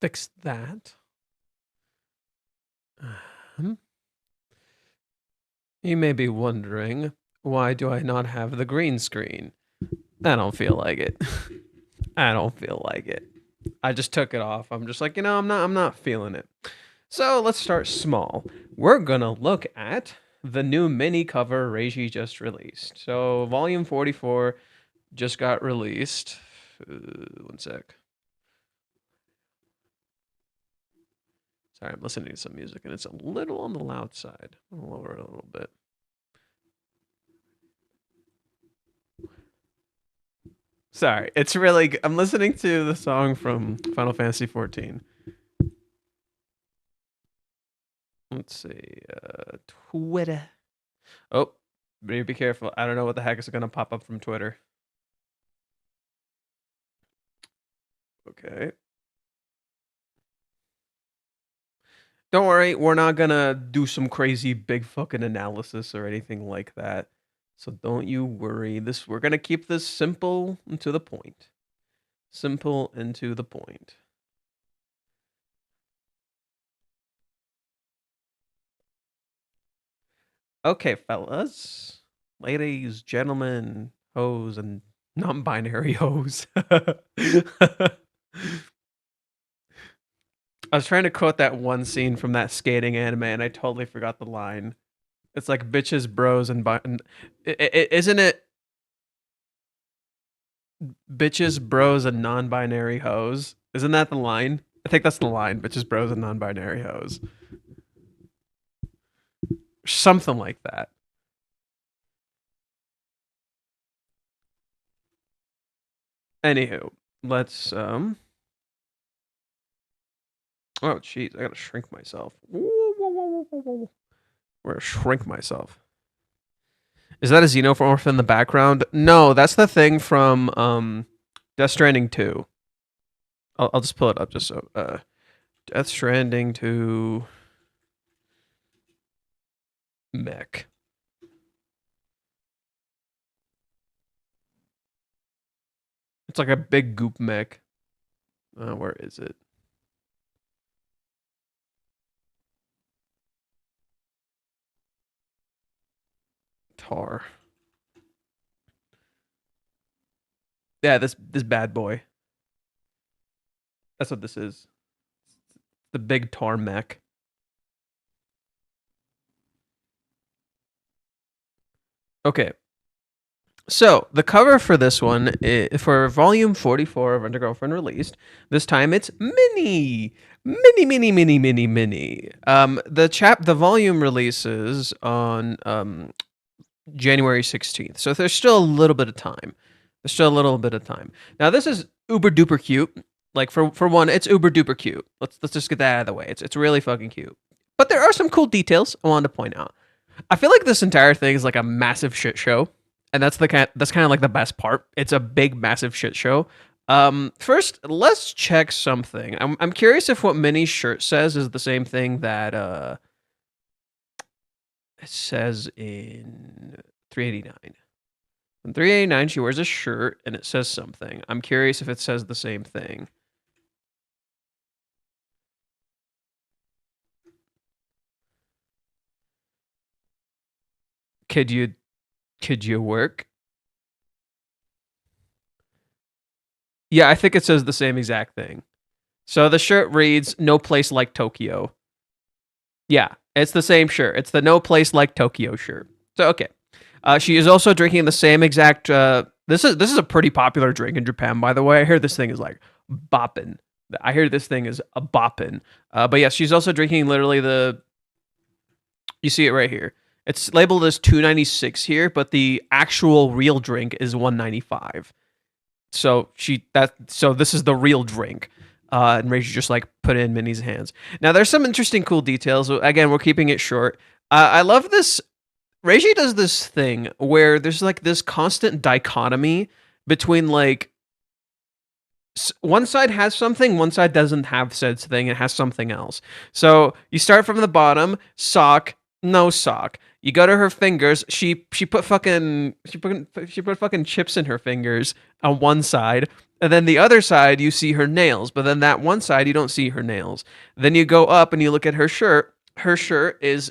fix that. You may be wondering, why do I not have the green screen? I don't feel like it. I don't feel like it. I just took it off. I'm just like, I'm not feeling it. So let's start small. We're gonna look at the new mini cover Reiji just released. So volume 44 just got released. One sec. Sorry, I'm listening to some music and it's a little on the loud side. I'll lower it a little bit. Sorry, it's really. I'm listening to the song from Final Fantasy 14. Let's see. Twitter. Oh, be careful. I don't know what the heck is going to pop up from Twitter. Okay. Don't worry, we're not going to do some crazy big fucking analysis or anything like that. So don't you worry. We're going to keep this simple and to the point. Simple and to the point. Okay, fellas, ladies, gentlemen, hoes, and non-binary hoes. I was trying to quote that one scene from that skating anime, and I totally forgot the line. It's like bitches, bros, and isn't it bitches, bros, and non-binary hoes? Isn't that the line? I think that's the line. Bitches, bros, and non-binary hoes. Something like that. Anywho, let's Oh jeez, I gotta shrink myself. Whoa. Or shrink myself. Is that a xenomorph in the background? No, that's the thing from Death Stranding 2. I'll just pull it up just so Death Stranding 2 mech. It's like a big goop mech. Where is it? Tar. Yeah, this bad boy. That's what this is. The big tar mech. Okay. So the cover for this one, for volume 44 of Under Girlfriend released, this time it's mini. The volume releases on January 16th, so there's still a little bit of time. Now this is uber duper cute. Like for one, it's uber duper cute. Let's just get that out of the way. It's really fucking cute. But there are some cool details I wanted to point out. I feel like this entire thing is like a massive shit show. And that's kind of like the best part. It's a big, massive shit show. First, let's check something. I'm curious if what Minnie's shirt says is the same thing that it says in 389. In 389, she wears a shirt and it says something. I'm curious if it says the same thing. Could you work? Yeah, I think it says the same exact thing. So the shirt reads, "No place like Tokyo." Yeah, it's the same shirt. It's the "No place like Tokyo" shirt. So okay. She is also drinking the same exact. This is a pretty popular drink in Japan, by the way. I hear this thing is like boppin'. I hear this thing is a boppin'. But yes, she's also drinking literally the. You see it right here. It's labeled as 296 here, but the actual real drink is 195. So this is the real drink. And Rachel just like put it in Minnie's hands. Now there's some interesting cool details. Again, we're keeping it short. I love this. Reiji does this thing where there's like this constant dichotomy between like one side has something, one side doesn't have said thing, it has something else. So you start from the bottom, sock, no sock. You go to her fingers. She put fucking chips in her fingers on one side, and then the other side you see her nails. But then that one side you don't see her nails. Then you go up and you look at her shirt. Her shirt is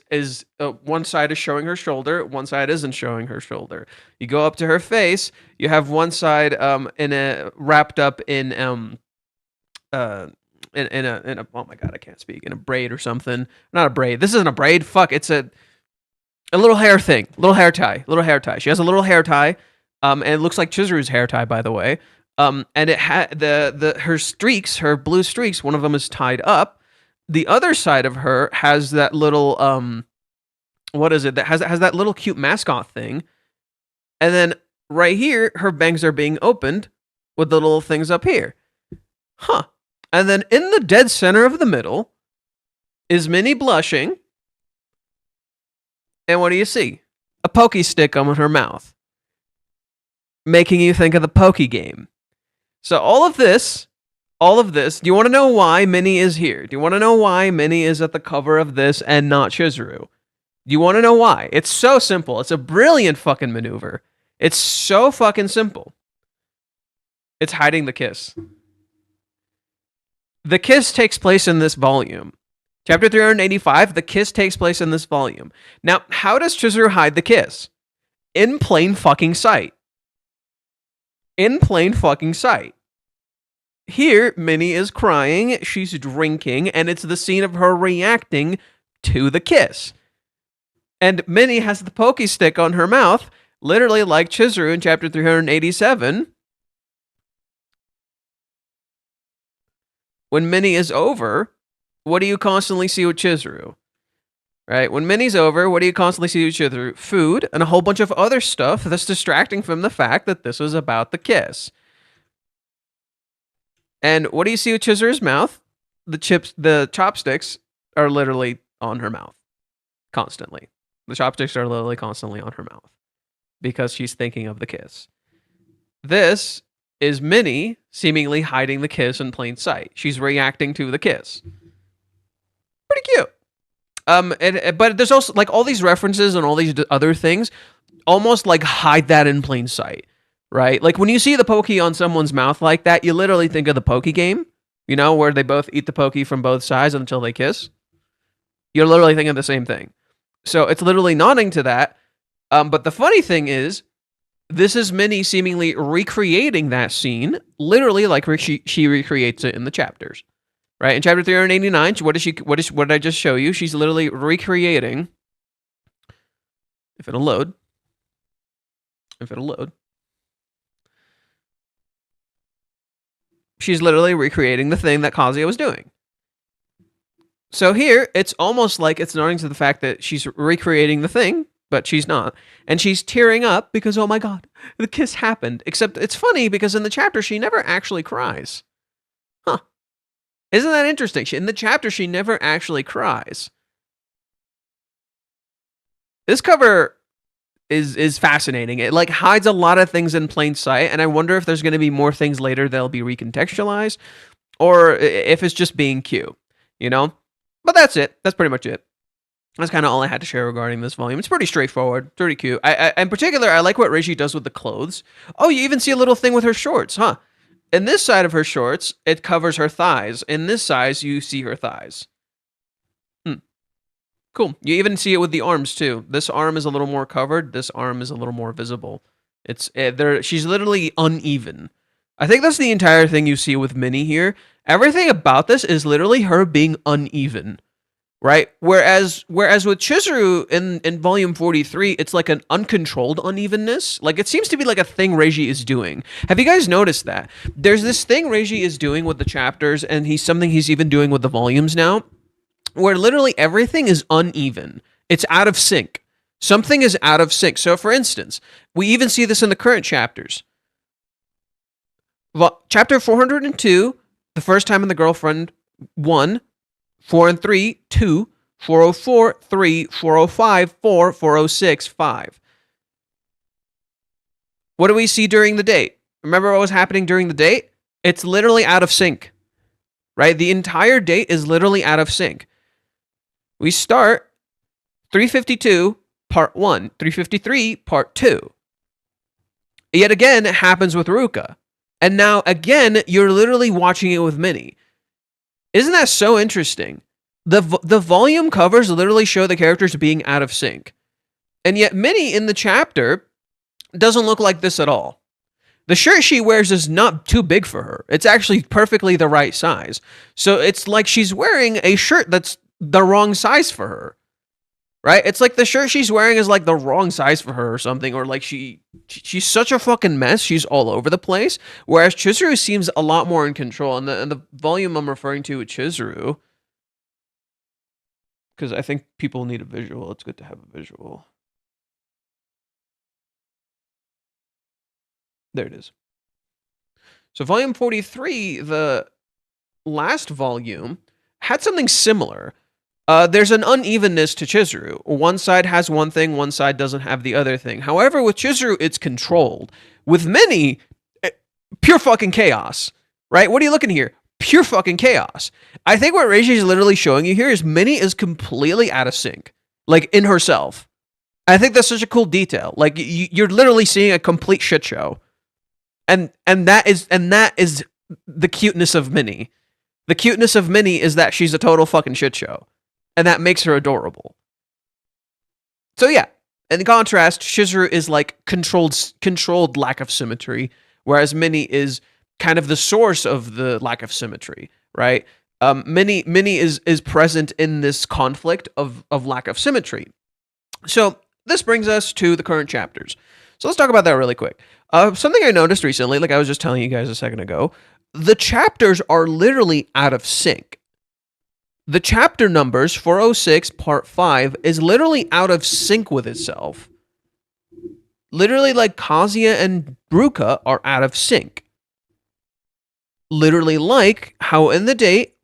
one side is showing her shoulder, one side isn't showing her shoulder. You go up to her face. You have one side wrapped up in in a oh my god, I can't speak, in a braid or something. Not a braid. This isn't a braid. Fuck, it's a little hair thing, little hair tie. She has a little hair tie, and it looks like Chizuru's hair tie, by the way. And it had her streaks, her blue streaks. One of them is tied up. The other side of her has that little what is it? That has that little cute mascot thing. And then right here, her bangs are being opened with the little things up here. Huh. And then in the dead center of the middle is Minnie blushing. And what do you see? A pokey stick on her mouth, making you think of the pokey game. So all of this, do you want to know why Minnie is here? Do you want to know why Minnie is at the cover of this and not Chizuru? Do you want to know why? It's so simple. It's a brilliant fucking maneuver. It's so fucking simple. It's hiding the kiss. The kiss takes place in this volume. Chapter 385, the kiss takes place in this volume. Now, how does Chizuru hide the kiss? In plain fucking sight. In plain fucking sight. Here, Minnie is crying, she's drinking, and it's the scene of her reacting to the kiss. And Minnie has the pokey stick on her mouth, literally like Chizuru in chapter 387. When Minnie is over, what do you constantly see with Chizuru? Right? When Minnie's over, what do you constantly see with Chizuru? Food and a whole bunch of other stuff that's distracting from the fact that this was about the kiss. And what do you see with Chizuru's mouth? The chopsticks are literally on her mouth. Constantly. The chopsticks are literally constantly on her mouth. Because she's thinking of the kiss. This is Minnie seemingly hiding the kiss in plain sight. She's reacting to the kiss. Pretty cute. But there's also like all these references and all these other things almost like hide that in plain sight, right? Like when you see the pokey on someone's mouth like that, you literally think of the pokey game, you know, where they both eat the pokey from both sides until they kiss. You're literally thinking the same thing. So it's literally nodding to that. But the funny thing is, this is Minnie seemingly recreating that scene, literally like she recreates it in the chapters. Right? In chapter 389, what did I just show you? She's literally recreating. If it'll load. She's literally recreating the thing that Kazuya was doing. So here, it's almost like it's nodding to the fact that she's recreating the thing, but she's not. And she's tearing up because, oh my god, the kiss happened. Except it's funny because in the chapter, she never actually cries. Huh. Isn't that interesting? In the chapter, she never actually cries. This cover is fascinating. It like hides a lot of things in plain sight, and I wonder if there's going to be more things later that'll be recontextualized, or if it's just being cute, you know? But that's it. That's pretty much it. That's kind of all I had to share regarding this volume. It's pretty straightforward, pretty cute. In particular, I like what Reishi does with the clothes. Oh, you even see a little thing with her shorts, huh? In this side of her shorts, it covers her thighs. In this size, you see her thighs. Cool. You even see it with the arms, too. This arm is a little more covered. This arm is a little more visible. She's literally uneven. I think that's the entire thing you see with Minnie here. Everything about this is literally her being uneven. Right? Whereas with Chizuru in volume 43, it's like an uncontrolled unevenness. Like it seems to be like a thing Reiji is doing. Have you guys noticed that? There's this thing Reiji is doing with the chapters, and something he's even doing with the volumes now, where literally everything is uneven. It's out of sync. Something is out of sync. So for instance, we even see this in the current chapters. Chapter 402, the first time in the girlfriend, 1. 4 and 3, 2, 404, 3, 405, 4, 406, 5. What do we see during the date? Remember what was happening during the date? It's literally out of sync, right? The entire date is literally out of sync. We start 352 Part 1, 353, Part 2. Yet again, it happens with Ruka. And now, again, you're literally watching it with Minnie. Isn't that so interesting? The volume covers literally show the characters being out of sync. And yet Minnie in the chapter doesn't look like this at all. The shirt she wears is not too big for her. It's actually perfectly the right size. So it's like she's wearing a shirt that's the wrong size for her. Right? It's like the shirt she's wearing is like the wrong size for her or something, or like she's such a fucking mess. She's all over the place. Whereas Chizuru seems a lot more in control. And the volume I'm referring to with Chizuru, because I think people need a visual. It's good to have a visual. There it is. So volume 43, the last volume, had something similar. There's an unevenness to Chizuru. One side has one thing, one side doesn't have the other thing. However, with Chizuru, it's controlled. With Minnie, pure fucking chaos. Right? What are you looking here? Pure fucking chaos. I think what Reiji is literally showing you here is Minnie is completely out of sync. Like, in herself. I think that's such a cool detail. Like, you're literally seeing a complete shit show. And that is the cuteness of Minnie. The cuteness of Minnie is that she's a total fucking shit show. And that makes her adorable. So yeah, in contrast, Chizuru is like controlled lack of symmetry, whereas Minnie is kind of the source of the lack of symmetry, right? Minnie is present in this conflict of lack of symmetry. So this brings us to the current chapters. So let's talk about that really quick. Something I noticed recently, like I was just telling you guys a second ago, the chapters are literally out of sync. The chapter numbers 406 part 5 is literally out of sync with itself. Literally, like Kazuya and Ruka are out of sync. Literally like how in the date,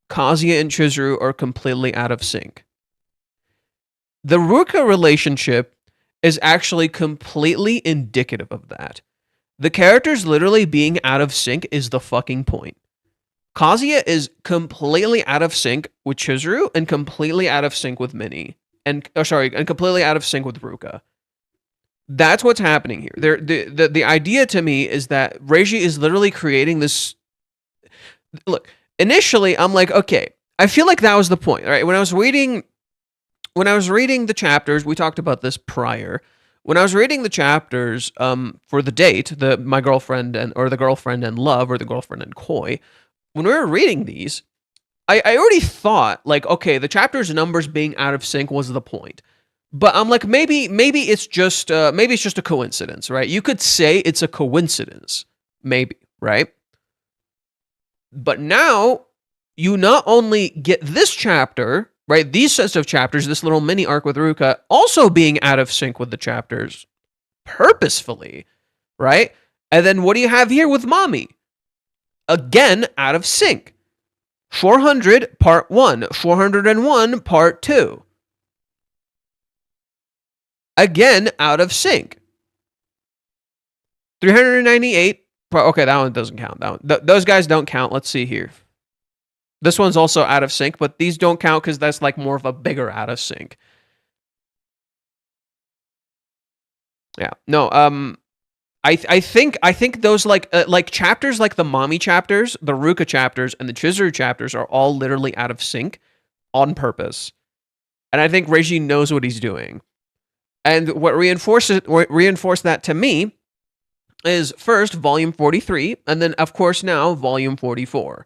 Kazuya and Chizuru are completely out of sync. The Ruka relationship is actually completely indicative of that. The characters literally being out of sync is the fucking point. Kazuya is completely out of sync with Chizuru and completely out of sync with Minnie. And completely out of sync with Ruka. That's what's happening here. The idea to me is that Reiji is literally creating this. Look, initially I'm like, okay, I feel like that was the point, right? When I was reading the chapters, we talked about this prior. When I was reading the chapters for the date, my girlfriend or the girlfriend and love, or the girlfriend and koi, when we were reading these, I already thought, like, okay, the chapter's numbers being out of sync was the point. But I'm like, maybe it's just a coincidence, right? You could say it's a coincidence, maybe, right? But now you not only get this chapter, right? These sets of chapters, this little mini arc with Ruka, also being out of sync with the chapters purposefully, right? And then what do you have here with Mommy? Again, out of sync. 400 part 1, 401 part 2. Again, out of sync. 398. Okay, that one doesn't count. Those guys don't count. Let's see here. This one's also out of sync, but these don't count because that's like more of a bigger out of sync. Yeah. No. I think those like chapters like the Mommy chapters, the Ruka chapters, and the Chizuru chapters are all literally out of sync on purpose. And I think Reiji knows what he's doing. And what reinforced that to me is first volume 43, and then of course now volume 44,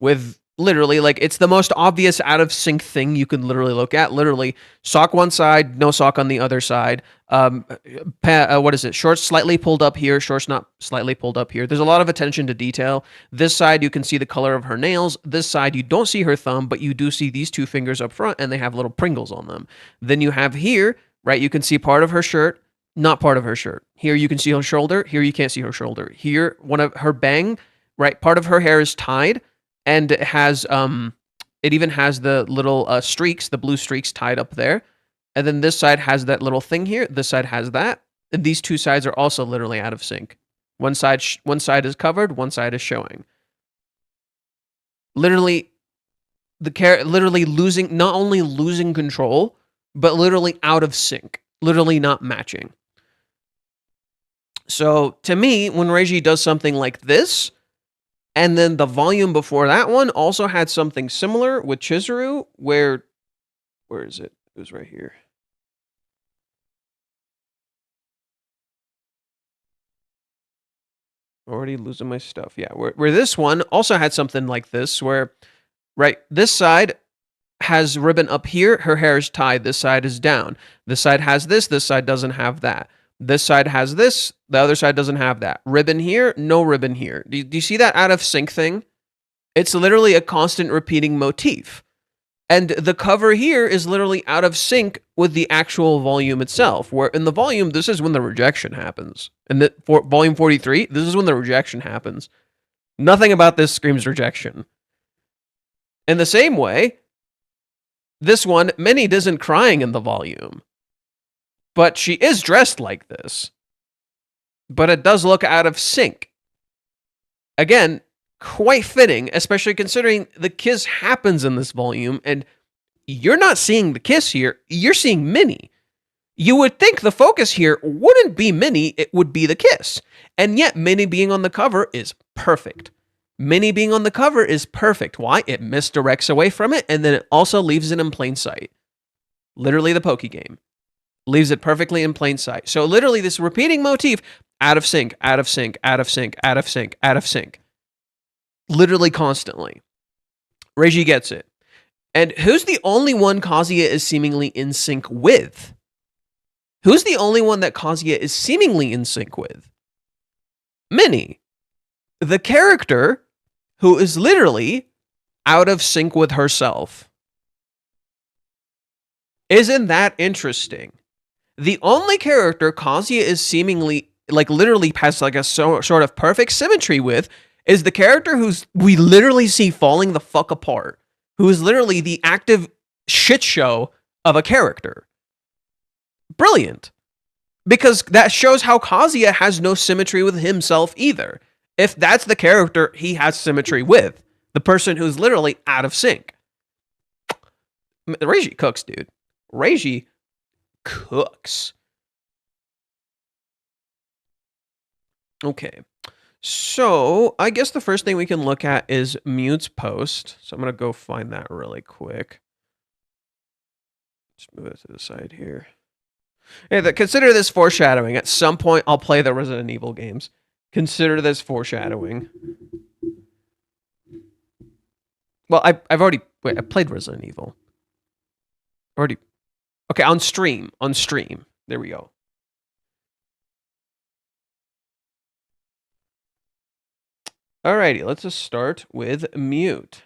with literally like it's the most obvious out of sync thing you can literally look at. Literally, sock one side, no sock on the other side. What is it? Shorts slightly pulled up here, shorts not slightly pulled up here. There's a lot of attention to detail. This side you can see the color of her nails. This side you don't see her thumb, but you do see these two fingers up front, and they have little Pringles on them. Then you have here, right? You can see part of her shirt, not part of her shirt. Here you can see her shoulder. Here you can't see her shoulder. Here, one of her bang, right? Part of her hair is tied. And it has, it even has the little streaks, the blue streaks tied up there. And then this side has that little thing here. This side has that. And these two sides are also literally out of sync. One side is covered, one side is showing. Literally, literally losing, not only losing control, but literally out of sync. literally not matching. So to me, when Reiji does something like this, and then the volume before that one also had something similar with Chizuru, where is it? It was right here. Already losing my stuff. Yeah, where this one also had something like this, where, right, this side has ribbon up here, her hair is tied, this side is down. This side has this side doesn't have that. This side has this, the other side doesn't have that. Ribbon here, no ribbon here. Do you see that out of sync thing? It's literally a constant repeating motif. And the cover here is literally out of sync with the actual volume itself, where in the volume, this is when the rejection happens. And for volume 43, this is when the rejection happens. Nothing about this screams rejection. In the same way, this one, Minnie isn't crying in the volume. But she is dressed like this. But it does look out of sync. Again, quite fitting, especially considering the kiss happens in this volume, and you're not seeing the kiss here, you're seeing Minnie. You would think the focus here wouldn't be Minnie, it would be the kiss. And yet, Minnie being on the cover is perfect. Minnie being on the cover is perfect. Why? It misdirects away from it, and then it also leaves it in plain sight. Literally the Poke game. Leaves it perfectly in plain sight. So literally this repeating motif, out of sync, out of sync, out of sync, out of sync, out of sync. Literally constantly. Reiji gets it. And who's the only one Kazuya is seemingly in sync with? Who's the only one that Kazuya is seemingly in sync with? Minnie. The character who is literally out of sync with herself. Isn't that interesting? The only character Kazuya is seemingly, like literally has like a sort of perfect symmetry with is the character who's we literally see falling the fuck apart. Who is literally the active shit show of a character. Brilliant. Because that shows how Kazuya has no symmetry with himself either. If that's the character he has symmetry with. The person who's literally out of sync. Reiji cooks, dude. Reiji cooks. Okay. So, I guess the first thing we can look at is Mute's post. So I'm going to go find that really quick. Just move it to the side here. Hey, consider this foreshadowing. At some point, I'll play the Resident Evil games. Consider this foreshadowing. Well, I played Resident Evil. Already. Okay, on stream. There we go. Alrighty, let's just start with Mute's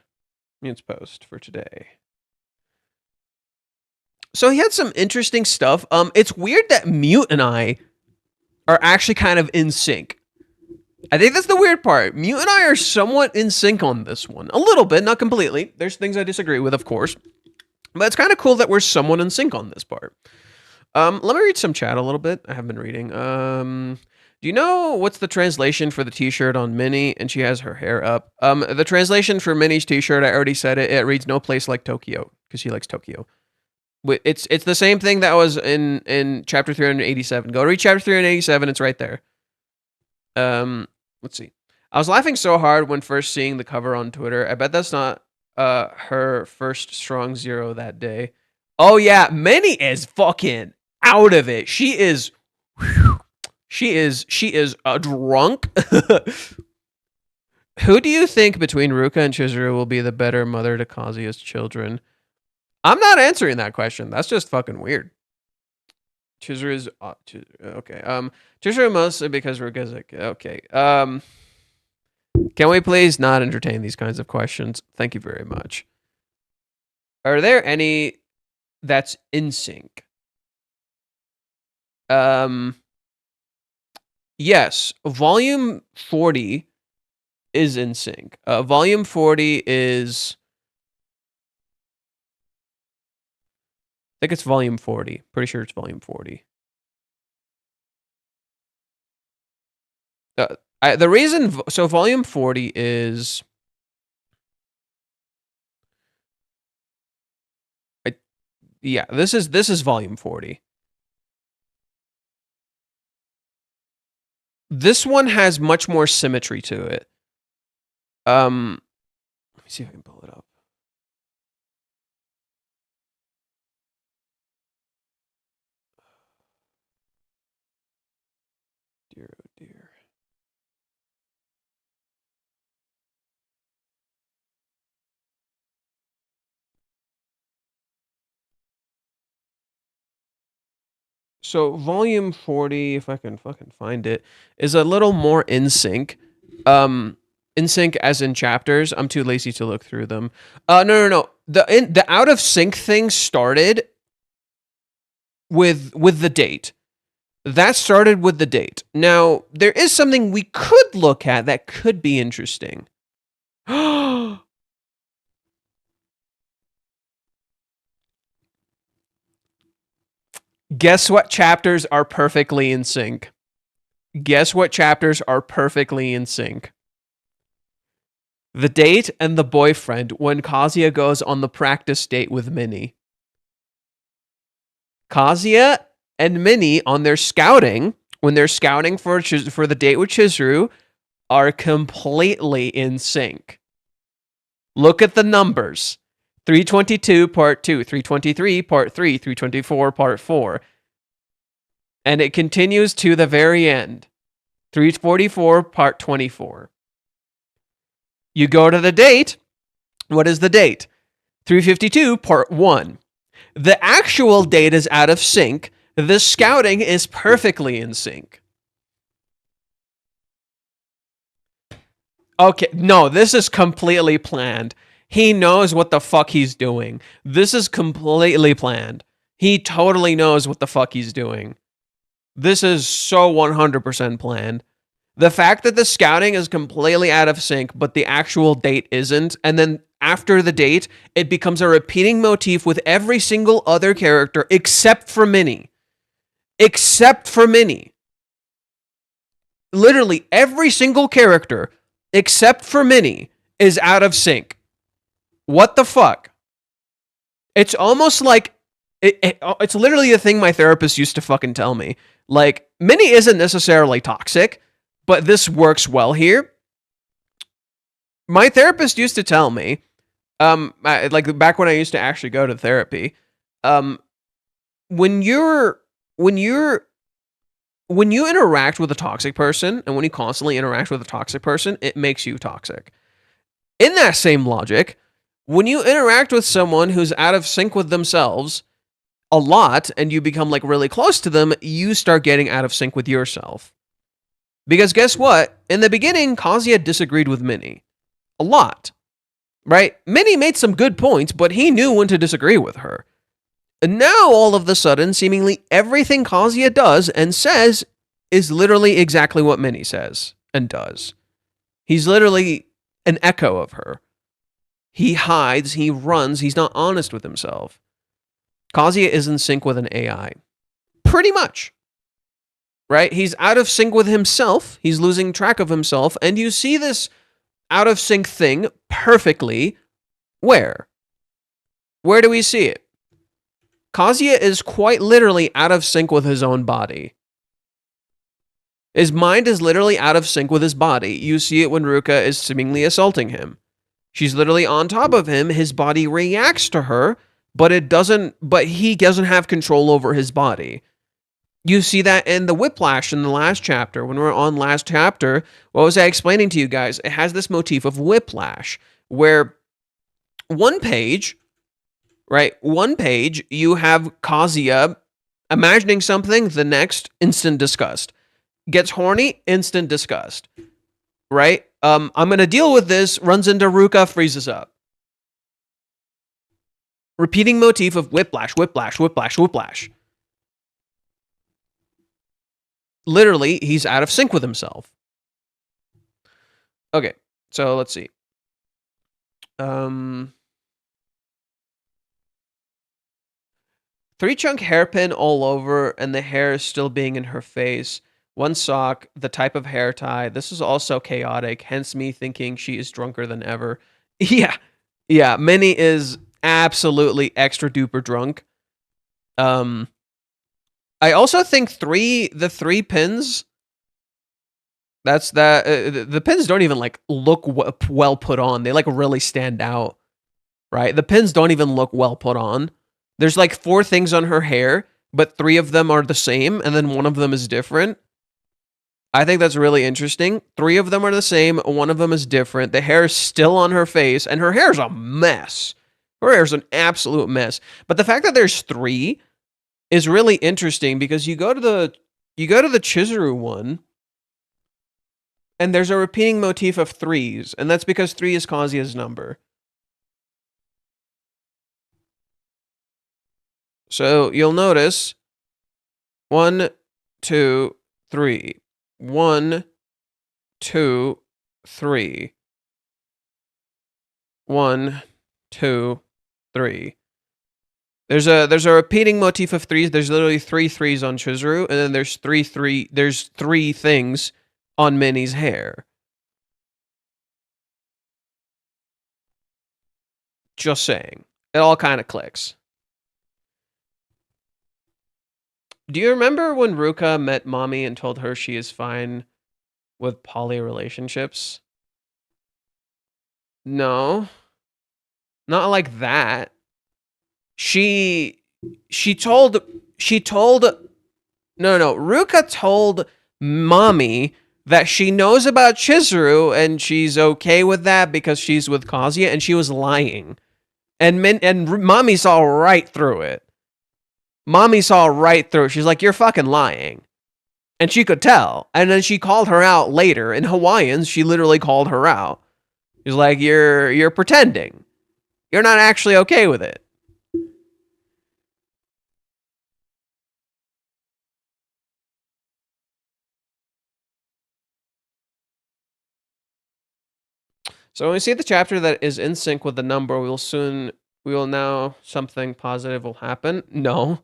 post for today. So he had some interesting stuff. It's weird that Mute and I are actually kind of in sync. I think that's the weird part. Mute and I are somewhat in sync on this one. A little bit, not completely. There's things I disagree with, of course. But it's kind of cool that we're somewhat in sync on this part. Let me read some chat a little bit. I have been reading. Do you know what's the translation for the t-shirt on Minnie? And she has her hair up. The translation for Minnie's t-shirt, I already said it. It reads "No place like Tokyo" because she likes Tokyo. It's the same thing that was in chapter 387. Go read chapter 387. It's right there. Let's see. I was laughing so hard when first seeing the cover on Twitter. I bet that's not her first strong zero that day. Oh yeah, Minnie is fucking out of it. She is a drunk. Who do you think between Ruka and Chizuru will be the better mother to Kazuya's children? I'm not answering that question. That's just fucking weird. Chizuru's okay. Chizuru mostly because Ruka's like okay. Can we please not entertain these kinds of questions? Thank you very much. Are there any that's in sync? Yes, volume 40 is in sync. Volume 40 is, I think it's volume 40. Pretty sure it's volume 40. The reason, so volume 40 is, yeah, this is volume 40. This one has much more symmetry to it. Let me see if I can pull it up. Dear, oh dear. So volume 40, if I can fucking find it, is a little more in sync. In sync as in chapters. I'm too lazy to look through them. No. The out of sync thing started with the date. That started with the date. Now, there is something we could look at that could be interesting. Guess what chapters are perfectly in sync? Guess what chapters are perfectly in sync? The date and the boyfriend when Kazuya goes on the practice date with Minnie. Kazuya and Minnie on their scouting, when they're scouting for the date with Chizuru, are completely in sync. Look at the numbers. 322 part 2, 323 part 3, 324 part 4. And it continues to the very end. 344 part 24. You go to the date. What is the date? 352 part 1. The actual date is out of sync. The scouting is perfectly in sync. Okay, no, this is completely planned. He knows what the fuck he's doing. This is completely planned. He totally knows what the fuck he's doing. This is so 100% planned. The fact that the scouting is completely out of sync, but the actual date isn't, and then after the date, it becomes a repeating motif with every single other character except for Minnie. Except for Minnie. Literally every single character except for Minnie is out of sync. What the fuck? It's almost like it's literally a thing my therapist used to fucking tell me. Like, Minnie isn't necessarily toxic, but this works well here. My therapist used to tell me, like back when I used to actually go to therapy, when you interact with a toxic person, and when you constantly interact with a toxic person, it makes you toxic. In that same logic, when you interact with someone who's out of sync with themselves a lot, and you become like really close to them, you start getting out of sync with yourself. Because guess what? In the beginning, Kazuya disagreed with Minnie. A lot. Right? Minnie made some good points, but he knew when to disagree with her. And now, all of a sudden, seemingly everything Kazuya does and says is literally exactly what Minnie says and does. He's literally an echo of her. He hides, he runs, he's not honest with himself. Kazuya is in sync with an AI. Pretty much. Right? He's out of sync with himself. He's losing track of himself. And you see this out of sync thing perfectly. Where? Where do we see it? Kazuya is quite literally out of sync with his own body. His mind is literally out of sync with his body. You see it when Ruka is seemingly assaulting him. She's literally on top of him. His body reacts to her, but he doesn't have control over his body. You see that in the whiplash in the last chapter. When we're on last chapter, what was I explaining to you guys? It has this motif of whiplash, where one page, you have Kazuya imagining something, the next, instant disgust. Gets horny, instant disgust. Right? I'm going to deal with this, runs into Ruka, freezes up. Repeating motif of whiplash, whiplash, whiplash, whiplash. Literally, he's out of sync with himself. Okay, so let's see. Three-chunk hairpin all over, and the hair is still being in her face. One sock, the type of hair tie. This is also chaotic, hence me thinking she is drunker than ever. Yeah, Minnie is absolutely extra duper drunk. I also think the three pins That's that. The pins don't even like look well put on. They like really stand out, right? The pins don't even look well put on. There's like 4 things on her hair, but 3 of them are the same, and then 1 of them is different. I think that's really interesting. 3 of them are the same, 1 of them is different. The hair is still on her face, and her hair's a mess. Her hair's an absolute mess. But the fact that there's 3 is really interesting because you go to the Chizuru one, and there's a repeating motif of 3s, and that's because 3 is Kazuya's number. So you'll notice 1, 2, 3. 1, 2, 3. 1, 2, 3. There's a repeating motif of 3s. There's literally 3 3s on Chizuru, and then there's 3 things on Minnie's hair. Just saying. It all kind of clicks. Do you remember when Ruka met Mommy and told her she is fine with poly relationships? No. Not like that. She told Ruka told Mommy that she knows about Chizuru and she's okay with that because she's with Kazuya, and she was lying. And Mommy saw right through it. Mommy saw right through it. She's like, "You're fucking lying." And she could tell. And then she called her out later. In Hawaiians, she literally called her out. She's like, "You're pretending. You're not actually okay with it." So when we see the chapter that is in sync with the number, we will now something positive will happen. No.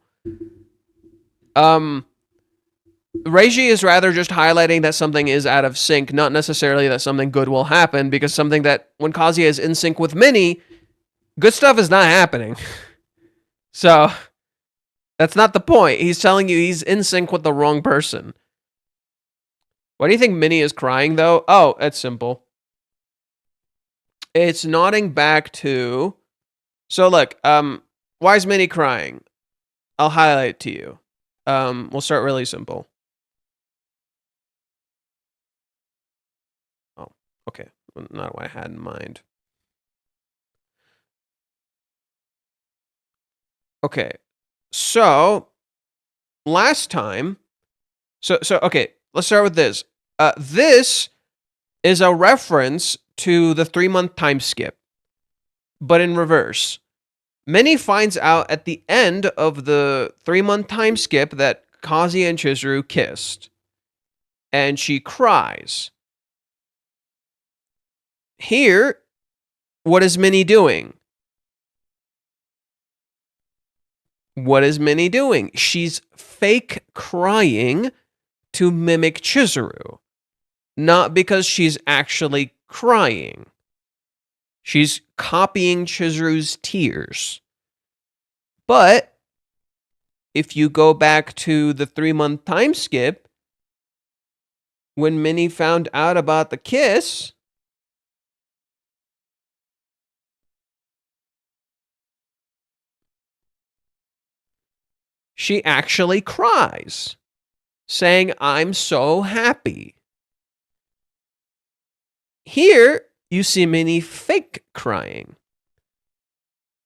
Reiji is rather just highlighting that something is out of sync, not necessarily that something good will happen, because something that when Kazuya is in sync with Minnie, good stuff is not happening. So that's not the point. He's telling you he's in sync with the wrong person. Why do you think Minnie is crying though? Oh, it's simple. It's nodding back to... So look, why is Minnie crying? I'll highlight it to you. We'll start really simple. Oh, okay. Not what I had in mind. Okay. So, last time... So okay, let's start with this. This is a reference to the 3-month time skip, but in reverse. Minnie finds out at the end of the 3-month time skip that Kazuya and Chizuru kissed, and she cries. Here, what is Minnie doing? What is Minnie doing? She's fake crying to mimic Chizuru, not because she's actually crying. She's copying Chizuru's tears. But if you go back to the 3-month time skip, when Minnie found out about the kiss, she actually cries, saying, "I'm so happy." Here, you see Minnie fake crying.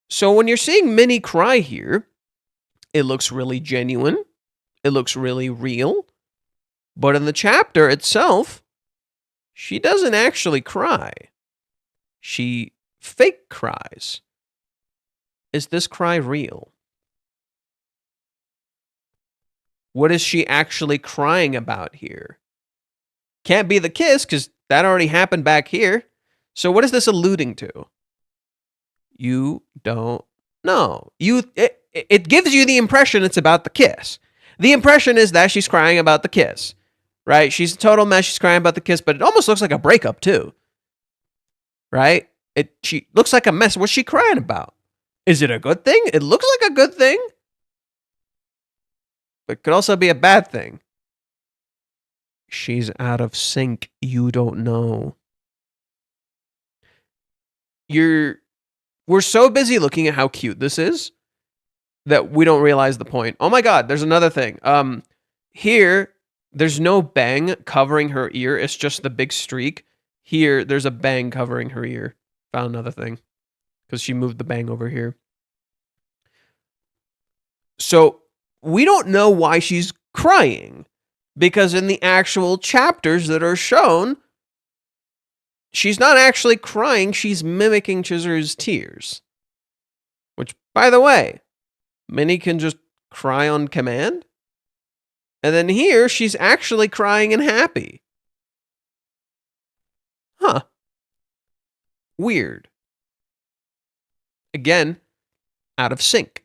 So when you're seeing Minnie cry here, it looks really genuine. It looks really real. But in the chapter itself, she doesn't actually cry. She fake cries. Is this cry real? What is she actually crying about here? Can't be the kiss, because that already happened back here. So what is this alluding to? You don't know. It gives you the impression it's about the kiss. The impression is that she's crying about the kiss, right? She's a total mess. She's crying about the kiss, but it almost looks like a breakup too, right? She looks like a mess. What's she crying about? Is it a good thing? It looks like a good thing, but it could also be a bad thing. She's out of sync. You don't know. We're so busy looking at how cute this is that we don't realize the point. Oh my god, there's another thing. Here, there's no bang covering her ear. It's just the big streak. Here, there's a bang covering her ear. Found another thing. Because she moved the bang over here. So, we don't know why she's crying. Because in the actual chapters that are shown, she's not actually crying. She's mimicking Chizuru's tears. Which, by the way, Minnie can just cry on command. And then here, she's actually crying and happy. Huh. Weird. Again, out of sync.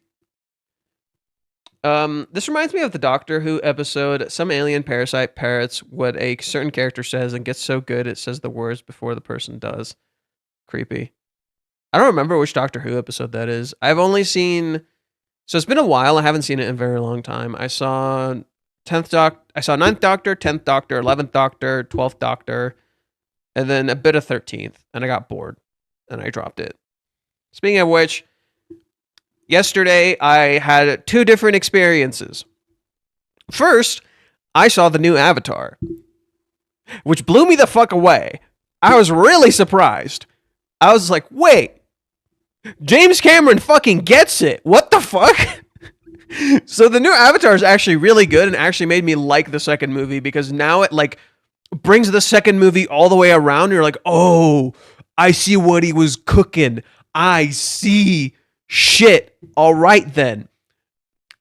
This reminds me of the Doctor Who episode, some alien parasite parrots what a certain character says and gets so good it says the words before the person does. Creepy. I don't remember which Doctor Who episode that is. I've only seen... So it's been a while. I haven't seen it in a very long time. I saw 9th Doctor, 10th Doctor, 11th Doctor, 12th Doctor, and then a bit of 13th. And I got bored. And I dropped it. Speaking of which... Yesterday, I had 2 different experiences. First, I saw the new Avatar, which blew me the fuck away. I was really surprised. I was like, wait, James Cameron fucking gets it. What the fuck? So the new Avatar is actually really good and actually made me like the second movie because now it like brings the second movie all the way around. You're like, oh, I see what he was cooking. I see. Shit. All right, then.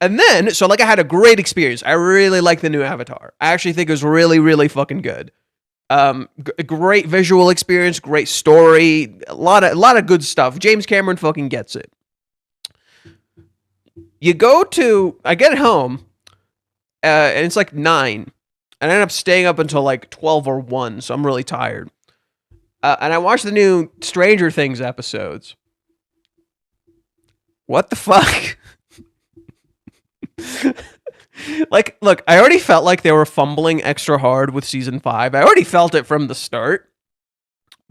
And then, so like I had a great experience. I really like the new Avatar. I actually think it was really, really fucking good. Great visual experience, great story, a lot of good stuff. James Cameron fucking gets it. I get home, and it's like 9, and I end up staying up until like 12 or 1, so I'm really tired. And I watched the new Stranger Things episodes. What the fuck? Like, look, I already felt like they were fumbling extra hard with season 5. I already felt it from the start.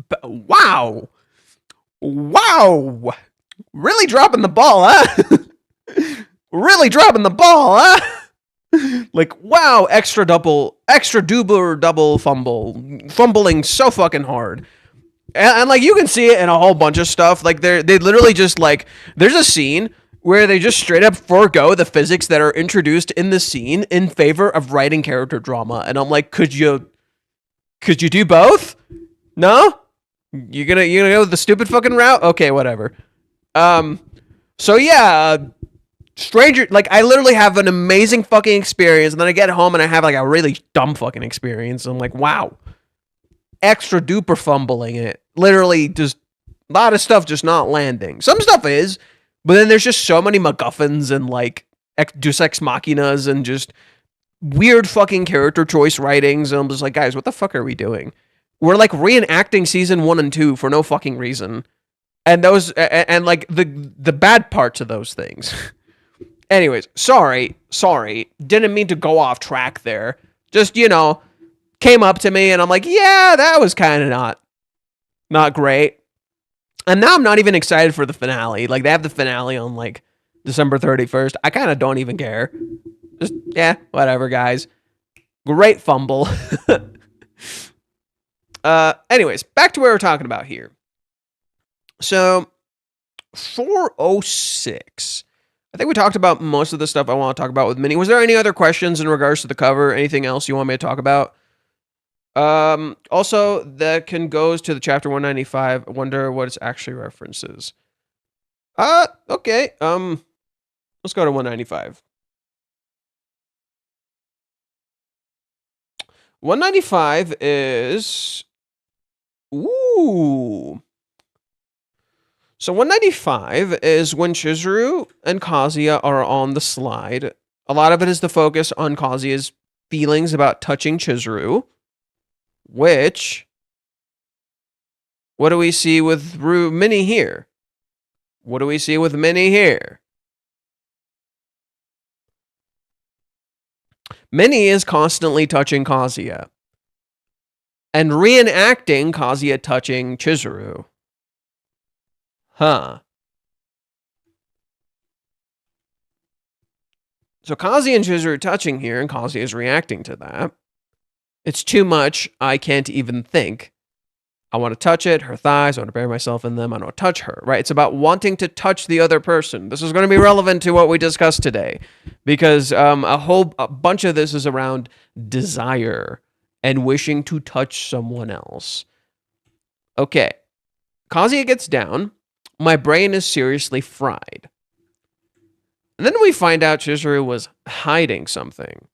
But wow. Wow. Really dropping the ball, huh? Really dropping the ball, huh? Like, wow, extra duper double fumbling so fucking hard. And like you can see it in a whole bunch of stuff. Like they literally just like there's a scene where they just straight up forego the physics that are introduced in the scene in favor of writing character drama. And I'm like, could you do both? No? You're gonna go with the stupid fucking route? Okay, whatever. So yeah, I literally have an amazing fucking experience, and then I get home and I have like a really dumb fucking experience. I'm like, wow. Extra duper fumbling it. Literally just a lot of stuff just not landing. Some stuff is, but then there's just so many MacGuffins and like Deus Ex Machinas and just weird fucking character choice writings. And I'm just like, guys, what the fuck are we doing? We're like reenacting season 1 and 2 for no fucking reason. And those, and like the bad parts of those things. Anyways, sorry. Didn't mean to go off track there. Just, came up to me and I'm like, yeah, that was kind of not great. And now I'm not even excited for the finale. Like they have the finale on like December 31st. I kind of don't even care. Just, yeah, whatever, guys. Great fumble. Anyways, back to what we're talking about here. So 406. I think we talked about most of the stuff I want to talk about with Minnie. Was there any other questions in regards to the cover? Anything else you want me to talk about? Also, that goes to the chapter 195. I wonder what it actually references. Okay. Let's go to 195. 195 is... Ooh. So 195 is when Chizuru and Kazuya are on the slide. A lot of it is the focus on Kazuya's feelings about touching Chizuru. Which, what do we see with Minnie here? What do we see with Minnie here? Minnie is constantly touching Kazuya. and reenacting Kazuya touching Chizuru. Huh. So Kazuya and Chizuru are touching here, and Kazuya is reacting to that. It's too much. I can't even think. I want to touch it, her thighs. I want to bury myself in them. I want to touch her, right? It's about wanting to touch the other person. This is going to be relevant to what we discussed today, because a bunch of this is around desire and wishing to touch someone else. Okay. Kazuya gets down. My brain is seriously fried. And then we find out Chizuru was hiding something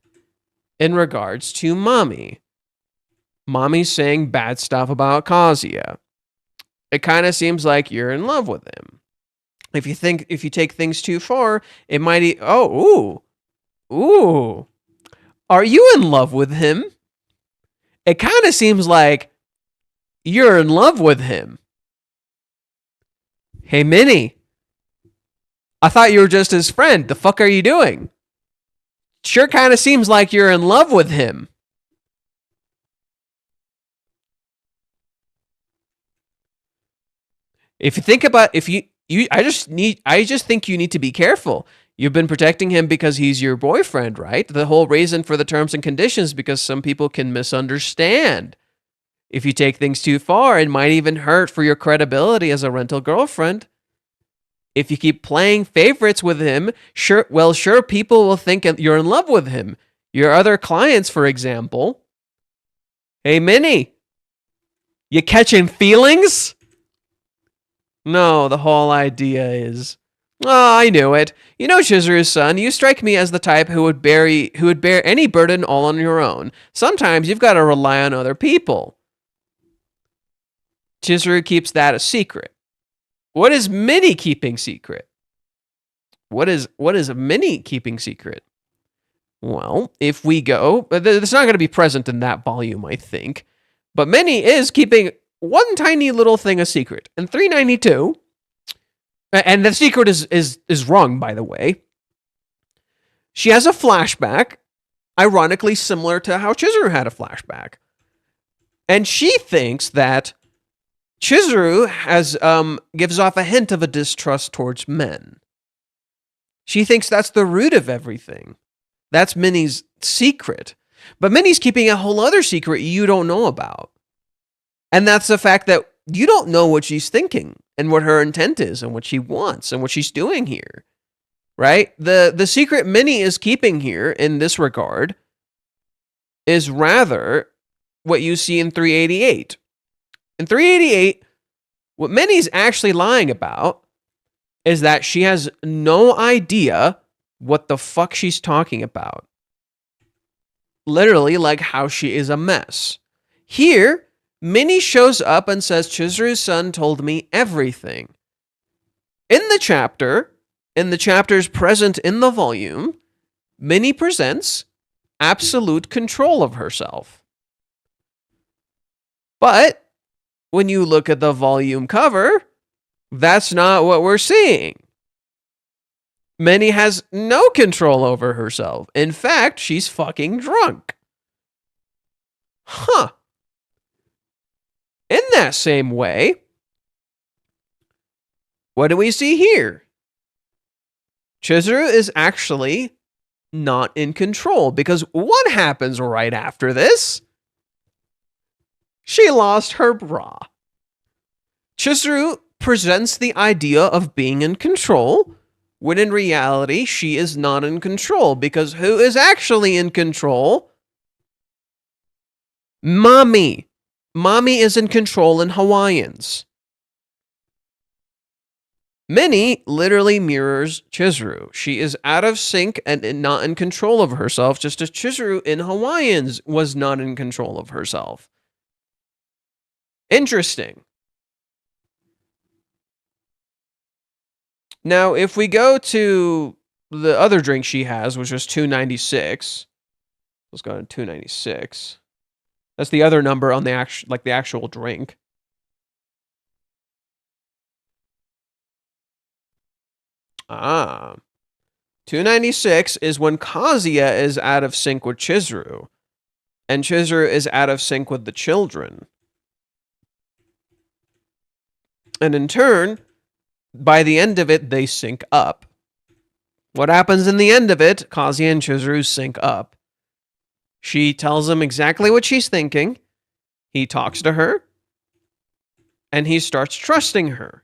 in regards to Mommy. Mommy's saying bad stuff about Kazuya. It kind of seems like you're in love with him. If you take things too far, it might... Ooh. Are you in love with him? It kind of seems like you're in love with him. Hey, Minnie. I thought you were just his friend. The fuck are you doing? Sure kind of seems like you're in love with him. If you think about, I just think you need to be careful. You've been protecting him because he's your boyfriend, right? The whole reason for the terms and conditions, because some people can misunderstand. If you take things too far, it might even hurt for your credibility as a rental girlfriend. If you keep playing favorites with him, sure, people will think you're in love with him. Your other clients, for example. Hey, Minnie, you catching feelings? No, the whole idea is, I knew it. You know, Chizuru's son, you strike me as the type who would bear any burden all on your own. Sometimes you've got to rely on other people. Chizuru keeps that a secret. What is Minnie keeping secret? What is Minnie keeping secret? Well, if we go, it's not going to be present in that volume, I think. But Minnie is keeping one tiny little thing a secret. In 392, and the secret is wrong, by the way. She has a flashback, ironically similar to how Chizuru had a flashback. And she thinks that Chizuru gives off a hint of a distrust towards men. She thinks that's the root of everything. That's Minnie's secret. But Minnie's keeping a whole other secret you don't know about. And that's the fact that you don't know what she's thinking and what her intent is and what she wants and what she's doing here. Right? The secret Minnie is keeping here in this regard is rather what you see in 388. In 388, what Minnie's actually lying about is that she has no idea what the fuck she's talking about. Literally, like how she is a mess. Here, Minnie shows up and says, Chizuru's son told me everything. In the chapters present in the volume, Minnie presents absolute control of herself. But when you look at the volume cover, that's not what we're seeing. Minnie has no control over herself. In fact, she's fucking drunk. Huh. In that same way, what do we see here? Chizuru is actually not in control, because what happens right after this? She lost her bra. Chizuru presents the idea of being in control, when in reality, she is not in control, because who is actually in control? Mommy. Mommy is in control in Hawaiians. Minnie literally mirrors Chizuru. She is out of sync and not in control of herself, just as Chizuru in Hawaiians was not in control of herself. Interesting. Now, if we go to the other drink she has, which was 296, let's go to 296. That's the other number on the actual drink. Ah. 296 is when Kazuya is out of sync with Chizuru. And Chizuru is out of sync with the children. And in turn, by the end of it, they sync up. What happens in the end of it? Kazuya and Chizuru sync up. She tells him exactly what she's thinking. He talks to her. And he starts trusting her.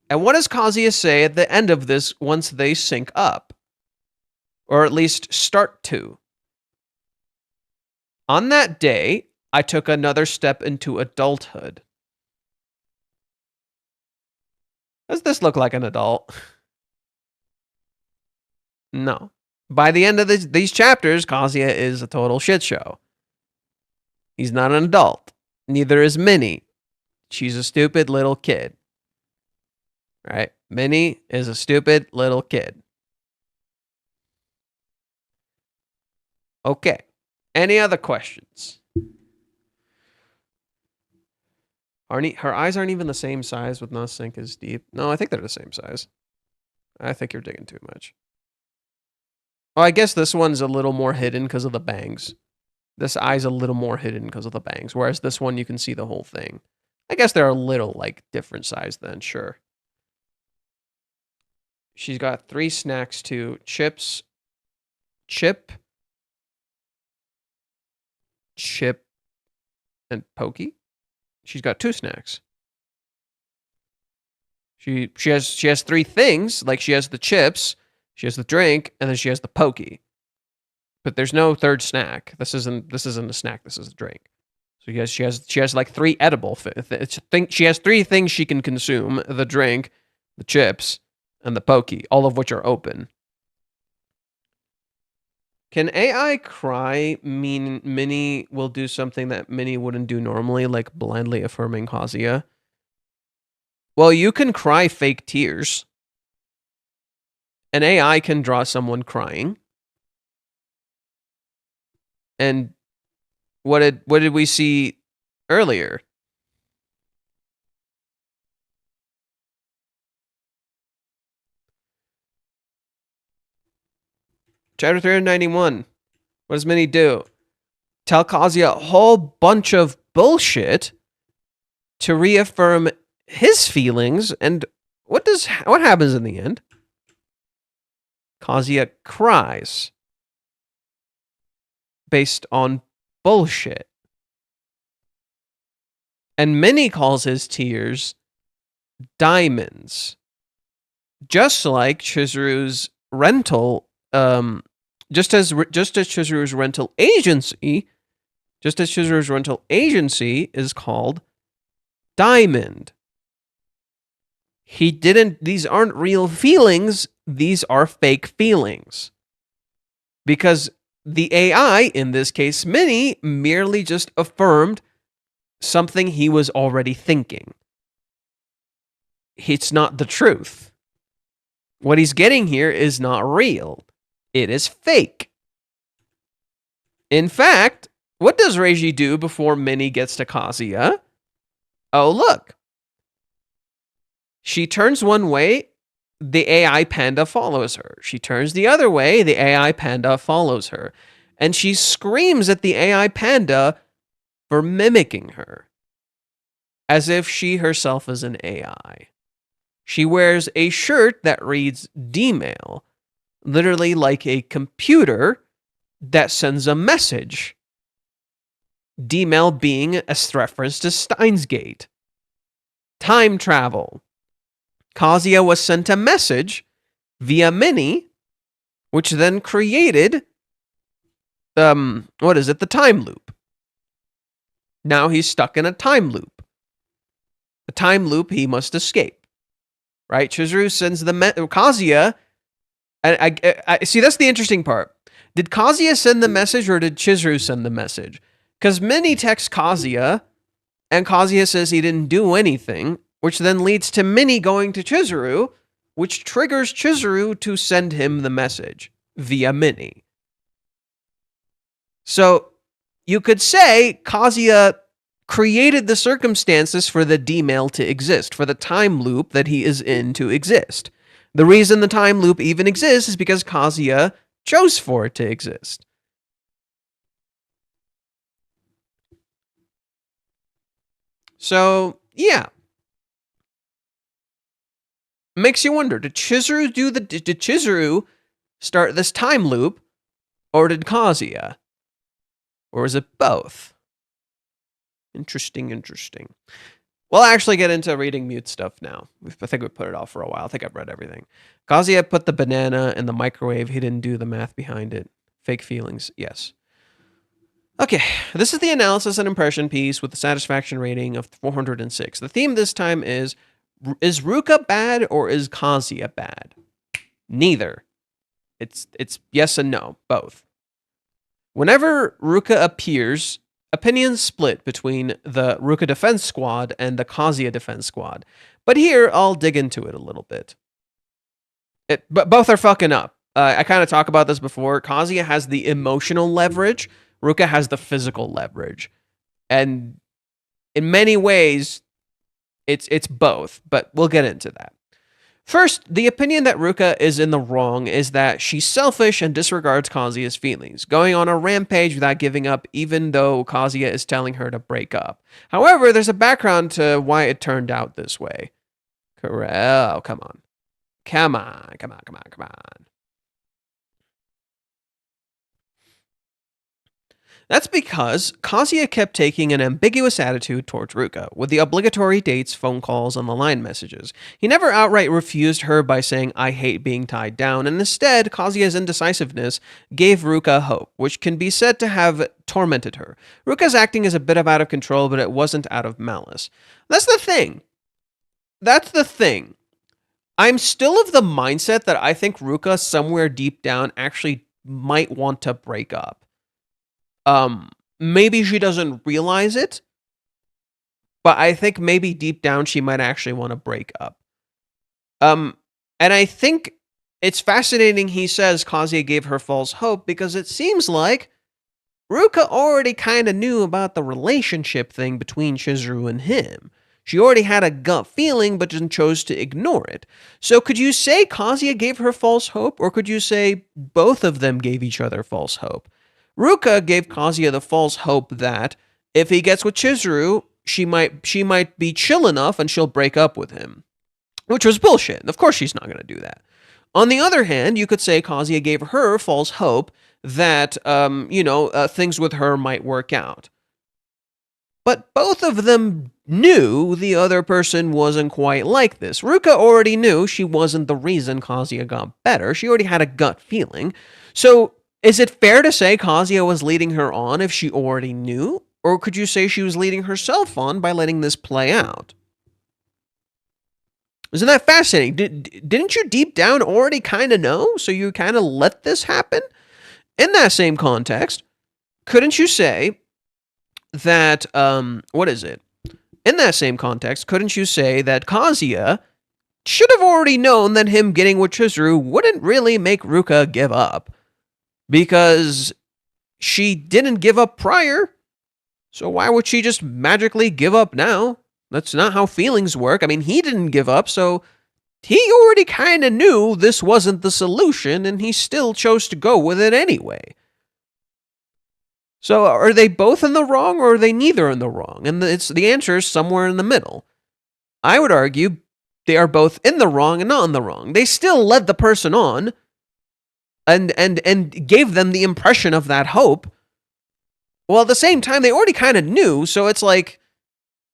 And what does Kazuya say at the end of this once they sync up? Or at least start to? On that day, I took another step into adulthood. Does this look like an adult? No. By the end of these chapters, Kazuya is a total shit show. He's not an adult. Neither is Minnie. She's a stupid little kid. Right? Minnie is a stupid little kid. Okay. Any other questions? Her eyes aren't even the same size with no sink as deep. No, I think they're the same size. I think you're digging too much. Oh, I guess this one's a little more hidden because of the bangs. This eye's a little more hidden because of the bangs, whereas this one you can see the whole thing. I guess they're a little, like, different size then, sure. She's got 3 snacks too. Chip, and Pokey. She's got 2 snacks. She has 3 things. Like, she has the chips, she has the drink, and then she has the Pokey. But there's no third snack. This isn't a snack. This is a drink. So she has like 3 edible she has 3 things she can consume: the drink, the chips, and the Pokey, all of which are open. Can AI cry mean Minnie will do something that Minnie wouldn't do normally, like blindly affirming Kazuya? Well, you can cry fake tears. An AI can draw someone crying. And what did we see earlier? Chapter 391. What does Minnie do? Tell Kazuya a whole bunch of bullshit to reaffirm his feelings, and what happens in the end? Kazuya cries based on bullshit. And Minnie calls his tears diamonds. Just like Chizuru's rental, just as Chizuru's rental agency is called Diamond. These aren't real feelings, these are fake feelings. Because the AI, in this case Minnie, merely just affirmed something he was already thinking. It's not the truth. What he's getting here is not real. It is fake. In fact, what does Reiji do before Minnie gets to Kazuya? Oh, look. She turns one way, the AI panda follows her. She turns the other way, the AI panda follows her. And she screams at the AI panda for mimicking her, as if she herself is an AI. She wears a shirt that reads D-mail, literally like a computer that sends a message. D-mail being a reference to Steins Gate. Time travel. Kazuya was sent a message via Minnie, which then created the time loop. Now he's stuck in a time loop. A time loop he must escape. Right? Chizuru sends Kazuya, and I see, that's the interesting part. Did Kazuya send the message or did Chizuru send the message? Because Minnie texts Kazuya, and Kazuya says he didn't do anything, which then leads to Minnie going to Chizuru, which triggers Chizuru to send him the message via Minnie. So you could say Kazuya created the circumstances for the D-mail to exist, for the time loop that he is in to exist. The reason the time loop even exists is because Kazuya chose for it to exist. So, yeah. Makes you wonder, did Chizuru start this time loop, or did Kazuya? Or is it both? Interesting. We'll actually get into reading Mute stuff now. I think we put it off for a while. I think I've read everything. Kazuya put the banana in the microwave. He didn't do the math behind it. Fake feelings, yes. Okay, this is the analysis and impression piece with the satisfaction rating of 406. The theme this time is Ruka bad or is Kazuya bad? Neither. It's yes and no, both. Whenever Ruka appears, opinions split between the Ruka defense squad and the Kazuya defense squad. But here, I'll dig into it a little bit. But both are fucking up. I kind of talked about this before. Kazuya has the emotional leverage. Ruka has the physical leverage. And in many ways, it's both, but we'll get into that. First, the opinion that Ruka is in the wrong is that she's selfish and disregards Kazuya's feelings, going on a rampage without giving up even though Kazuya is telling her to break up. However, there's a background to why it turned out this way. Oh, come on. Come on. That's because Kazuya kept taking an ambiguous attitude towards Ruka, with the obligatory dates, phone calls, and the line messages. He never outright refused her by saying, "I hate being tied down," and instead, Kazuya's indecisiveness gave Ruka hope, which can be said to have tormented her. Ruka's acting is a bit out of control, but it wasn't out of malice. That's the thing. I'm still of the mindset that I think Ruka, somewhere deep down, actually might want to break up. Maybe she doesn't realize it, but I think maybe deep down she might actually want to break up. And I think it's fascinating he says Kazuya gave her false hope because it seems like Ruka already kind of knew about the relationship thing between Chizuru and him. She already had a gut feeling but just chose to ignore it. So could you say Kazuya gave her false hope, or could you say both of them gave each other false hope? Ruka gave Kazuya the false hope that if he gets with Chizuru, she might be chill enough and she'll break up with him, which was bullshit. Of course she's not going to do that. On the other hand, you could say Kazuya gave her false hope that, things with her might work out. But both of them knew the other person wasn't quite like this. Ruka already knew she wasn't the reason Kazuya got better. She already had a gut feeling. So is it fair to say Kazuya was leading her on if she already knew? Or could you say she was leading herself on by letting this play out? Isn't that fascinating? Didn't you deep down already kind of know, so you kind of let this happen? In that same context, couldn't you say that, In that same context, couldn't you say that Kazuya should have already known that him getting with Chizuru wouldn't really make Ruka give up? Because she didn't give up prior, so why would she just magically give up now? That's not how feelings work. I mean, he didn't give up, so he already kind of knew this wasn't the solution, and he still chose to go with it anyway. So are they both in the wrong, or are they neither in the wrong? And the answer is somewhere in the middle. I would argue they are both in the wrong and not in the wrong. They still led the person on, and gave them the impression of that hope. Well, at the same time, they already kind of knew, so it's like,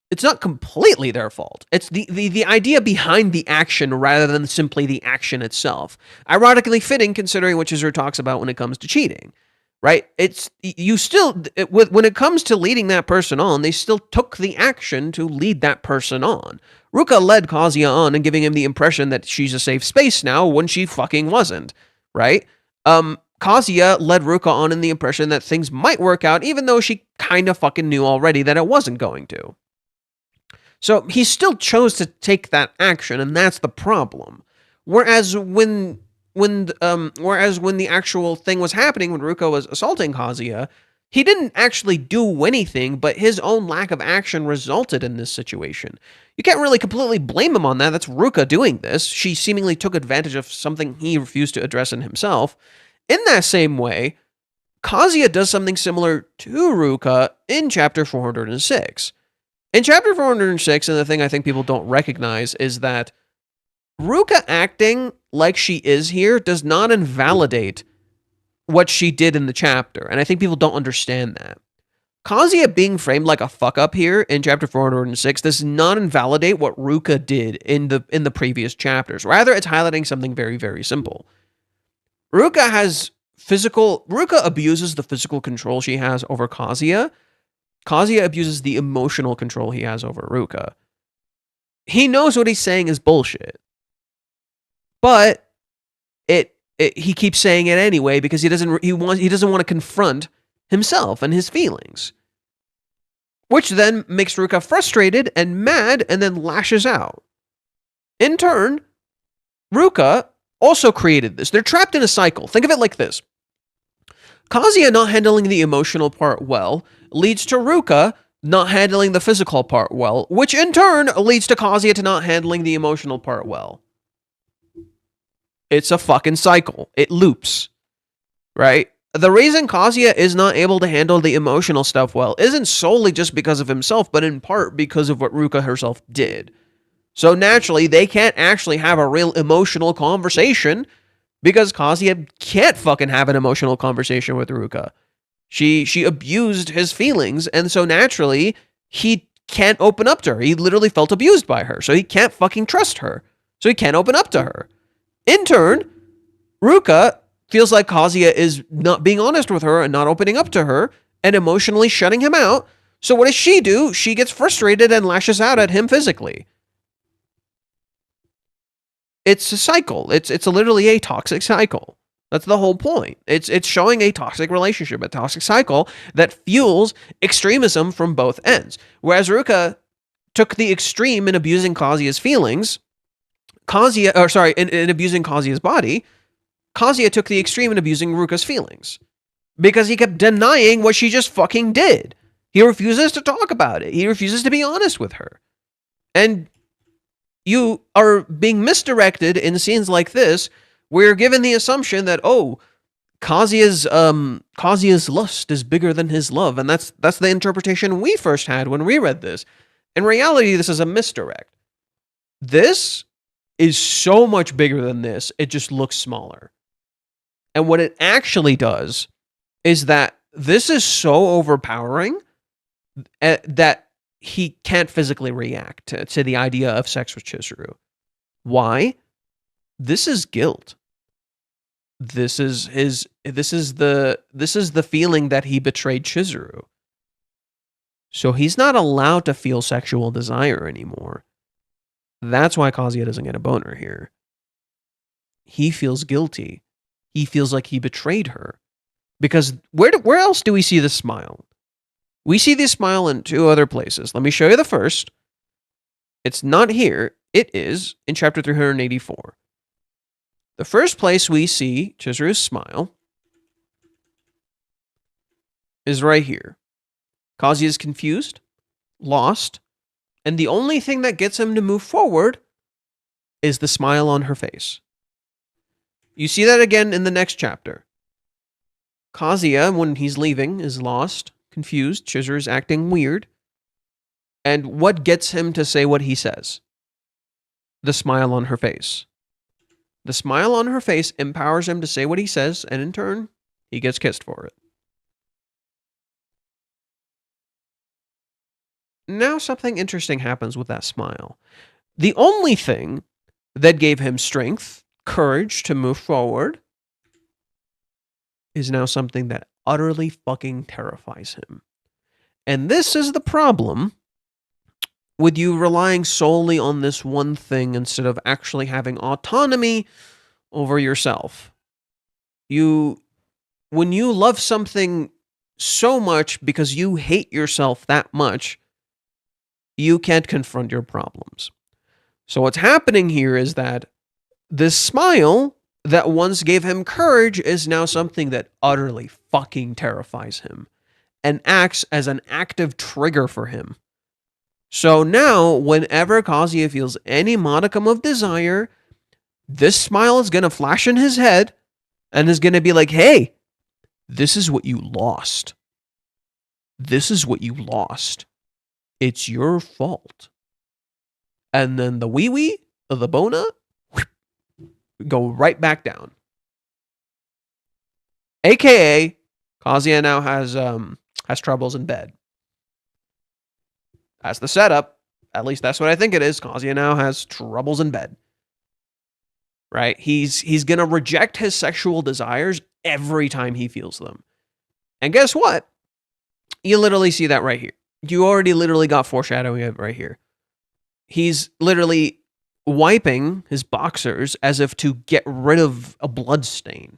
it's not completely their fault. It's the idea behind the action rather than simply the action itself. Ironically fitting, considering what Chizuru talks about when it comes to cheating, right? When it comes to leading that person on, they still took the action to lead that person on. Ruka led Kazuya on and giving him the impression that she's a safe space now when she fucking wasn't, right? Kazuya led Ruka on in the impression that things might work out, even though she kind of fucking knew already that it wasn't going to. So he still chose to take that action, and that's the problem. Whereas when the actual thing was happening, when Ruka was assaulting Kazuya, he didn't actually do anything, but his own lack of action resulted in this situation. You can't really completely blame him on that. That's Ruka doing this. She seemingly took advantage of something he refused to address in himself. In that same way, Kazuya does something similar to Ruka in chapter 406. In chapter 406, and the thing I think people don't recognize is that Ruka acting like she is here does not invalidate what she did in the chapter, and I think people don't understand that. Kazuya being framed like a fuck up here in chapter 406 does not invalidate what Ruka did in the previous chapters. Rather, it's highlighting something very, very simple. Ruka abuses the physical control she has over Kazuya. Kazuya abuses the emotional control he has over Ruka. He knows what he's saying is bullshit. But he keeps saying it anyway because he doesn't want to confront himself and his feelings, which then makes Ruka frustrated and mad and then lashes out. In turn, Ruka also created this. They're trapped in a cycle. Think of it like this. Kazuya not handling the emotional part well leads to Ruka not handling the physical part well, which in turn leads to Kazuya to not handling the emotional part well. It's a fucking cycle. It loops, right? The reason Kazuya is not able to handle the emotional stuff well isn't solely just because of himself, but in part because of what Ruka herself did. So naturally, they can't actually have a real emotional conversation because Kazuya can't fucking have an emotional conversation with Ruka. She abused his feelings, and so naturally, he can't open up to her. He literally felt abused by her, so he can't fucking trust her. So he can't open up to her. In turn, Ruka feels like Kazuya is not being honest with her and not opening up to her and emotionally shutting him out. So what does she do? She gets frustrated and lashes out at him physically. It's a cycle. It's literally a toxic cycle. That's the whole point. It's showing a toxic relationship, a toxic cycle that fuels extremism from both ends. Whereas Ruka took the extreme in abusing Kazuya's feelings, in abusing Kazuya's body, Kazuya took the extreme in abusing Ruka's feelings. Because he kept denying what she just fucking did. He refuses to talk about it. He refuses to be honest with her. And you are being misdirected in scenes like this, where you're given the assumption that, oh, Kazuya's lust is bigger than his love. And that's the interpretation we first had when we read this. In reality, this is a misdirect. This is so much bigger than this, it just looks smaller. And what it actually does is that this is so overpowering that he can't physically react to the idea of sex with Chizuru. Why? This is guilt. This is the feeling that he betrayed Chizuru. So he's not allowed to feel sexual desire anymore. That's why Kazuya doesn't get a boner here. He feels guilty. He feels like he betrayed her. Because where else do we see this smile? We see this smile in two other places. Let me show you the first. It's not here. It is in chapter 384. The first place we see Chizuru's smile is right here. Kazuya is confused, lost, and the only thing that gets him to move forward is the smile on her face. You see that again in the next chapter. Kazuya, when he's leaving, is lost, confused. Chizuru is acting weird. And what gets him to say what he says? The smile on her face. The smile on her face empowers him to say what he says, and in turn, he gets kissed for it. Now something interesting happens with that smile. The only thing that gave him strength, courage to move forward, is now something that utterly fucking terrifies him. And this is the problem with you relying solely on this one thing instead of actually having autonomy over yourself. When you love something so much because you hate yourself that much, you can't confront your problems. So what's happening here is that this smile that once gave him courage is now something that utterly fucking terrifies him and acts as an active trigger for him. So now, whenever Kazuya feels any modicum of desire, this smile is going to flash in his head and is going to be like, hey, this is what you lost. This is what you lost. it's your fault. And then the wee of the bona go right back down. AKA, Kazuya now has troubles in bed. That's the setup. At least that's what I think it is. Kazuya now has troubles in bed. Right? He's gonna reject his sexual desires every time he feels them. And guess what? You literally see that right here. You already literally got foreshadowing of it right here. He's literally wiping his boxers as if to get rid of a blood stain.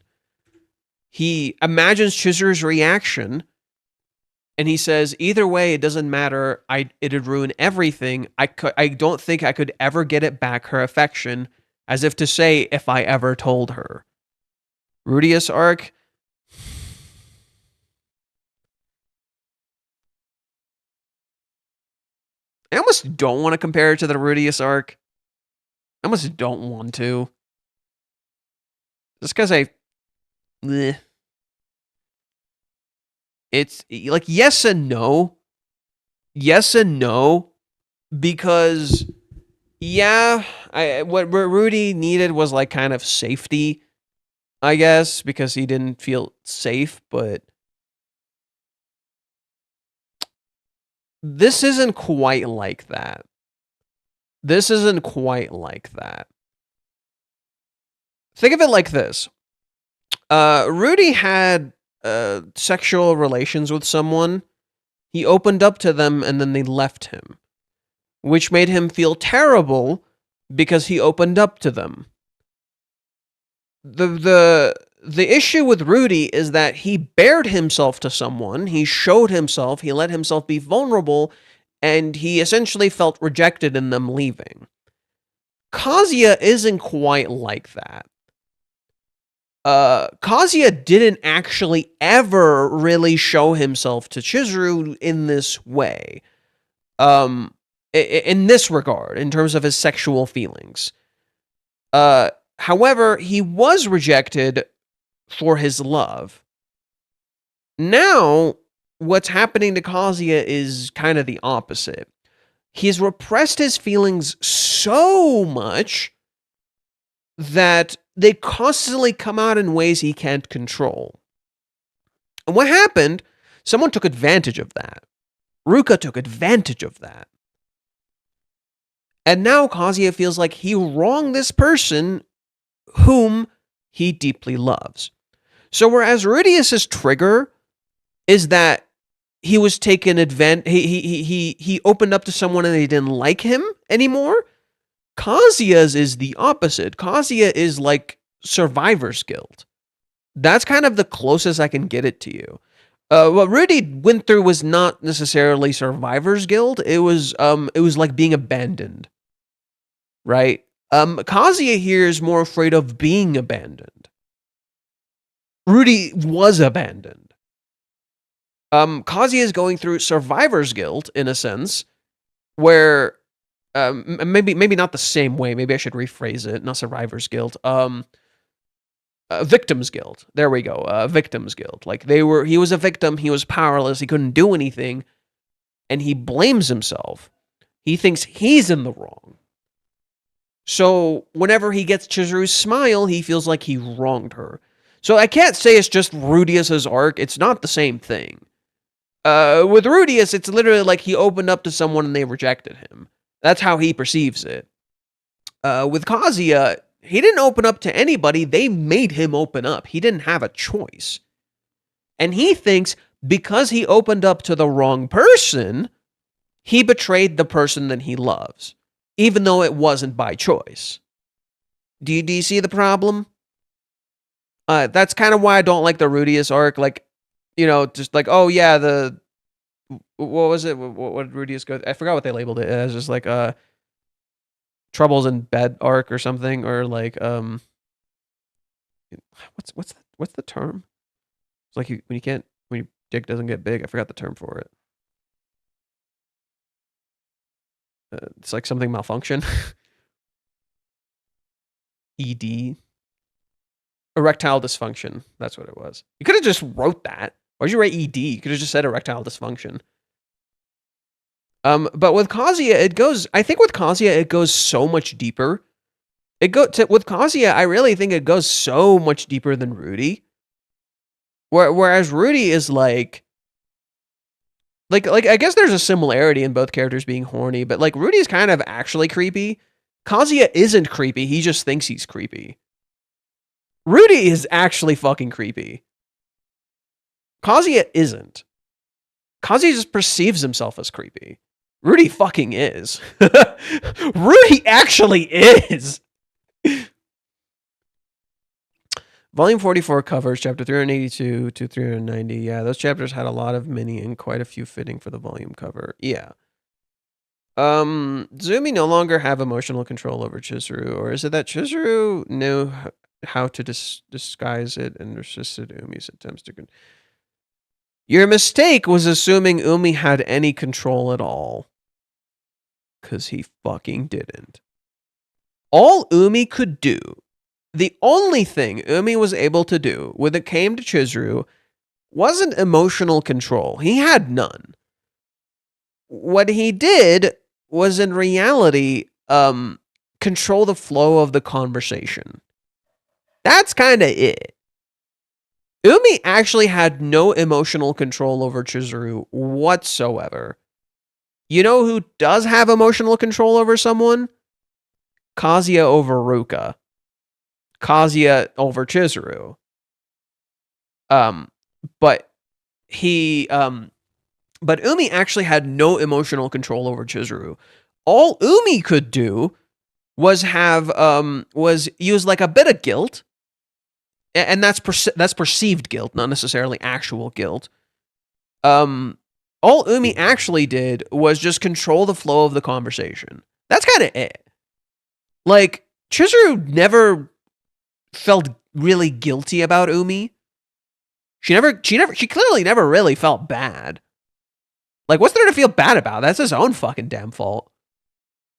He imagines Chizuru's reaction, and he says, either way, it doesn't matter. It'd ruin everything. I don't think I could ever get it back, her affection, as if to say, if I ever told her. Rudius arc. I almost don't want to compare it to the Rudius arc. I almost don't want to. Just because bleh. It's like yes and no. Yes and no. Because, yeah, what Rudy needed was like kind of safety, I guess, because he didn't feel safe, but this isn't quite like that. This isn't quite like that. Think of it like this. Rudy had sexual relations with someone. He opened up to them and then they left him, which made him feel terrible because he opened up to them. The issue with Rudy is that he bared himself to someone, he showed himself, he let himself be vulnerable, and he essentially felt rejected in them leaving. Kazuya isn't quite like that. Kazuya didn't actually ever really show himself to Chizuru in this way. In this regard, in terms of his sexual feelings. However, he was rejected for his love. Now, what's happening to Kazuya is kind of the opposite. He's repressed his feelings so much that they constantly come out in ways he can't control. And what happened? Someone took advantage of that. Ruka took advantage of that. And now Kazuya feels like he wronged this person whom he deeply loves. So whereas Rudius's trigger is that he was taken advantage, he opened up to someone and they didn't like him anymore, Kazuya's is the opposite. Kazuya is like survivor's guilt. That's kind of the closest I can get it to you. What Rudy went through was not necessarily survivor's guilt. It was like being abandoned. Right? Kazuya here is more afraid of being abandoned. Rudy was abandoned. Kazuya is going through survivor's guilt in a sense, where maybe not the same way. Maybe I should rephrase it. Not survivor's guilt. Victim's guilt. There we go. Victim's guilt. Like he was a victim. He was powerless. He couldn't do anything, and he blames himself. He thinks he's in the wrong. So whenever he gets Chizuru's smile, he feels like he wronged her. So I can't say it's just Rudius's arc. It's not the same thing. With Rudius, it's literally like he opened up to someone and they rejected him. That's how he perceives it. With Kazuya, he didn't open up to anybody. They made him open up. He didn't have a choice. And he thinks because he opened up to the wrong person, he betrayed the person that he loves, even though it wasn't by choice. Do you see the problem? That's kind of why I don't like the Rudius arc. Like, you know, just like, oh yeah, what was it? What did Rudius go? I forgot what they labeled it as. Just like troubles in bed arc or something, or like what's the term? It's like when your dick doesn't get big. I forgot the term for it. It's like something malfunction. ED. Erectile dysfunction. That's what it was. You could have just wrote that. Why'd you write ED? You could have just said erectile dysfunction. But with Kazuya, I think with Kazuya, it goes so much deeper. With Kazuya, I really think it goes so much deeper than Rudy. Whereas Rudy is like I guess there's a similarity in both characters being horny, but like Rudy's kind of actually creepy. Kazuya isn't creepy, he just thinks he's creepy. Rudy is actually fucking creepy. Kazuya isn't. Kazuya just perceives himself as creepy. Rudy fucking is. Rudy actually is. Volume 44 covers chapter 382 to 390. Yeah, those chapters had a lot of mini and quite a few fitting for the volume cover. Yeah. Zumi no longer have emotional control over Chizuru, or is it that Chizuru knew how to disguise it and resisted Umi's attempts to... Your mistake was assuming Umi had any control at all. Because he fucking didn't. All Umi could do, the only thing Umi was able to do when it came to Chizuru wasn't emotional control. He had none. What he did was in reality control the flow of the conversation. That's kind of it. Umi actually had no emotional control over Chizuru whatsoever. You know who does have emotional control over someone? Kazuya over Ruka. Kazuya over Chizuru. But Umi actually had no emotional control over Chizuru. All Umi could do was use like a bit of guilt, and that's perceived guilt, not necessarily actual guilt. All Umi actually did was just control the flow of the conversation. That's kind of it. Like, Chizuru never felt really guilty about Umi. She clearly never really felt bad. Like, what's there to feel bad about? That's his own fucking damn fault.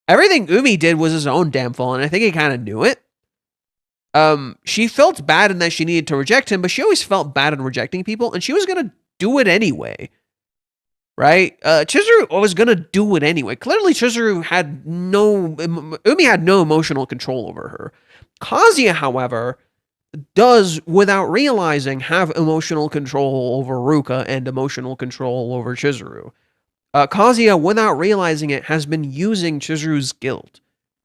Everything Umi did was his own damn fault, and I think he kind of knew it. She felt bad in that she needed to reject him, but she always felt bad in rejecting people, and she was gonna do it anyway. Right? Chizuru was gonna do it anyway. Clearly, Umi had no emotional control over her. Kazuya, however, does, without realizing, have emotional control over Ruka and emotional control over Chizuru. Kazuya, without realizing it, has been using Chizuru's guilt,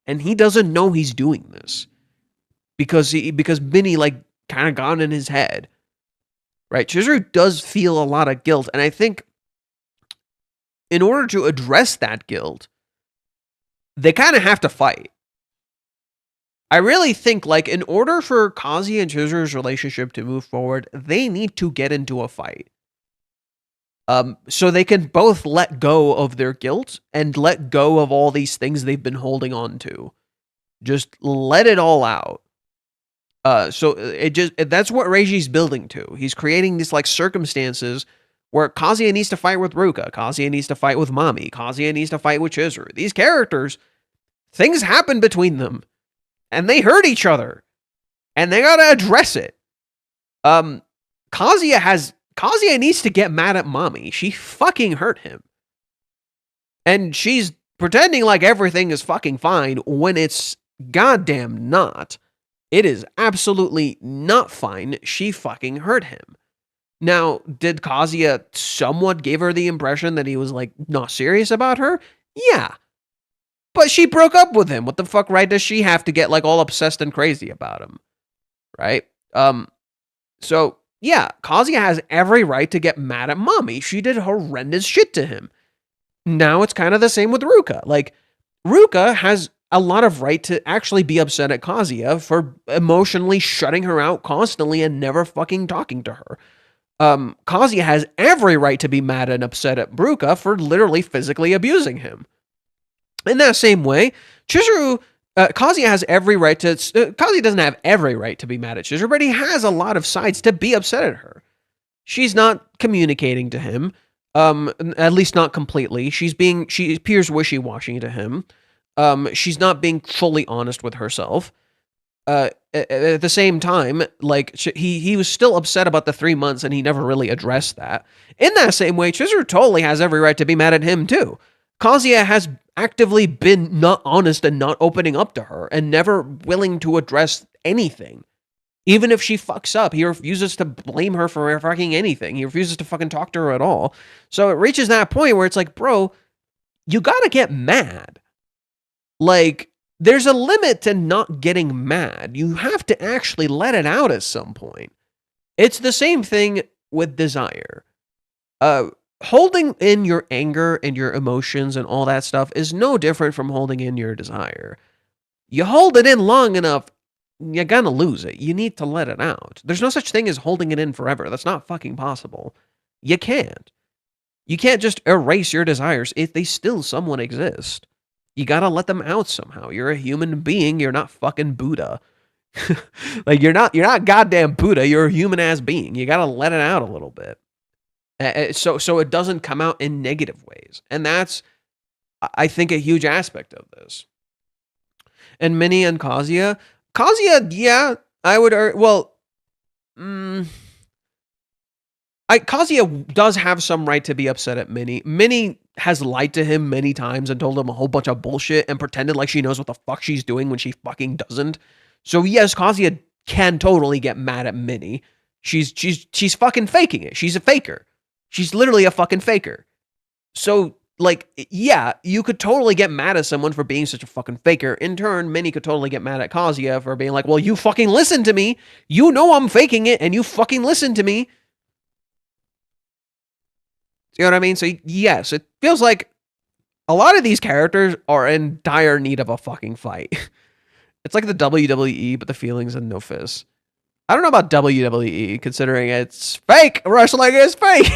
and he doesn't know he's doing this because Minnie kind of got in his head. Right? Chizuru does feel a lot of guilt, and I think in order to address that guilt, they kind of have to fight. I really think, in order for Kazuya and Chizuru's relationship to move forward, they need to get into a fight. So they can both let go of their guilt and let go of all these things they've been holding on to. Just let it all out. So that's what Reiji's building to. He's creating these circumstances where Kazuya needs to fight with Ruka, Kazuya needs to fight with Mami, Kazuya needs to fight with Chizuru. These characters, things happen between them, and they hurt each other, and they gotta address it. Kazuya needs to get mad at Mami. She fucking hurt him. And she's pretending like everything is fucking fine when it's goddamn not. It is absolutely not fine. She fucking hurt him. Now, did Kazuya somewhat give her the impression that he was, not serious about her? Yeah. But she broke up with him. What the fuck right does she have to get, all obsessed and crazy about him? Right? So, yeah, Kazuya has every right to get mad at Mami. She did horrendous shit to him. Now it's kind of the same with Ruka. Ruka has a lot of right to actually be upset at Kazuya for emotionally shutting her out constantly and never fucking talking to her. Kazuya has every right to be mad and upset at Ruka for literally physically abusing him. In that same way, Kazuya has every right to... Kazuya doesn't have every right to be mad at Chizuru, but he has a lot of sides to be upset at her. She's not communicating to him, at least not completely. She appears wishy-washy to him. She's not being fully honest with herself. At the same time, he was still upset about the 3 months, and he never really addressed that. In that same way, Chizuru totally has every right to be mad at him too. Kazuya has actively been not honest and not opening up to her and never willing to address anything. Even if she fucks up, he refuses to blame her for fucking anything. He refuses to fucking talk to her at all. So it reaches that point where it's like, bro, you gotta get mad. Like, there's a limit to not getting mad. You have to actually let it out at some point. It's the same thing with desire. Holding in your anger and your emotions and all that stuff is no different from holding in your desire. You hold it in long enough, you're gonna lose it. You need to let it out. There's no such thing as holding it in forever. That's not fucking possible. You can't. You can't just erase your desires if they still somewhat exist. You gotta let them out somehow. You're a human being. You're not fucking Buddha. Like, you're not goddamn Buddha. You're a human-ass being. You gotta let it out a little bit. So it doesn't come out in negative ways. And that's, I think, a huge aspect of this. And Minnie and Kazuya, yeah, I would, Kazuya does have some right to be upset at Minnie. Minnie has lied to him many times and told him a whole bunch of bullshit and pretended like she knows what the fuck she's doing when she fucking doesn't. So yes, Kazuya can totally get mad at Minnie. She's fucking faking it. She's a faker. She's literally a fucking faker. So, like, yeah, you could totally get mad at someone for being such a fucking faker. In turn, Minnie could totally get mad at Kazuya for being like, well, you fucking listen to me. You know I'm faking it, and you fucking listen to me. You know what I mean? So, yes, it feels like a lot of these characters are in dire need of a fucking fight. It's like the WWE, but the feelings and no fists. I don't know about WWE, considering it's fake. Wrestling is fake.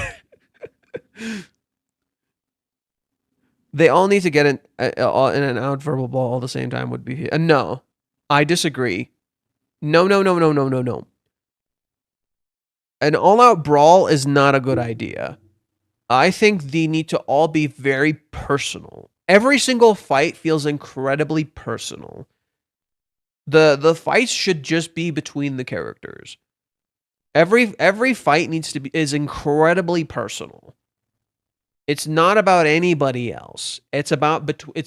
They all need to get in an out verbal ball all the same time would be... no, I disagree. No. An all-out brawl is not a good idea. I think they need to all be very personal. Every single fight feels incredibly personal. The fights should just be between the characters. Every fight is incredibly personal. It's not about anybody else. It's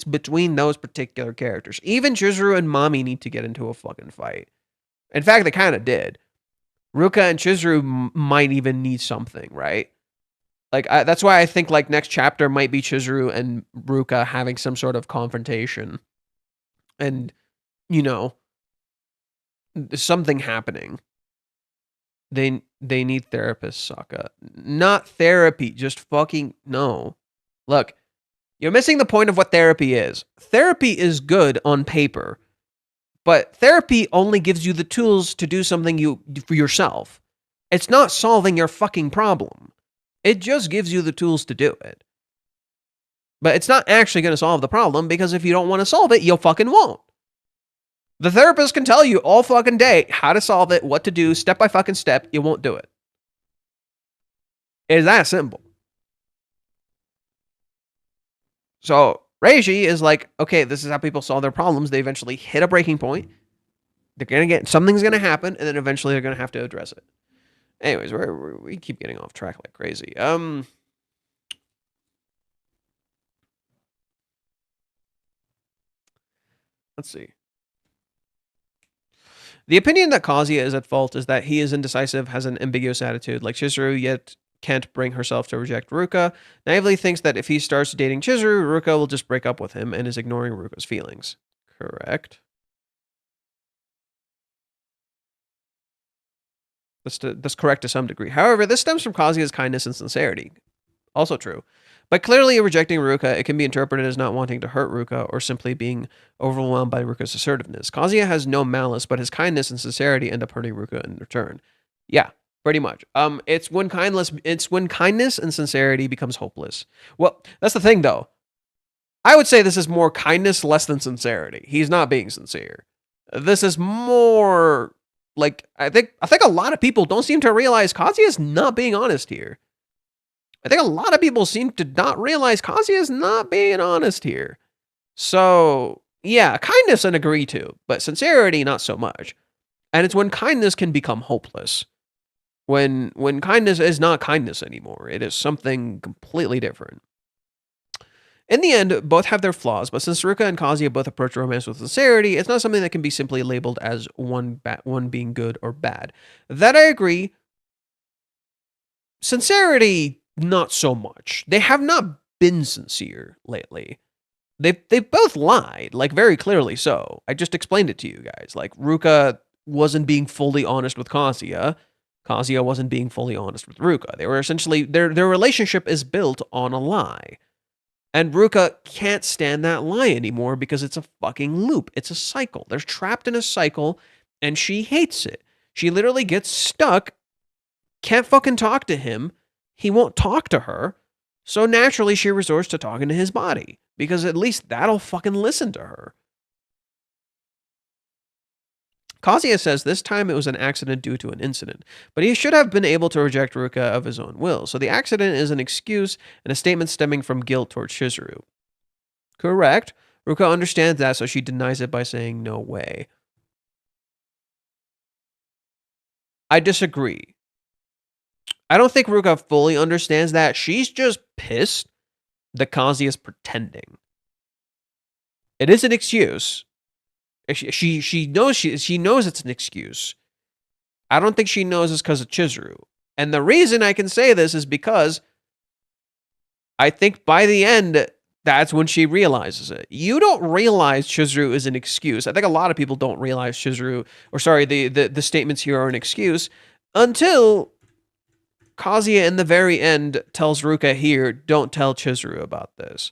between those particular characters. Even Chizuru and Mami need to get into a fucking fight. In fact, they kind of did. Ruka and Chizuru might even need something, right? Like, that's why I think, like, next chapter might be Chizuru and Ruka having some sort of confrontation. And, you know, something happening. They need therapists, Sokka. Not therapy, just fucking no. Look, you're missing the point of what therapy is. Therapy is good on paper, but therapy only gives you the tools to do something for yourself. It's not solving your fucking problem. It just gives you the tools to do it. But it's not actually going to solve the problem, because if you don't want to solve it, you fucking won't. The therapist can tell you all fucking day how to solve it, what to do, step by fucking step. You won't do it. It's that simple. So Reiji is like, okay, this is how people solve their problems. They eventually hit a breaking point. Something's gonna happen, and then eventually they're gonna have to address it. Anyways, we keep getting off track like crazy. Let's see. The opinion that Kazuya is at fault is that he is indecisive, has an ambiguous attitude like Chizuru, yet can't bring herself to reject Ruka. Naively thinks that if he starts dating Chizuru, Ruka will just break up with him and is ignoring Ruka's feelings. Correct. That's correct to some degree. However, this stems from Kazuya's kindness and sincerity. Also true. By clearly rejecting Ruka, it can be interpreted as not wanting to hurt Ruka or simply being overwhelmed by Ruka's assertiveness. Kazuya has no malice, but his kindness and sincerity end up hurting Ruka in return. Yeah, pretty much. It's when kindness and sincerity becomes hopeless. Well, that's the thing, though. I would say this is more kindness, less than sincerity. He's not being sincere. This is more like, I think a lot of people don't seem to realize Kazuya is not being honest here. I think a lot of people seem to not realize Kazuya is not being honest here. So, yeah, kindness and agree to, but sincerity, not so much. And it's when kindness can become hopeless. When kindness is not kindness anymore. It is something completely different. In the end, both have their flaws, but since Ruka and Kazuya both approach romance with sincerity, it's not something that can be simply labeled as one being good or bad. That I agree. Sincerity, not so much. They have not been sincere lately. They've both lied, like very clearly so. I just explained it to you guys. Like Ruka wasn't being fully honest with Kazuya. Kazuya wasn't being fully honest with Ruka. They were essentially their relationship is built on a lie. And Ruka can't stand that lie anymore because it's a fucking loop. It's a cycle. They're trapped in a cycle and she hates it. She literally gets stuck, can't fucking talk to him. He won't talk to her. So naturally she resorts to talking to his body because at least that'll fucking listen to her. Kazuya says this time it was an accident due to an incident, but he should have been able to reject Ruka of his own will, so the accident is an excuse and a statement stemming from guilt towards Chizuru. Correct. Ruka understands that, so she denies it by saying no way. I disagree. I don't think Ruka fully understands that. She's just pissed that Kazuya is pretending. It is an excuse. She knows it's an excuse. I don't think she knows it's because of Chizuru. And the reason I can say this is because I think by the end, that's when she realizes it. You don't realize Chizuru is an excuse. I think a lot of people don't realize the statements here are an excuse until Kazuya in the very end tells Ruka here, don't tell Chizuru about this.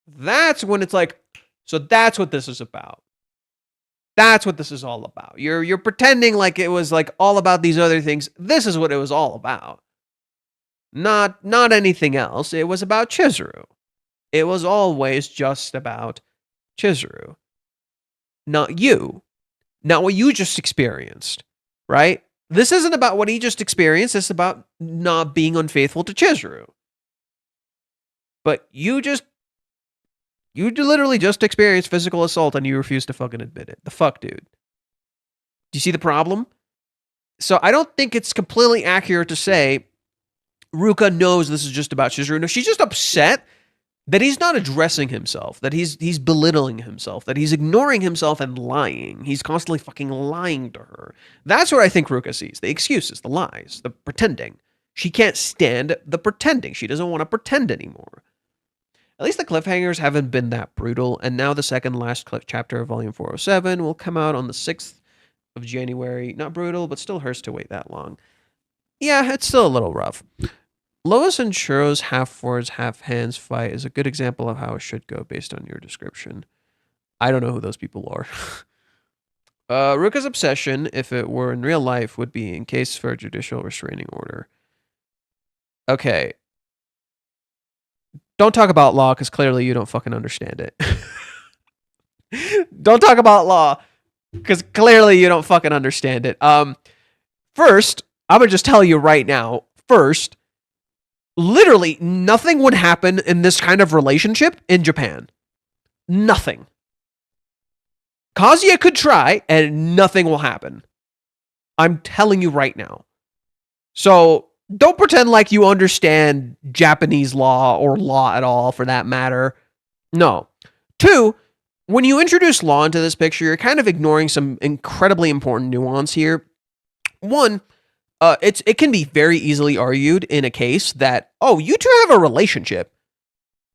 That's when it's like, so that's what this is about. That's what this is all about. You're pretending like it was like all about these other things. This is what it was all about. Not anything else. It was about Chizuru. It was always just about Chizuru. Not you. Not what you just experienced. Right? This isn't about what he just experienced. It's about not being unfaithful to Chizuru. But you literally just experienced physical assault and you refuse to fucking admit it. The fuck, dude? Do you see the problem? So I don't think it's completely accurate to say Ruka knows this is just about Chizuru. No, she's just upset that he's not addressing himself, that he's belittling himself, that he's ignoring himself and lying. He's constantly fucking lying to her. That's what I think Ruka sees. The excuses, the lies, the pretending. She can't stand the pretending. She doesn't want to pretend anymore. At least the cliffhangers haven't been that brutal, and now the second last chapter of Volume 407 will come out on the 6th of January. Not brutal, but still hurts to wait that long. Yeah, it's still a little rough. Lois and Shuro's half-forwards, half-hands fight is a good example of how it should go based on your description. I don't know who those people are. Ruka's obsession, if it were in real life, would be in case for a judicial restraining order. Okay. Don't talk about law, because clearly you don't fucking understand it. Don't talk about law, because clearly you don't fucking understand it. First, I'm going to just tell you right now, first, literally nothing would happen in this kind of relationship in Japan. Nothing. Kazuya could try, and nothing will happen. I'm telling you right now. So don't pretend like you understand Japanese law or law at all, for that matter. No. Two, when you introduce law into this picture, you're kind of ignoring some incredibly important nuance here. One, it can be very easily argued in a case that, oh, you two have a relationship.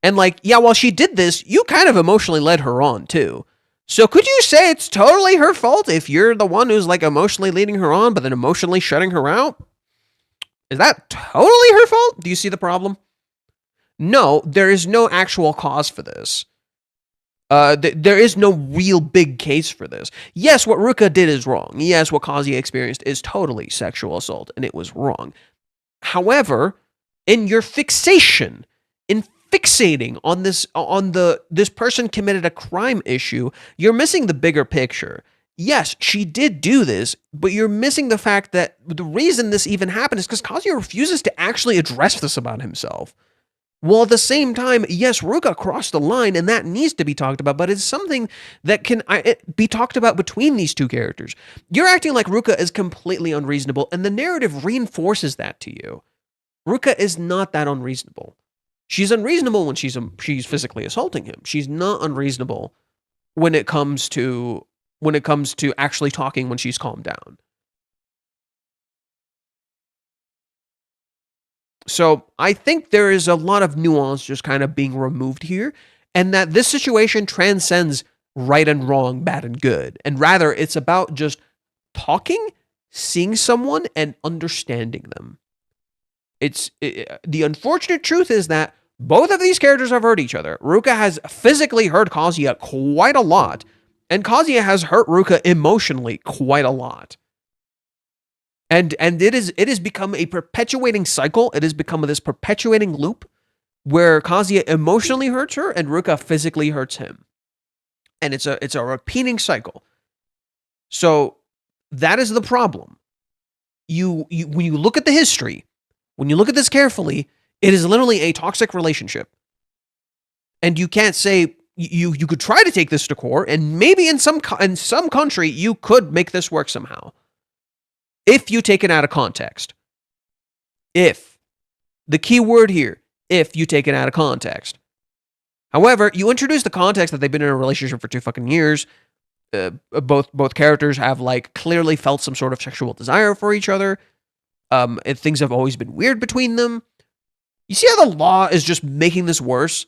And like, yeah, while she did this, you kind of emotionally led her on too. So could you say it's totally her fault if you're the one who's like emotionally leading her on, but then emotionally shutting her out? Is that totally her fault? Do you see the problem? No, there is no actual cause for this. There is no real big case for this. Yes, what Ruka did is wrong. Yes, what Kazuya experienced is totally sexual assault, and it was wrong. However, in your fixation, in fixating on this person committed a crime issue, you're missing the bigger picture. Yes, she did do this, but you're missing the fact that the reason this even happened is because Kazuya refuses to actually address this about himself. While at the same time, yes, Ruka crossed the line, and that needs to be talked about, but it's something that can be talked about between these two characters. You're acting like Ruka is completely unreasonable, and the narrative reinforces that to you. Ruka is not that unreasonable. She's unreasonable when she's physically assaulting him. She's not unreasonable when it comes to actually talking when she's calmed down. So I think there is a lot of nuance just kind of being removed here, and that this situation transcends right and wrong, bad and good, and rather it's about just talking, seeing someone, and understanding them. The unfortunate truth is that both of these characters have hurt each other. Ruka has physically hurt Kazuya quite a lot, and Kazuya has hurt Ruka emotionally quite a lot. And it has become a perpetuating cycle. It has become this perpetuating loop where Kazuya emotionally hurts her and Ruka physically hurts him. And it's a repeating cycle. So that is the problem. When you look at the history, when you look at this carefully, it is literally a toxic relationship. And you can't say you could try to take this to court, and maybe in some country you could make this work somehow. If you take it out of context. If. The key word here, if you take it out of context. However, you introduce the context that they've been in a relationship for 2 fucking years. Both characters have like clearly felt some sort of sexual desire for each other. And things have always been weird between them. You see how the law is just making this worse?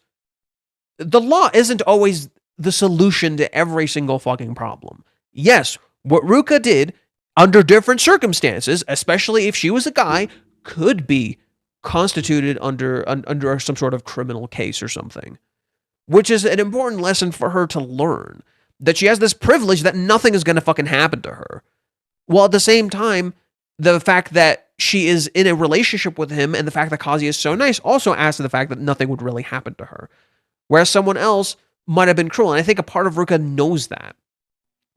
The law isn't always the solution to every single fucking problem. Yes, what Ruka did under different circumstances, especially if she was a guy, could be constituted under some sort of criminal case or something. Which is an important lesson for her to learn. That she has this privilege that nothing is going to fucking happen to her. While at the same time, the fact that she is in a relationship with him and the fact that Kazuya is so nice also adds to the fact that nothing would really happen to her. Whereas someone else might have been cruel. And I think a part of Ruka knows that.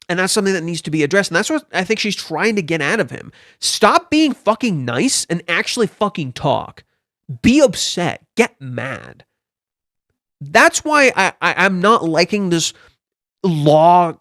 And that's something that needs to be addressed. And that's what I think she's trying to get out of him. Stop being fucking nice and actually fucking talk. Be upset. Get mad. That's why I'm not liking this law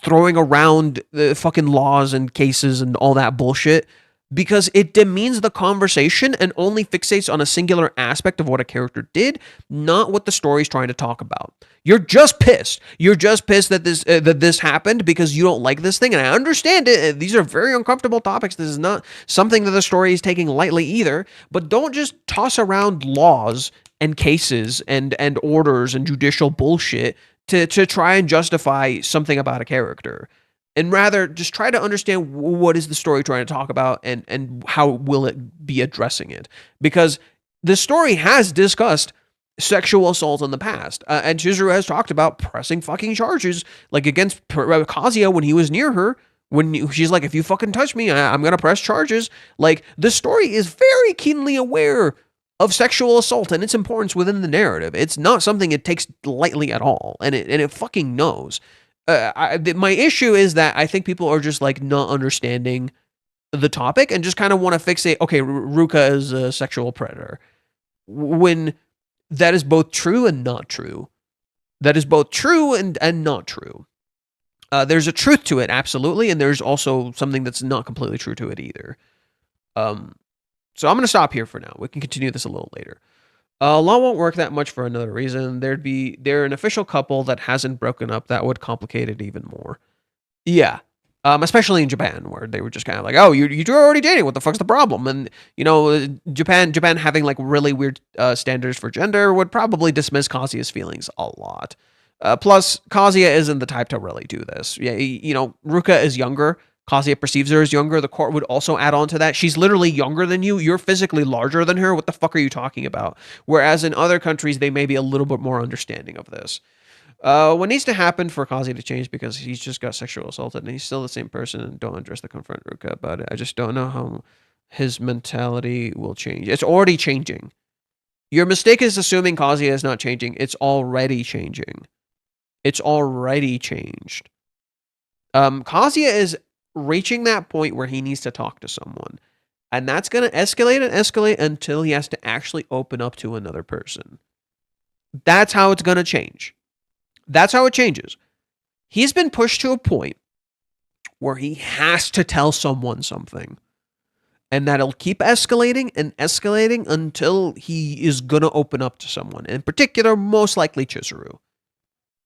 throwing around the fucking laws and cases and all that bullshit, because it demeans the conversation and only fixates on a singular aspect of what a character did, not what the story's trying to talk about. You're just pissed. You're just pissed that this happened because you don't like this thing, and I understand it. These are very uncomfortable topics. This is not something that the story is taking lightly either, but don't just toss around laws and cases and orders and judicial bullshit to try and justify something about a character. And rather, just try to understand what is the story trying to talk about and how will it be addressing it. Because the story has discussed sexual assault in the past. And Chizuru has talked about pressing fucking charges, like against Kazuya when he was near her. When she's like, if you fucking touch me, I'm going to press charges. Like, the story is very keenly aware of sexual assault and its importance within the narrative. It's not something it takes lightly at all. And it fucking knows. My issue is that I think people are just like not understanding the topic and just kind of want to fixate, okay, Ruka is a sexual predator. When that is both true and not true. That is both true and not true. There's a truth to it, absolutely, and there's also something that's not completely true to it either. So I'm going to stop here for now. We can continue this a little later. Law won't work that much for another reason. They're an official couple that hasn't broken up. That would complicate it even more. Yeah. Especially in Japan, where they were just kind of like, oh, you're already dating. What the fuck's the problem? And, you know, Japan having like really weird standards for gender would probably dismiss Kazuya's feelings a lot. Plus, Kazuya isn't the type to really do this. Yeah, you know, Ruka is younger. Kazuya perceives her as younger. The court would also add on to that. She's literally younger than you. You're physically larger than her. What the fuck are you talking about? Whereas in other countries, they may be a little bit more understanding of this. What needs to happen for Kazuya to change, because he's just got sexual assaulted and he's still the same person, and don't address the confront Ruka about it. I just don't know how his mentality will change. It's already changing. Your mistake is assuming Kazuya is not changing. It's already changing. It's already changed. Kazuya is reaching that point where he needs to talk to someone. And that's going to escalate and escalate until he has to actually open up to another person. That's how it's going to change. That's how it changes. He's been pushed to a point where he has to tell someone something. And that'll keep escalating and escalating until he is gonna open up to someone. In particular, most likely Chizuru.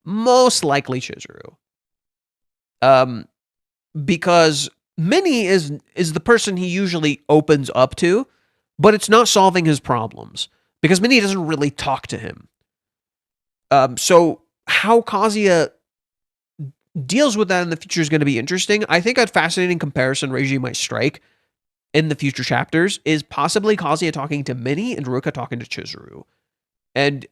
Most likely Chizuru. Because Minnie is the person he usually opens up to, but it's not solving his problems. Because Minnie doesn't really talk to him. So how Kazuya deals with that in the future is going to be interesting. I think a fascinating comparison Reiji might strike in the future chapters is possibly Kazuya talking to Minnie and Ruka talking to Chizuru. And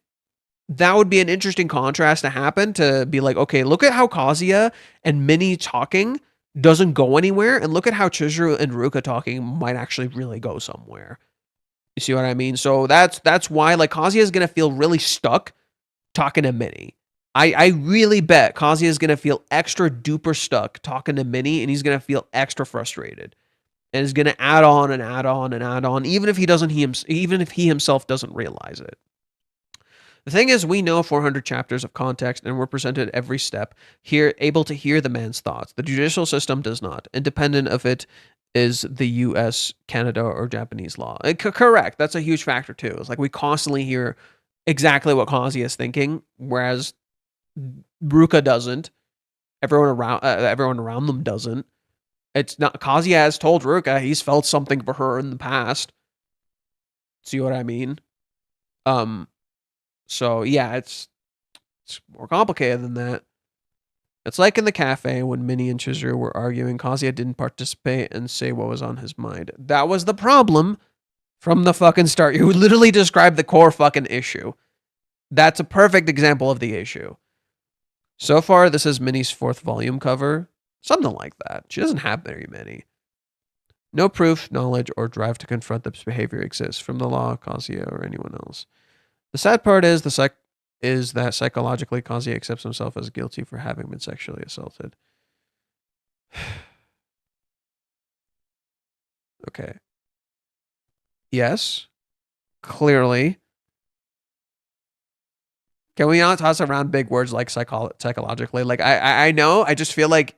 that would be an interesting contrast to happen, to be like, okay, look at how Kazuya and Minnie talking doesn't go anywhere, and look at how Chizuru and Ruka talking might actually really go somewhere. You see what I mean? So that's why, like, Kazuya is going to feel really stuck talking to Minnie. I really bet Kazuya is going to feel extra duper stuck talking to Minnie, and he's going to feel extra frustrated. And is going to add on and add on and add on, even if he himself doesn't realize it. The thing is, we know 400 chapters of context, and we're presented every step, here able to hear the man's thoughts. The judicial system does not, independent of it is the U.S., Canada, or Japanese law. Correct. That's a huge factor too. It's like we constantly hear exactly what Kazuya is thinking, whereas Ruka doesn't. Everyone around them doesn't. It's not. Kazuya has told Ruka he's felt something for her in the past. See what I mean? So yeah, it's more complicated than that. It's like in the cafe when Minnie and Chizuru were arguing. Kazuya didn't participate and say what was on his mind. That was the problem from the fucking start. You literally described the core fucking issue. That's a perfect example of the issue. So far, this is Minnie's 4th volume cover. Something like that. She doesn't have very many. No proof, knowledge, or drive to confront this behavior exists from the law, Kazuya, or anyone else. The sad part is that psychologically Kazuya accepts himself as guilty for having been sexually assaulted. Okay. Yes. Clearly. Can we not toss around big words like psychologically? Like, I know, I just feel like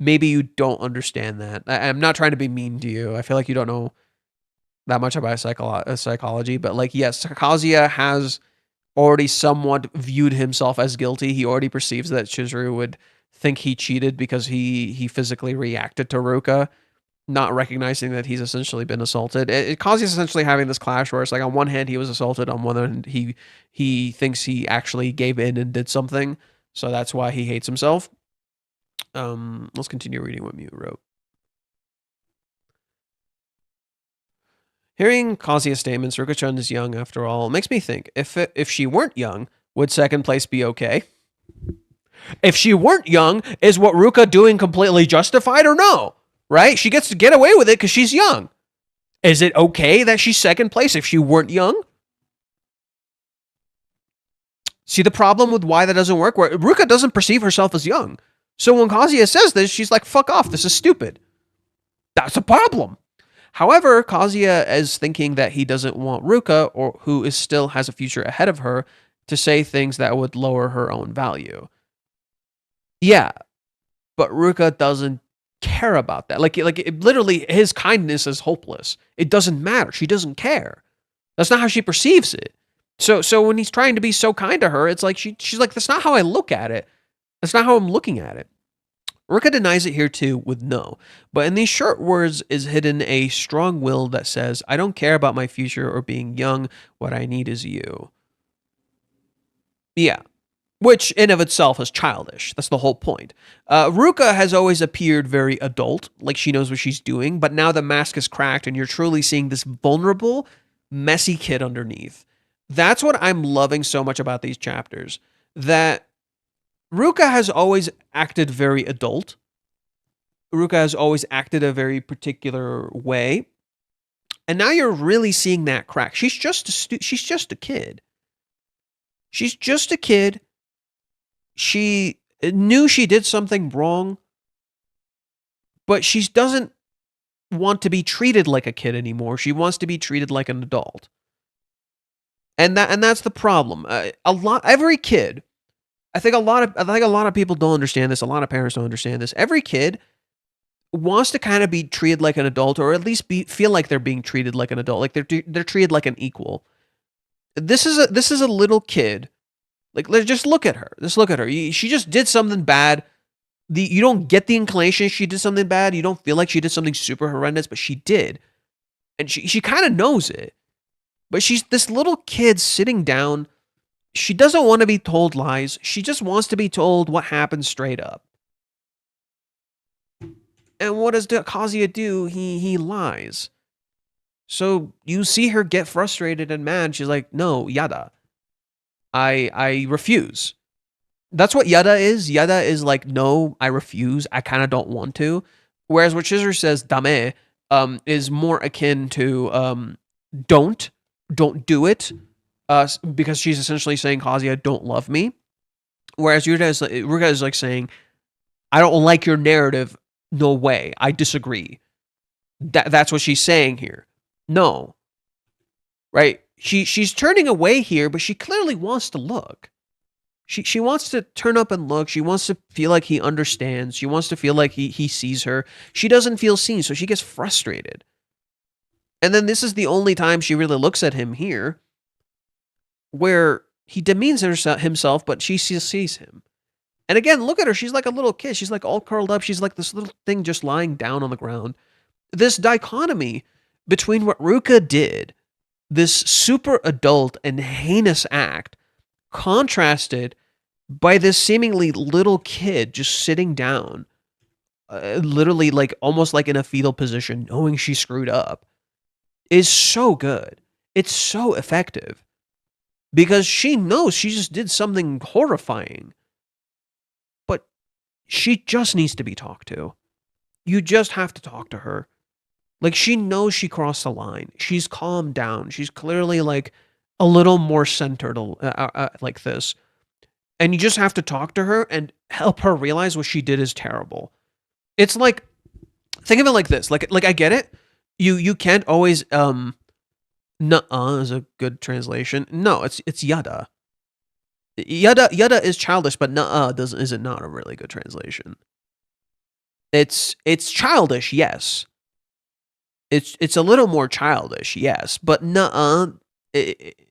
maybe you don't understand that. I'm not trying to be mean to you. I feel like you don't know that much about psychology, but like, yes, Kazuya has already somewhat viewed himself as guilty. He already perceives that Chizuru would think he cheated because he physically reacted to Ruka, not recognizing that he's essentially been assaulted. Kazuya's essentially having this clash where it's like, on one hand he was assaulted, on one hand he thinks he actually gave in and did something, so that's why he hates himself. Let's continue reading what Mew wrote. Hearing Kazuya's statements, Ruka-chan is young after all, makes me think, if she weren't young, would second place be okay? If she weren't young, is what Ruka doing completely justified or no? Right? She gets to get away with it because she's young. Is it okay that she's second place if she weren't young? See the problem with why that doesn't work? Where Ruka doesn't perceive herself as young. So when Kazuya says this, she's like, fuck off, this is stupid. That's a problem. However, Kazuya is thinking that he doesn't want Ruka, or who still has a future ahead of her, to say things that would lower her own value. Yeah, but Ruka doesn't care about that. Like literally, his kindness is hopeless. It doesn't matter. She doesn't care. That's not how she perceives it. So when he's trying to be so kind to her, it's like she's like, that's not how I look at it. That's not how I'm looking at it. Ruka denies it here too with no, but in these short words is hidden a strong will that says, I don't care about my future or being young. What I need is you. Yeah. Which in of itself is childish. That's the whole point. Ruka has always appeared very adult, like she knows what she's doing, but now the mask is cracked and you're truly seeing this vulnerable, messy kid underneath. That's what I'm loving so much about these chapters. That Ruka has always acted very adult. Ruka has always acted a very particular way. And now you're really seeing that crack. She's just a kid. She's just a kid. She knew she did something wrong, but she doesn't want to be treated like a kid anymore. She wants to be treated like an adult. And that's the problem. Every kid, I think a lot of people don't understand this. A lot of parents don't understand this. Every kid wants to kind of be treated like an adult, or at least feel like they're being treated like an adult, like they're treated like an equal. This is a little kid. Like, let's just look at her. Just look at her. She just did something bad. You don't get the inclination she did something bad. You don't feel like she did something super horrendous, but she did. And she kind of knows it. But she's this little kid sitting down. She doesn't want to be told lies. She just wants to be told what happened straight up. And what does Kazuya do? He lies. So you see her get frustrated and mad. She's like, no, yada. I refuse. That's what yada is. Yada is like, no, I refuse. I kind of don't want to. Whereas what Chizuru says, dame, is more akin to don't do it. Because she's essentially saying, Kazuya, don't love me. Whereas Ruka is like saying, I don't like your narrative. No way. I disagree. That's what she's saying here. No. Right? She's turning away here, but she clearly wants to look. She wants to turn up and look. She wants to feel like he understands. She wants to feel like he sees her. She doesn't feel seen, so she gets frustrated. And then this is the only time she really looks at him here, where he demeans himself, but she sees him. And again, look at her. She's like a little kid. She's like all curled up. She's like this little thing just lying down on the ground. This dichotomy between what Ruka did, this super adult and heinous act, contrasted by this seemingly little kid just sitting down, literally like almost like in a fetal position, knowing she screwed up, is so good. It's so effective. Because she knows she just did something horrifying. But she just needs to be talked to. You just have to talk to her. Like, she knows she crossed the line. She's calmed down. She's clearly like a little more centered like this. And you just have to talk to her and help her realize what she did is terrible. It's like, think of it like this. Like I get it. You can't always nuh-uh is a good translation. No, it's yada. Yada is childish, but nuh-uh isn't not a really good translation. It's childish, yes. It's a little more childish, yes, but nuh-uh,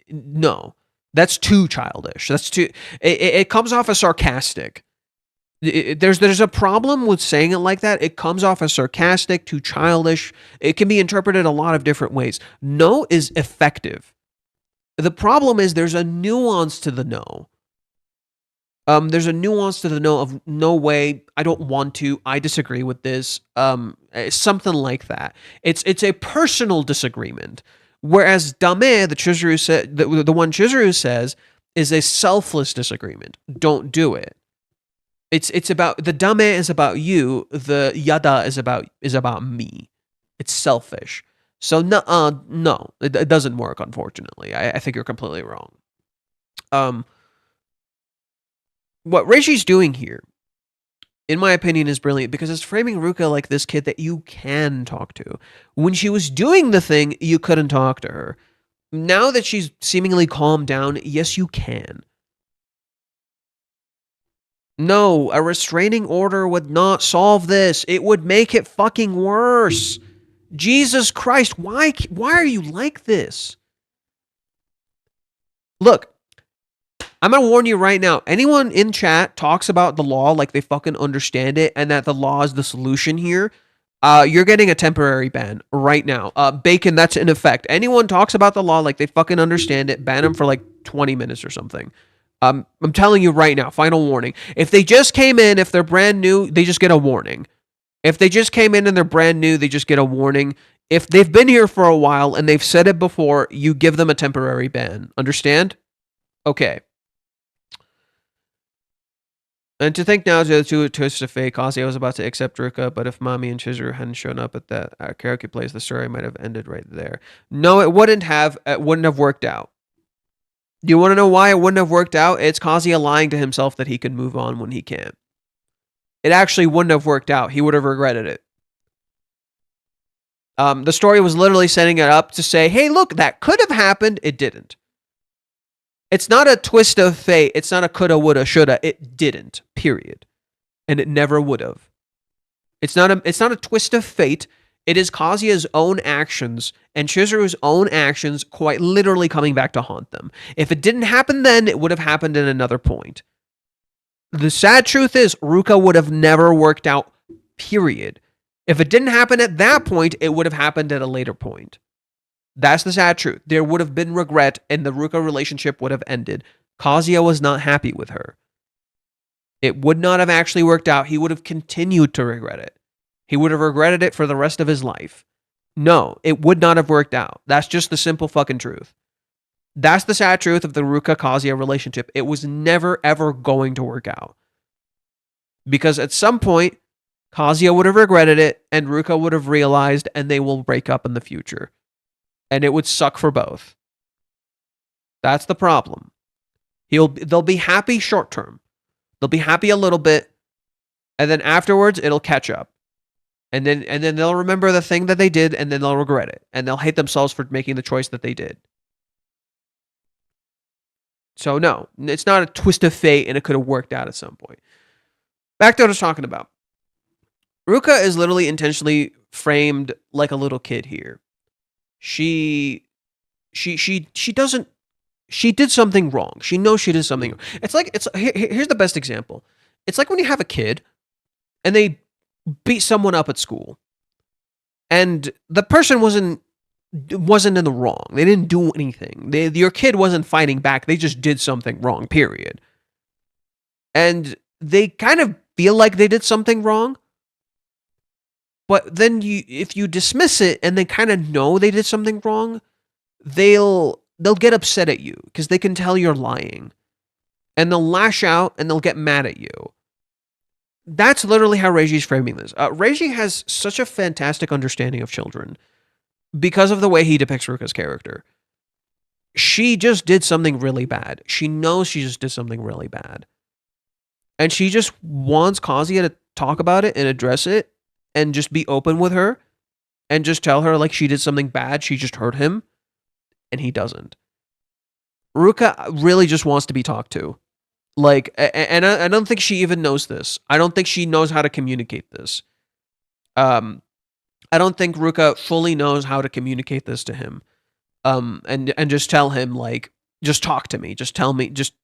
no. That's too childish. That's too. It comes off as sarcastic. There's a problem with saying it like that. It comes off as sarcastic, too childish. It can be interpreted a lot of different ways. No is effective. The problem is there's a nuance to the no. There's a nuance to the no of no way, I don't want to, I disagree with this, something like that. It's a personal disagreement. Whereas dame, the one Chizuru says, is a selfless disagreement. Don't do it. It's about, the dame is about you, the yada is about me. It's selfish. So no, it doesn't work, unfortunately. I think you're completely wrong. What Reishi's doing here, in my opinion, is brilliant because it's framing Ruka like this kid that you can talk to. When she was doing the thing, you couldn't talk to her. Now that she's seemingly calmed down, yes, you can. No, a restraining order would not solve this. It would make it fucking worse. Jesus Christ, why are you like this? Look, I'm going to warn you right now. Anyone in chat talks about the law like they fucking understand it and that the law is the solution here, you're getting a temporary ban right now. Bacon, that's in effect. Anyone talks about the law like they fucking understand it, ban them for like 20 minutes or something. I'm telling you right now, final warning. If they just came in, if they're brand new, they just get a warning. If they just came in and they're brand new, they just get a warning. If they've been here for a while and they've said it before, you give them a temporary ban. Understand? Okay. And to think now to a twist of fate, Kazuya was about to accept Ruka, but if Mami and Chizuru hadn't shown up at that karaoke place, the story might have ended right there. No, it wouldn't have. It wouldn't have worked out. Do you want to know why it wouldn't have worked out? It's Kazuya lying to himself that he can move on when he can't. It actually wouldn't have worked out. He would have regretted it. The story was literally setting it up to say, hey, look, that could have happened. It didn't. It's not a twist of fate. It's not a coulda, woulda, shoulda. It didn't, period. And it never would have. It's not a twist of fate. It is Kazuya's own actions and Chizuru's own actions quite literally coming back to haunt them. If it didn't happen then, it would have happened at another point. The sad truth is, Ruka would have never worked out, period. If it didn't happen at that point, it would have happened at a later point. That's the sad truth. There would have been regret, and the Ruka relationship would have ended. Kazuya was not happy with her. It would not have actually worked out. He would have continued to regret it. He would have regretted it for the rest of his life. No, it would not have worked out. That's just the simple fucking truth. That's the sad truth of the Ruka-Kazuya relationship. It was never, ever going to work out. Because at some point, Kazuya would have regretted it, and Ruka would have realized, and they will break up in the future. And it would suck for both. That's the problem. They'll be happy short term. They'll be happy a little bit, and then afterwards, it'll catch up. And then they'll remember the thing that they did, and then they'll regret it. And they'll hate themselves for making the choice that they did. So no, it's not a twist of fate, and it could have worked out at some point. Back to what I was talking about. Ruka is literally intentionally framed like a little kid here. She did something wrong. She knows she did something wrong. Here's the best example. It's like when you have a kid, and they beat someone up at school, and the person wasn't in the wrong. They didn't do anything. Your kid wasn't fighting back. They just did something wrong, period. And they kind of feel like they did something wrong, but then if you dismiss it and they kind of know they did something wrong, they'll get upset at you because they can tell you're lying, and they'll lash out and they'll get mad at you. That's literally how Reiji's framing this. Reiji has such a fantastic understanding of children because of the way he depicts Ruka's character. She just did something really bad. She knows she just did something really bad. And she just wants Kazuya to talk about it and address it and just be open with her and just tell her like she did something bad. She just hurt him, and he doesn't. Ruka really just wants to be talked to. Like, and I don't think she even knows this. I don't think she knows how to communicate this. I don't think Ruka fully knows how to communicate this to him. And just tell him, like, just talk to me. Just tell me, just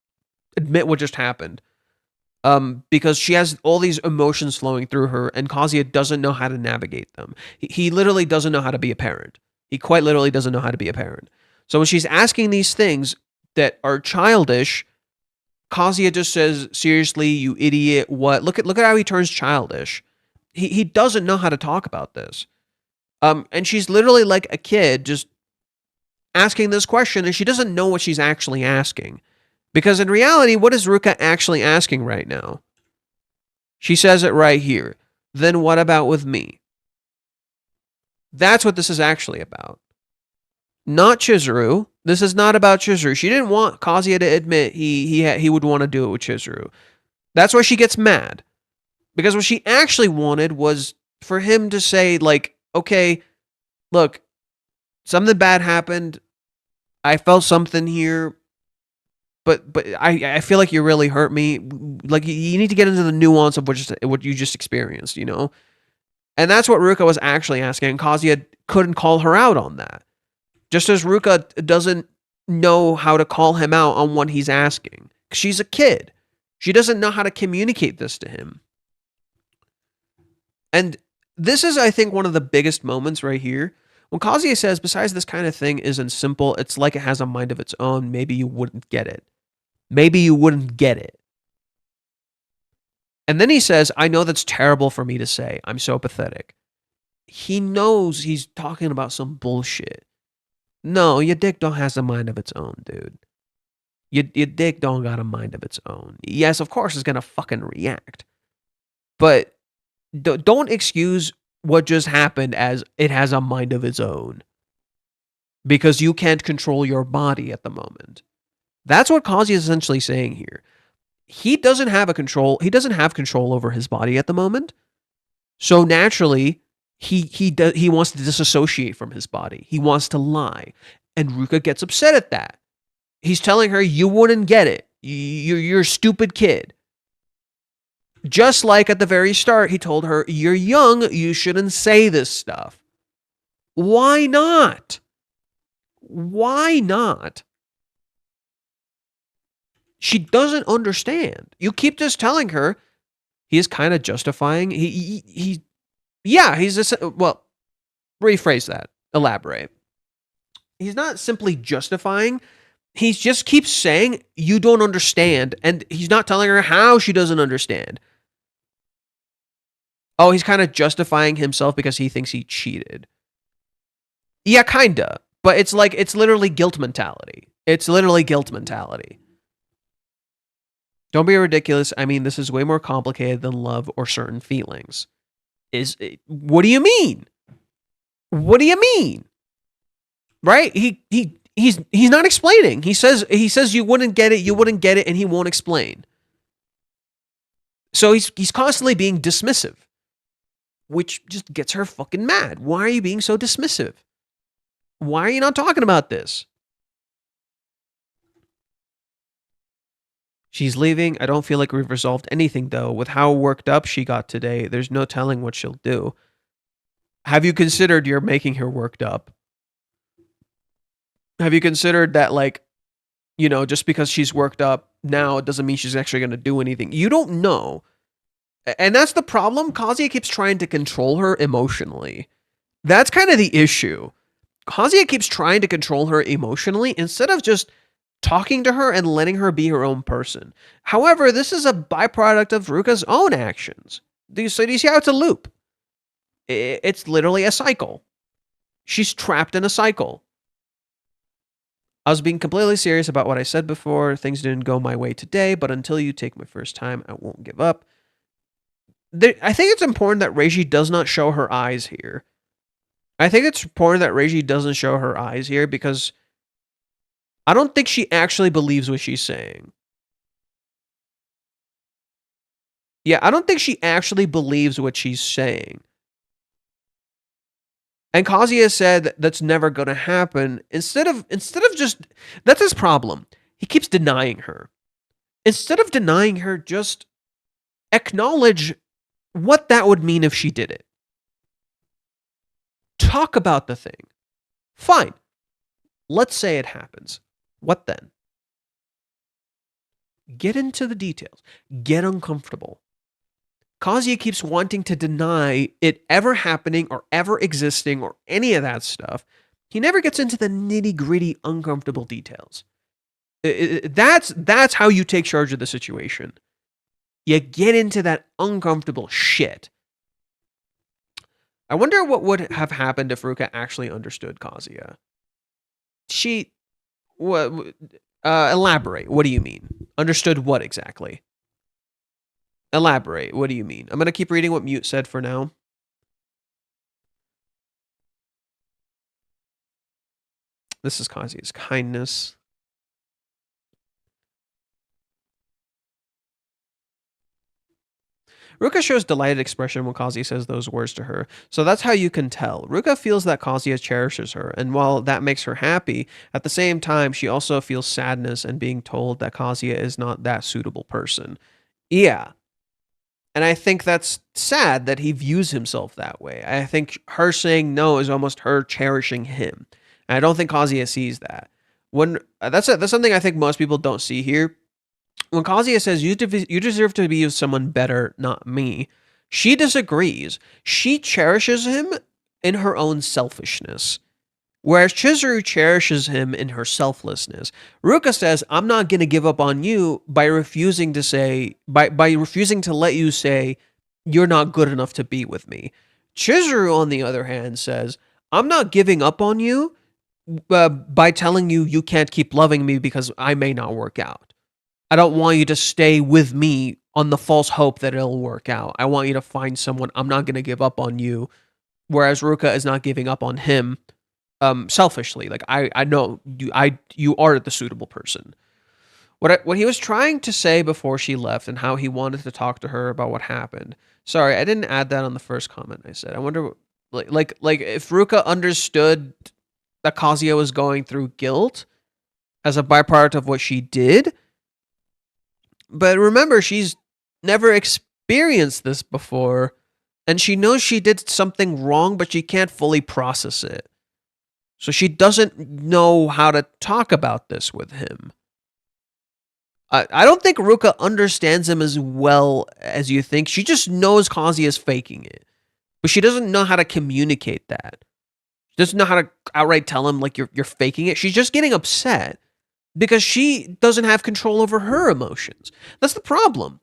admit what just happened. Because she has all these emotions flowing through her, and Kazuya doesn't know how to navigate them. He literally doesn't know how to be a parent. He quite literally doesn't know how to be a parent. So when she's asking these things that are childish, Kazuya just says, seriously, you idiot, what? Look at how he turns childish. He doesn't know how to talk about this. And she's literally like a kid just asking this question, and she doesn't know what she's actually asking. Because in reality, what is Ruka actually asking right now? She says it right here. Then what about with me? That's what this is actually about. Not Chizuru. This is not about Chizuru. She didn't want Kazuya to admit he would want to do it with Chizuru. That's why she gets mad. Because what she actually wanted was for him to say, like, okay, look, something bad happened. I felt something here, but I feel like you really hurt me. Like, you need to get into the nuance of what you just experienced, you know? And that's what Ruka was actually asking, and Kazuya couldn't call her out on that. Just as Ruka doesn't know how to call him out on what he's asking. She's a kid. She doesn't know how to communicate this to him. And this is, I think, one of the biggest moments right here. When Kazuya says, besides this kind of thing isn't simple, it's like it has a mind of its own, maybe you wouldn't get it. Maybe you wouldn't get it. And then he says, I know that's terrible for me to say. I'm so pathetic. He knows he's talking about some bullshit. No, your dick don't has a mind of its own, dude. Your dick don't got a mind of its own. Yes, of course it's gonna fucking react. But don't excuse what just happened as it has a mind of its own. Because you can't control your body at the moment. That's what Kazuya is essentially saying here. He doesn't have control over his body at the moment. So naturally, he wants to disassociate from his body. He wants to lie. And Ruka gets upset at that. He's telling her, you wouldn't get it. You're a stupid kid. Just like at the very start, he told her, "You're young, you shouldn't say this stuff." Why not? Why not? She doesn't understand. You keep just telling her he is kind of justifying. He's well, rephrase that. Elaborate. He's not simply justifying. He just keeps saying you don't understand, and he's not telling her how she doesn't understand. Oh, he's kind of justifying himself because he thinks he cheated. Yeah, kinda. But it's like, it's literally guilt mentality. It's literally guilt mentality. Don't be ridiculous. I mean, this is way more complicated than love or certain feelings. What do you mean? What do you mean? Right? He's not explaining. He says you wouldn't get it, and he won't explain. So he's constantly being dismissive, which just gets her fucking mad. Why are you being so dismissive? Why are you not talking about this? She's leaving. I don't feel like we've resolved anything, though. With how worked up she got today, there's no telling what she'll do. Have you considered you're making her worked up? Have you considered that, like, just because she's worked up now, it doesn't mean she's actually going to do anything? You don't know. And that's the problem. Kazuya keeps trying to control her emotionally. That's kind of the issue. Kazuya keeps trying to control her emotionally instead of just talking to her and letting her be her own person. However, this is a byproduct of Ruka's own actions. Do you see how it's a loop? It's literally a cycle. She's trapped in a cycle. I was being completely serious about what I said before. Things didn't go my way today, but until you take my first time, I won't give up. I think it's important that Reiji does not show her eyes here. I think it's important that Reiji doesn't show her eyes here because I don't think she actually believes what she's saying. Yeah, I don't think she actually believes what she's saying. And Kazuya said that's never going to happen. Instead of just, that's his problem. He keeps denying her. Instead of denying her, just acknowledge what that would mean if she did it. Talk about the thing. Fine. Let's say it happens. What then? Get into the details. Get uncomfortable. Kazuya keeps wanting to deny it ever happening or ever existing or any of that stuff. He never gets into the nitty-gritty, uncomfortable details. That's how you take charge of the situation. You get into that uncomfortable shit. I wonder what would have happened if Ruka actually understood Kazuya. Elaborate. What do you mean? Understood what exactly? Elaborate. What do you mean? I'm going to keep reading what Mute said for now. This is Kazuya's kindness. Ruka shows delighted expression when Kazuya says those words to her, so that's how you can tell. Ruka feels that Kazuya cherishes her, and while that makes her happy, at the same time, she also feels sadness and being told that Kazuya is not that suitable person. Yeah. And I think that's sad that he views himself that way. I think her saying no is almost her cherishing him. And I don't think Kazuya sees that. That's something I think most people don't see here. When Kazuya says, you deserve to be with someone better, not me, she disagrees. She cherishes him in her own selfishness, whereas Chizuru cherishes him in her selflessness. Ruka says, I'm not going to give up on you by refusing to let you say you're not good enough to be with me. Chizuru, on the other hand, says, I'm not giving up on you by telling you you can't keep loving me because I may not work out. I don't want you to stay with me on the false hope that it'll work out. I want you to find someone. I'm not going to give up on you. Whereas Ruka is not giving up on him selfishly. Like, I know you are the suitable person. What he was trying to say before she left and how he wanted to talk to her about what happened. Sorry, I didn't add that on the first comment I said. I wonder, like if Ruka understood that Kazuya was going through guilt as a byproduct of what she did. But remember, she's never experienced this before, and she knows she did something wrong, but she can't fully process it. So she doesn't know how to talk about this with him. I don't think Ruka understands him as well as you think. She just knows Kazuya is faking it. But she doesn't know how to communicate that. She doesn't know how to outright tell him, like, you're faking it. She's just getting upset because she doesn't have control over her emotions. That's the problem.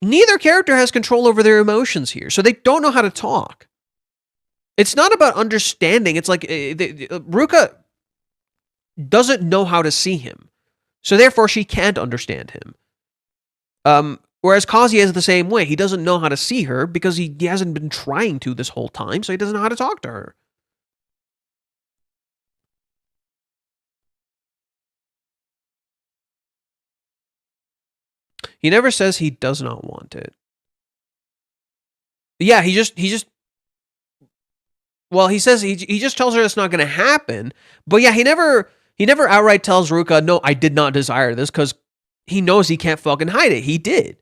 Neither character has control over their emotions here, so they don't know how to talk. It's not about understanding. It's like Ruka doesn't know how to see him, so therefore she can't understand him. Whereas Kazuya is the same way. He doesn't know how to see her because he hasn't been trying to this whole time, so he doesn't know how to talk to her. He never says he does not want it. Yeah, he just well, he says he just tells her it's not going to happen. But yeah, he never outright tells Ruka, no, I did not desire this, because he knows he can't fucking hide it. He did.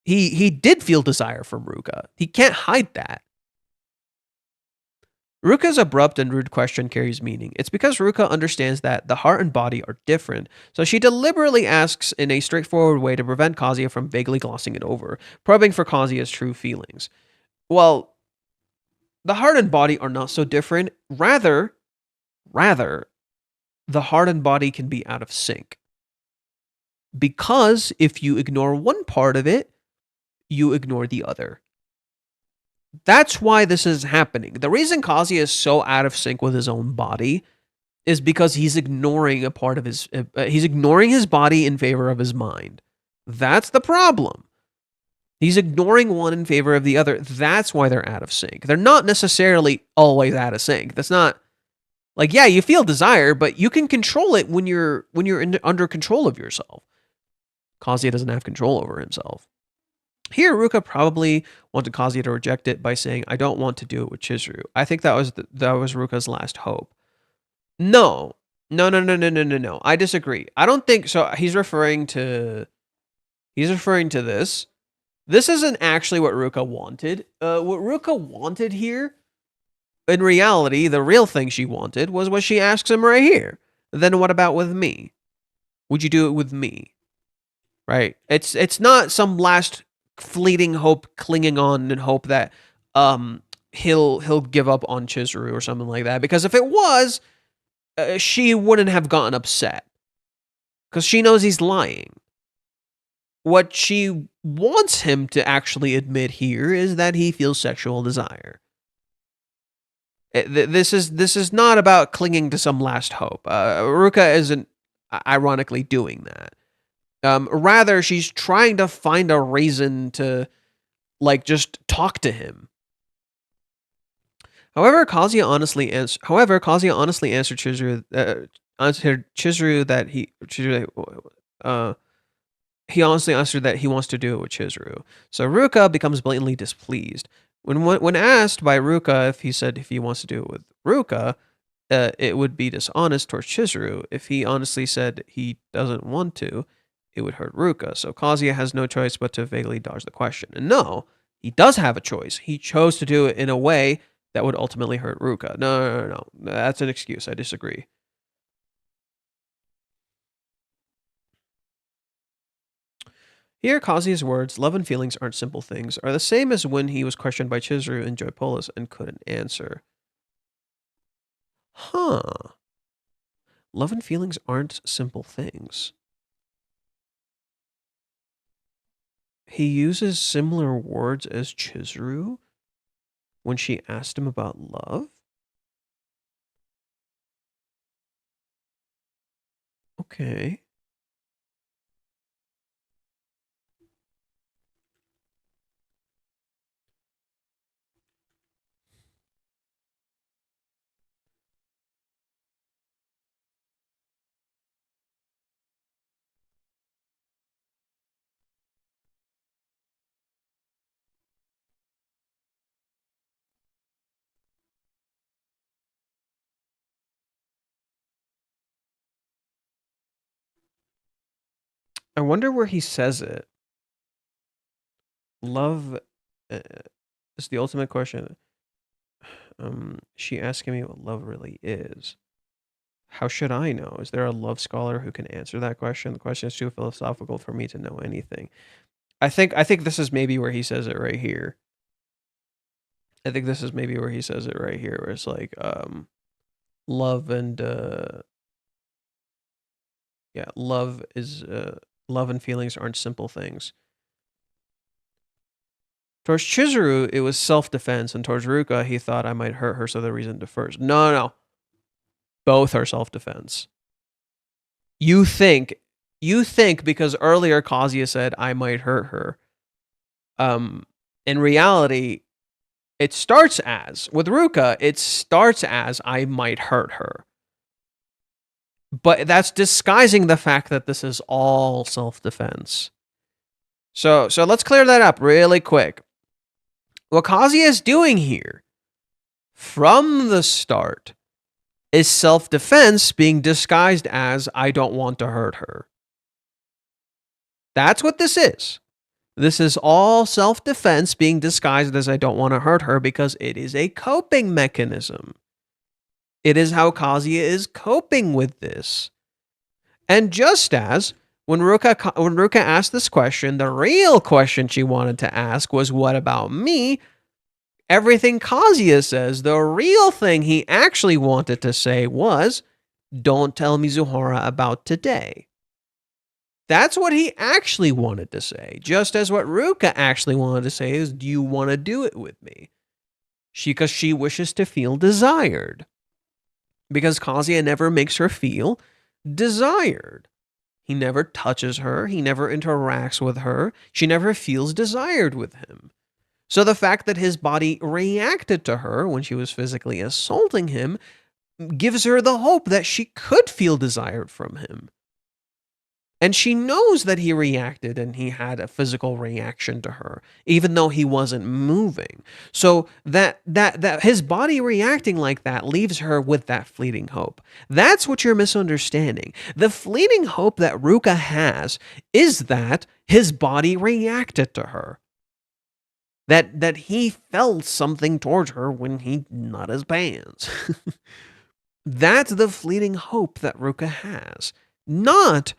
He did feel desire from Ruka. He can't hide that. Ruka's abrupt and rude question carries meaning. It's because Ruka understands that the heart and body are different, so she deliberately asks in a straightforward way to prevent Kazuya from vaguely glossing it over, probing for Kazuya's true feelings. Well, the heart and body are not so different. Rather, the heart and body can be out of sync. Because if you ignore one part of it, you ignore the other. That's why this is happening. The reason Kazuya is so out of sync with his own body is because he's ignoring a part of his he's ignoring his body in favor of his mind. That's the problem. He's ignoring one in favor of the other. That's why they're out of sync. They're not necessarily always out of sync. That's not like, yeah, you feel desire, but you can control it when you're under control of yourself. Kazuya doesn't have control over himself. Here, Ruka probably wanted Kazuya to reject it by saying, I don't want to do it with Chizuru. I think that was Ruka's last hope. No. I disagree. I don't think so. He's referring to this. This isn't actually what Ruka wanted. What Ruka wanted here, in reality, the real thing she wanted was what she asks him right here. Then what about with me? Would you do it with me? Right? It's not some last fleeting hope, clinging on in hope that he'll give up on Chizuru or something like that. Because if it was, she wouldn't have gotten upset. Because she knows he's lying. What she wants him to actually admit here is that he feels sexual desire. This is not about clinging to some last hope. Ruka isn't ironically doing that. Rather, she's trying to find a reason to, like, just talk to him. However, Kazuya honestly answered Chizuru that he honestly answered that he wants to do it with Chizuru. So Ruka becomes blatantly displeased. When asked by Ruka if he wants to do it with Ruka, it would be dishonest towards Chizuru. If he honestly said he doesn't want to, it would hurt Ruka. So Kazuya has no choice but to vaguely dodge the question. And no, he does have a choice. He chose to do it in a way that would ultimately hurt Ruka. No. That's an excuse. I disagree. Here, Kazuya's words, love and feelings aren't simple things, are the same as when he was questioned by Chizuru in Joypolis and couldn't answer. Huh. Love and feelings aren't simple things. He uses similar words as Chizuru when she asked him about love? Okay. I wonder where he says it. Love is the ultimate question. She asking me what love really is. How should I know? Is there a love scholar who can answer that question? The question is too philosophical for me to know anything. I think this is maybe where he says it right here. I think this is maybe where he says it right here, where it's like, love and yeah, love and feelings aren't simple things. Towards Chizuru, it was self-defense, and towards Ruka, he thought I might hurt her, so the reason to first. No. Both are self-defense. You think because earlier Kazuya said I might hurt her. In reality, it starts as, with Ruka, it starts as I might hurt her. But that's disguising the fact that this is all self-defense. So let's clear that up really quick. What Kazuya is doing here, from the start, is self-defense being disguised as I don't want to hurt her. That's what this is. This is all self-defense being disguised as I don't want to hurt her because it is a coping mechanism. It is how Kazuya is coping with this. And just as when Ruka asked this question, the real question she wanted to ask was, what about me? Everything Kazuya says, the real thing he actually wanted to say was, don't tell Mizuhara about today. That's what he actually wanted to say. Just as what Ruka actually wanted to say is, do you want to do it with me? Because she wishes to feel desired. Because Kazuya never makes her feel desired. He never touches her. He never interacts with her. She never feels desired with him. So the fact that his body reacted to her when she was physically assaulting him gives her the hope that she could feel desired from him. And she knows that he reacted and he had a physical reaction to her, even though he wasn't moving. So that his body reacting like that leaves her with that fleeting hope. That's what you're misunderstanding. The fleeting hope that Ruka has is that his body reacted to her. That he felt something towards her when he nut his pants. That's the fleeting hope that Ruka has. Not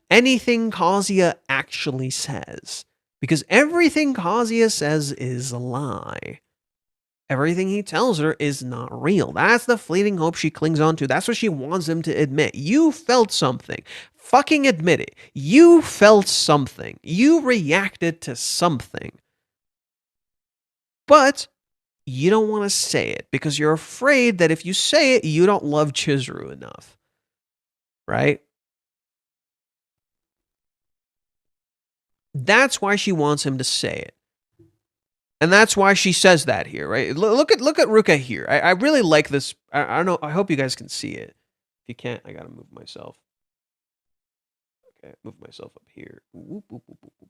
anything Kazuya actually says. Because everything Kazuya says is a lie. Everything he tells her is not real. That's the fleeting hope she clings on to. That's what she wants him to admit. You felt something. Fucking admit it. You felt something. You reacted to something. But you don't want to say it because you're afraid that if you say it, you don't love Chizuru enough. Right? That's why she wants him to say it. And that's why she says that here, right? Look at Ruka here. I really like this. I don't know. I hope you guys can see it. If you can't, I got to move myself. Okay, move myself up here. Whoop, whoop, whoop, whoop.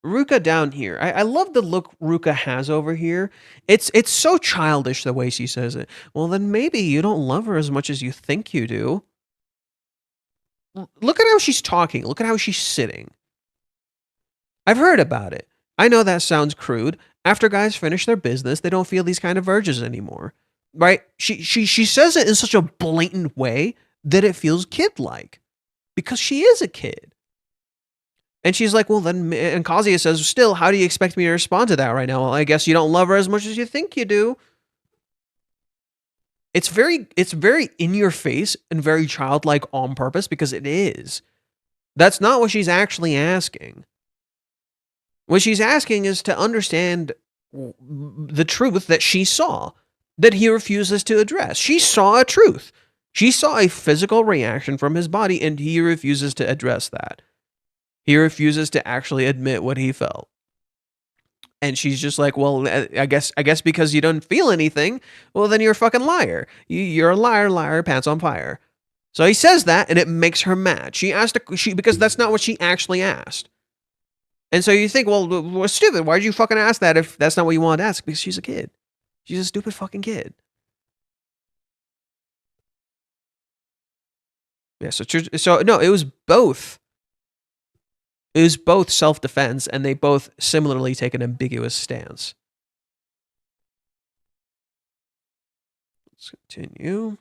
Ruka down here. I love the look Ruka has over here. It's so childish the way she says it. Well, then maybe you don't love her as much as you think you do. Look at how she's talking. Look at how she's sitting. I've heard about it. I know that sounds crude. After guys finish their business, they don't feel these kind of urges anymore. Right? She says it in such a blatant way that it feels kid-like. Because she is a kid. And she's like, well, then, and Kazuya says, still, how do you expect me to respond to that right now? Well, I guess you don't love her as much as you think you do. It's very in your face and very childlike on purpose because it is. That's not what she's actually asking. What she's asking is to understand the truth that she saw, that he refuses to address. She saw a truth. She saw a physical reaction from his body, and he refuses to address that. He refuses to actually admit what he felt. And she's just like, well, I guess because you don't feel anything, well, then you're a fucking liar. You're a liar, pants on fire. So he says that, and it makes her mad. Because that's not what she actually asked. And so you think, well, stupid. Why'd you fucking ask that if that's not what you wanted to ask? Because she's a kid. She's a stupid fucking kid. Yeah, so no, it was both. is both self-defense, and they both similarly take an ambiguous stance. Let's continue.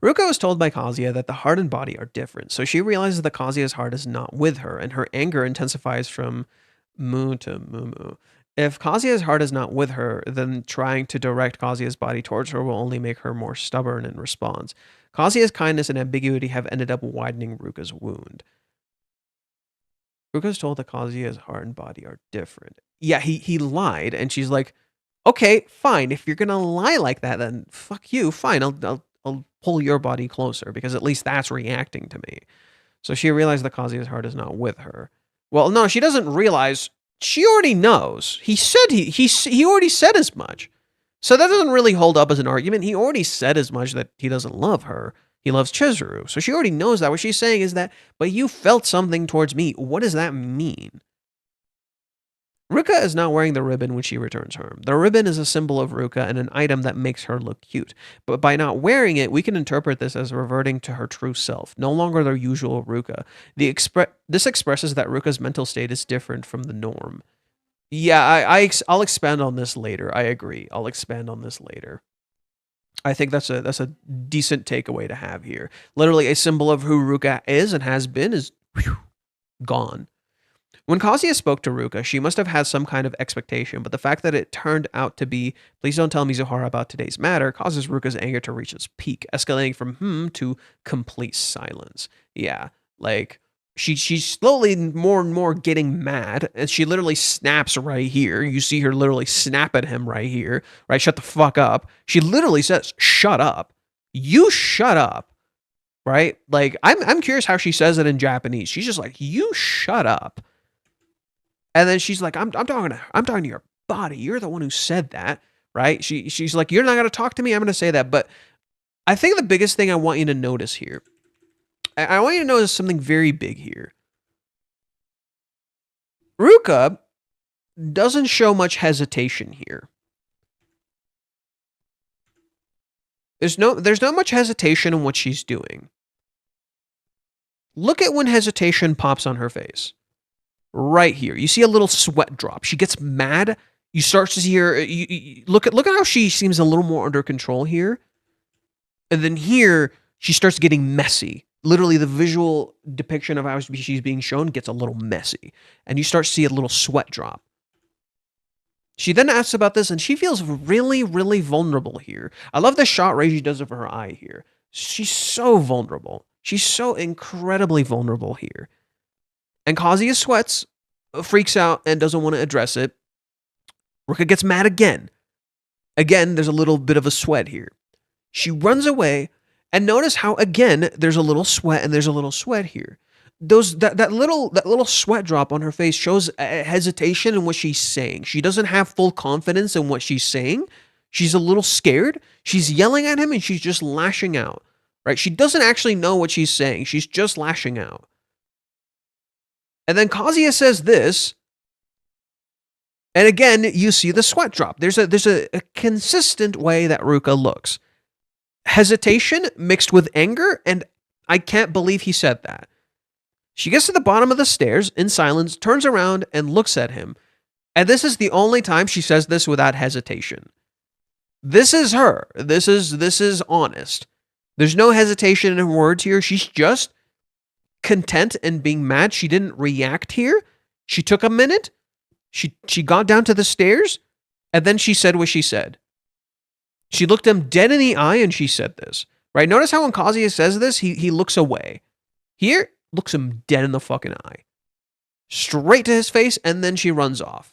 Ruka was told by Kazuya that the heart and body are different, so she realizes that Kazuya's heart is not with her, and her anger intensifies from mu to mumu. If Kazuya's heart is not with her, then trying to direct Kazuya's body towards her will only make her more stubborn in response. Kazuya's kindness and ambiguity have ended up widening Ruka's wound. Ruka's told that Kazuya's heart and body are different. Yeah, he lied, and she's like, okay, fine. If you're gonna lie like that, then fuck you. Fine, I'll pull your body closer, because at least that's reacting to me. So she realized that Kazuya's heart is not with her. Well, no, she doesn't realize. She already knows. He said he already said as much. So that doesn't really hold up as an argument. He already said as much that he doesn't love her. He loves Chizuru. So she already knows that. What she's saying is that, but you felt something towards me. What does that mean? Ruka is not wearing the ribbon when she returns home. The ribbon is a symbol of Ruka and an item that makes her look cute. But by not wearing it, we can interpret this as reverting to her true self, no longer their usual Ruka. This expresses that Ruka's mental state is different from the norm. Yeah, I'll expand on this later. I agree. I'll expand on this later. I think that's a decent takeaway to have here. Literally, a symbol of who Ruka is and has been is gone. When Kazuya spoke to Ruka, she must have had some kind of expectation, but the fact that it turned out to be, please don't tell Mizuhara about today's matter, causes Ruka's anger to reach its peak, escalating from to complete silence. Yeah, like, she's slowly more and more getting mad, and she literally snaps right here. You see her literally snap at him right here, right? Shut the fuck up. She literally says, shut up. You shut up, right? Like, I'm curious how she says it in Japanese. She's just like, you shut up. And then she's like, I'm talking to your body. You're the one who said that, right? She's like, you're not going to talk to me. I'm going to say that. But I think the biggest thing I want you to notice here, I want you to notice something very big here. Ruka doesn't show much hesitation here. There's not much hesitation in what she's doing. Look at when hesitation pops on her face. Right here, you see a little sweat drop. She gets mad. You start to see her. Look at how she seems a little more under control here, and then here she starts getting messy. Literally, the visual depiction of how she's being shown gets a little messy, and you start to see a little sweat drop. She then asks about this, and she feels really, really vulnerable here. I love the shot Reiji does of her eye here. She's so vulnerable. She's so incredibly vulnerable here. And Kazuya sweats, freaks out, and doesn't want to address it. Ruka gets mad again. Again, there's a little bit of a sweat here. She runs away, and notice how, again, there's a little sweat, and there's a little sweat here. That little sweat drop on her face shows hesitation in what she's saying. She doesn't have full confidence in what she's saying. She's a little scared. She's yelling at him, and she's just lashing out. Right? She doesn't actually know what she's saying. She's just lashing out. And then Kazuya says this, and again, you see the sweat drop. There's a consistent way that Ruka looks. Hesitation mixed with anger, and I can't believe he said that. She gets to the bottom of the stairs in silence, turns around, and looks at him. And this is the only time she says this without hesitation. This is her. This is honest. There's no hesitation in her words here. She's just content and being mad. She didn't react here. She took a minute. She got down to the stairs, and then she said what she said. She looked him dead in the eye, and she said this. Right? Notice how when Kazuya says this, he looks away. Here, looks him dead in the fucking eye. Straight to his face, and then she runs off.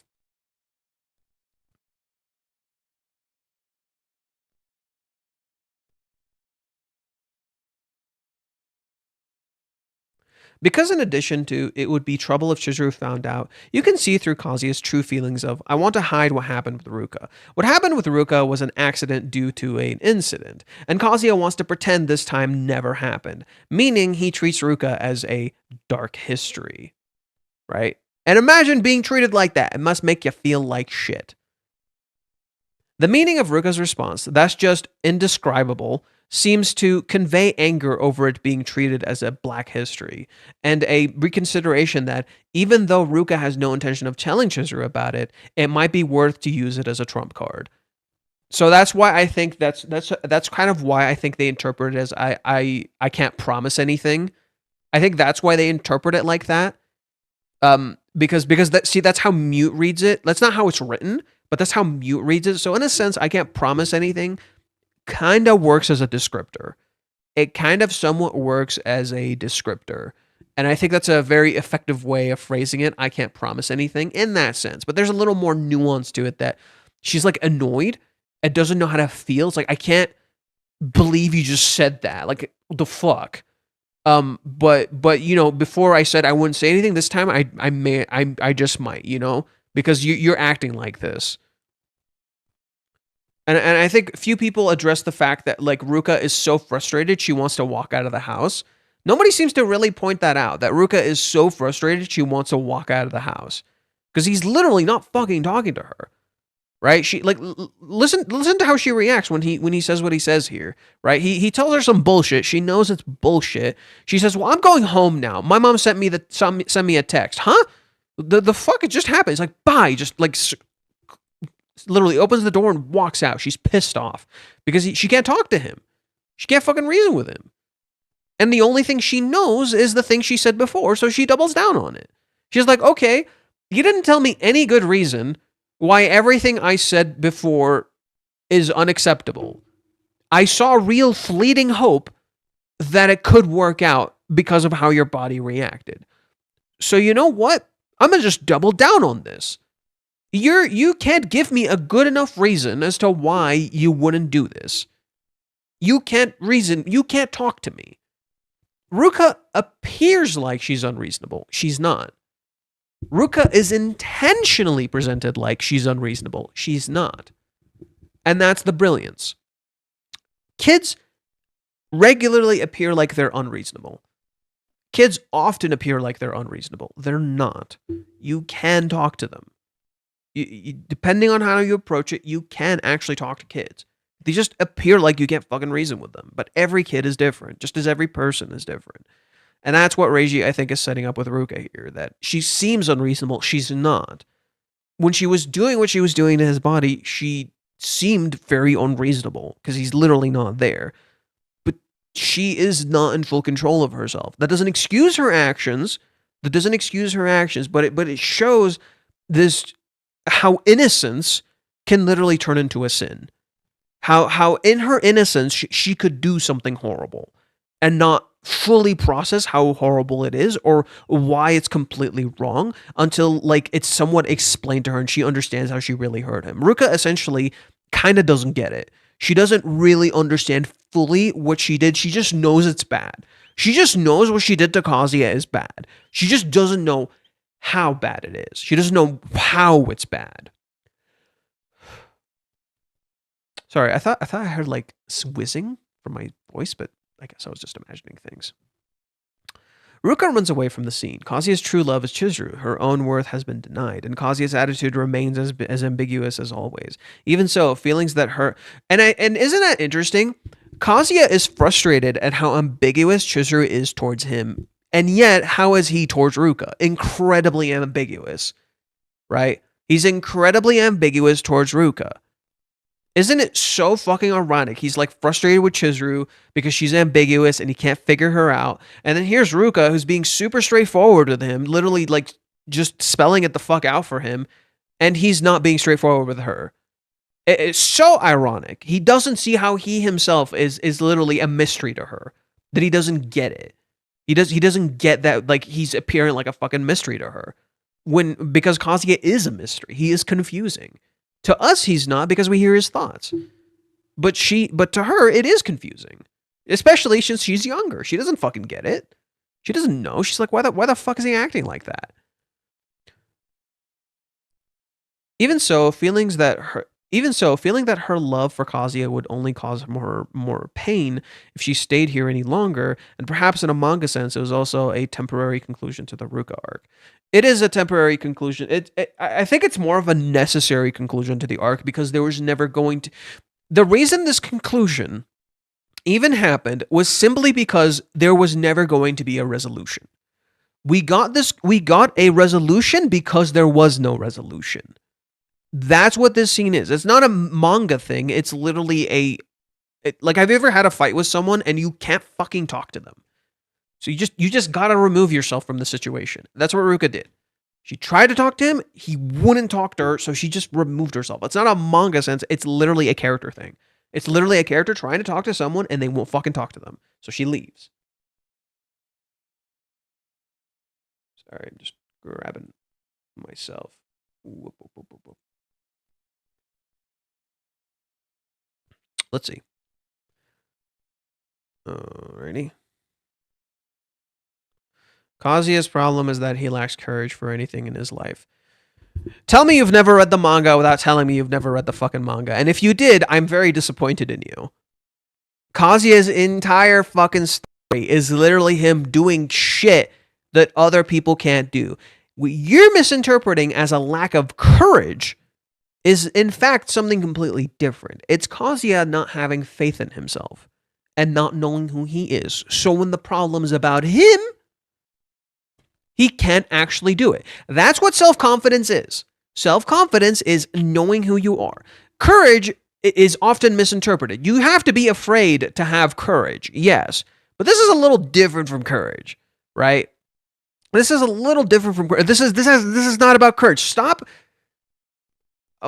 Because in addition to it would be trouble if Chizuru found out, you can see through Kazuya's true feelings of, I want to hide what happened with Ruka. What happened with Ruka was an accident due to an incident, and Kazuya wants to pretend this time never happened, meaning he treats Ruka as a dark history, right? And imagine being treated like that. It must make you feel like shit. The meaning of Ruka's response, that's just indescribable, seems to convey anger over it being treated as a black history, and a reconsideration that even though Ruka has no intention of telling Chizuru about it, it might be worth to use it as a trump card. So that's why I think that's kind of why I think they interpret it as I can't promise anything. I think that's why they interpret it like that. Because that's how Mute reads it. That's not how it's written, but that's how Mute reads it. So in a sense, I can't promise anything kind of works as a descriptor. It kind of somewhat works as a descriptor. And I think that's a very effective way of phrasing it. I can't promise anything in that sense. But there's a little more nuance to it that she's like annoyed and doesn't know how to feel. It's like, I can't believe you just said that. Like, the fuck? But you know, before I said I wouldn't say anything, this time I just might, you know, because you're acting like this. And I think few people address the fact that like Ruka is so frustrated she wants to walk out of the house. Nobody seems to really point that out, that Ruka is so frustrated she wants to walk out of the house. Because he's literally not fucking talking to her. Right? She like listen to how she reacts when he says what he says here. Right? He tells her some bullshit. She knows it's bullshit. She says, "Well, I'm going home now. My mom sent me a text." Huh? The fuck? It just happened. It's like, bye. Just like literally opens the door and walks out. She's pissed off because she can't talk to him. She can't fucking reason with him. And the only thing she knows is the thing she said before, so she doubles down on it. She's like, okay, you didn't tell me any good reason why everything I said before is unacceptable. I saw real fleeting hope that it could work out because of how your body reacted. So you know what? I'm going to just double down on this. You can't give me a good enough reason as to why you wouldn't do this. You can't talk to me. Ruka appears like she's unreasonable. She's not. Ruka is intentionally presented like she's unreasonable. She's not. And that's the brilliance. Kids regularly appear like they're unreasonable. Kids often appear like they're unreasonable. They're not. You can talk to them. Depending on how you approach it, you can actually talk to kids. They just appear like you can't fucking reason with them. But every kid is different, just as every person is different. And that's what Reiji, I think, is setting up with Ruka here, that she seems unreasonable. She's not. When she was doing what she was doing to his body, she seemed very unreasonable because he's literally not there. But she is not in full control of herself. That doesn't excuse her actions. But it shows this, how innocence can literally turn into a sin. How in her innocence, she could do something horrible and not fully process how horrible it is or why it's completely wrong until like it's somewhat explained to her and she understands how she really hurt him. Ruka essentially kind of doesn't get it. She doesn't really understand fully what she did. She just knows it's bad. She just knows what she did to Kazuya is bad. She just doesn't know how bad it is. She doesn't know how it's bad. Sorry, I thought I heard like whizzing from my voice, but I guess I was just imagining things. Ruka runs away from the scene. Kazuya's true love is Chizuru. Her own worth has been denied, and Kazuya's attitude remains as ambiguous as always. Even so, feelings that hurt... And isn't that interesting? Kazuya is frustrated at how ambiguous Chizuru is towards him, and yet, how is he towards Ruka? Incredibly ambiguous, right? He's incredibly ambiguous towards Ruka. Isn't it so fucking ironic? He's like frustrated with Chizuru because she's ambiguous and he can't figure her out. And then here's Ruka who's being super straightforward with him, literally like just spelling it the fuck out for him. And he's not being straightforward with her. It's so ironic. He doesn't see how he himself is literally a mystery to her. That he doesn't get it. He doesn't get that like he's appearing like a fucking mystery to her. Because Kazuya is a mystery. He is confusing. To us, he's not because we hear his thoughts. But to her, it is confusing. Especially since she's younger. She doesn't fucking get it. She doesn't know. She's like, why the fuck is he acting like that? Even so, feelings that Even so, feeling that her love for Kazuya would only cause more pain if she stayed here any longer, and perhaps in a manga sense, it was also a temporary conclusion to the Ruka arc. It is a temporary conclusion. I think it's more of a necessary conclusion to the arc because there was never going to. The reason this conclusion even happened was simply because there was never going to be a resolution. We got a resolution because there was no resolution. That's what this scene is. It's not a manga thing. It's literally like, have you ever had a fight with someone and you can't fucking talk to them? So you just gotta remove yourself from the situation. That's what Ruka did. She tried to talk to him. He wouldn't talk to her, so she just removed herself. It's not a manga sense. It's literally a character thing. It's literally a character trying to talk to someone and they won't fucking talk to them. So she leaves. Sorry, I'm just grabbing myself. Whoop, whoop, whoop, whoop, whoop. Let's see. Alrighty. Kazuya's problem is that he lacks courage for anything in his life. Tell me you've never read the manga without telling me you've never read the fucking manga. And if you did, I'm very disappointed in you. Kazuya's entire fucking story is literally him doing shit that other people can't do. What you're misinterpreting as a lack of courage is in fact something completely different. It's Kazuya not having faith in himself and not knowing who he is. So when the problem is about him, he can't actually do it. That's what self-confidence is. Self-confidence is knowing who you are. Courage is often misinterpreted. You have to be afraid to have courage, yes. But this is a little different from courage, right? This is a little different from courage. This is not about courage. Stop.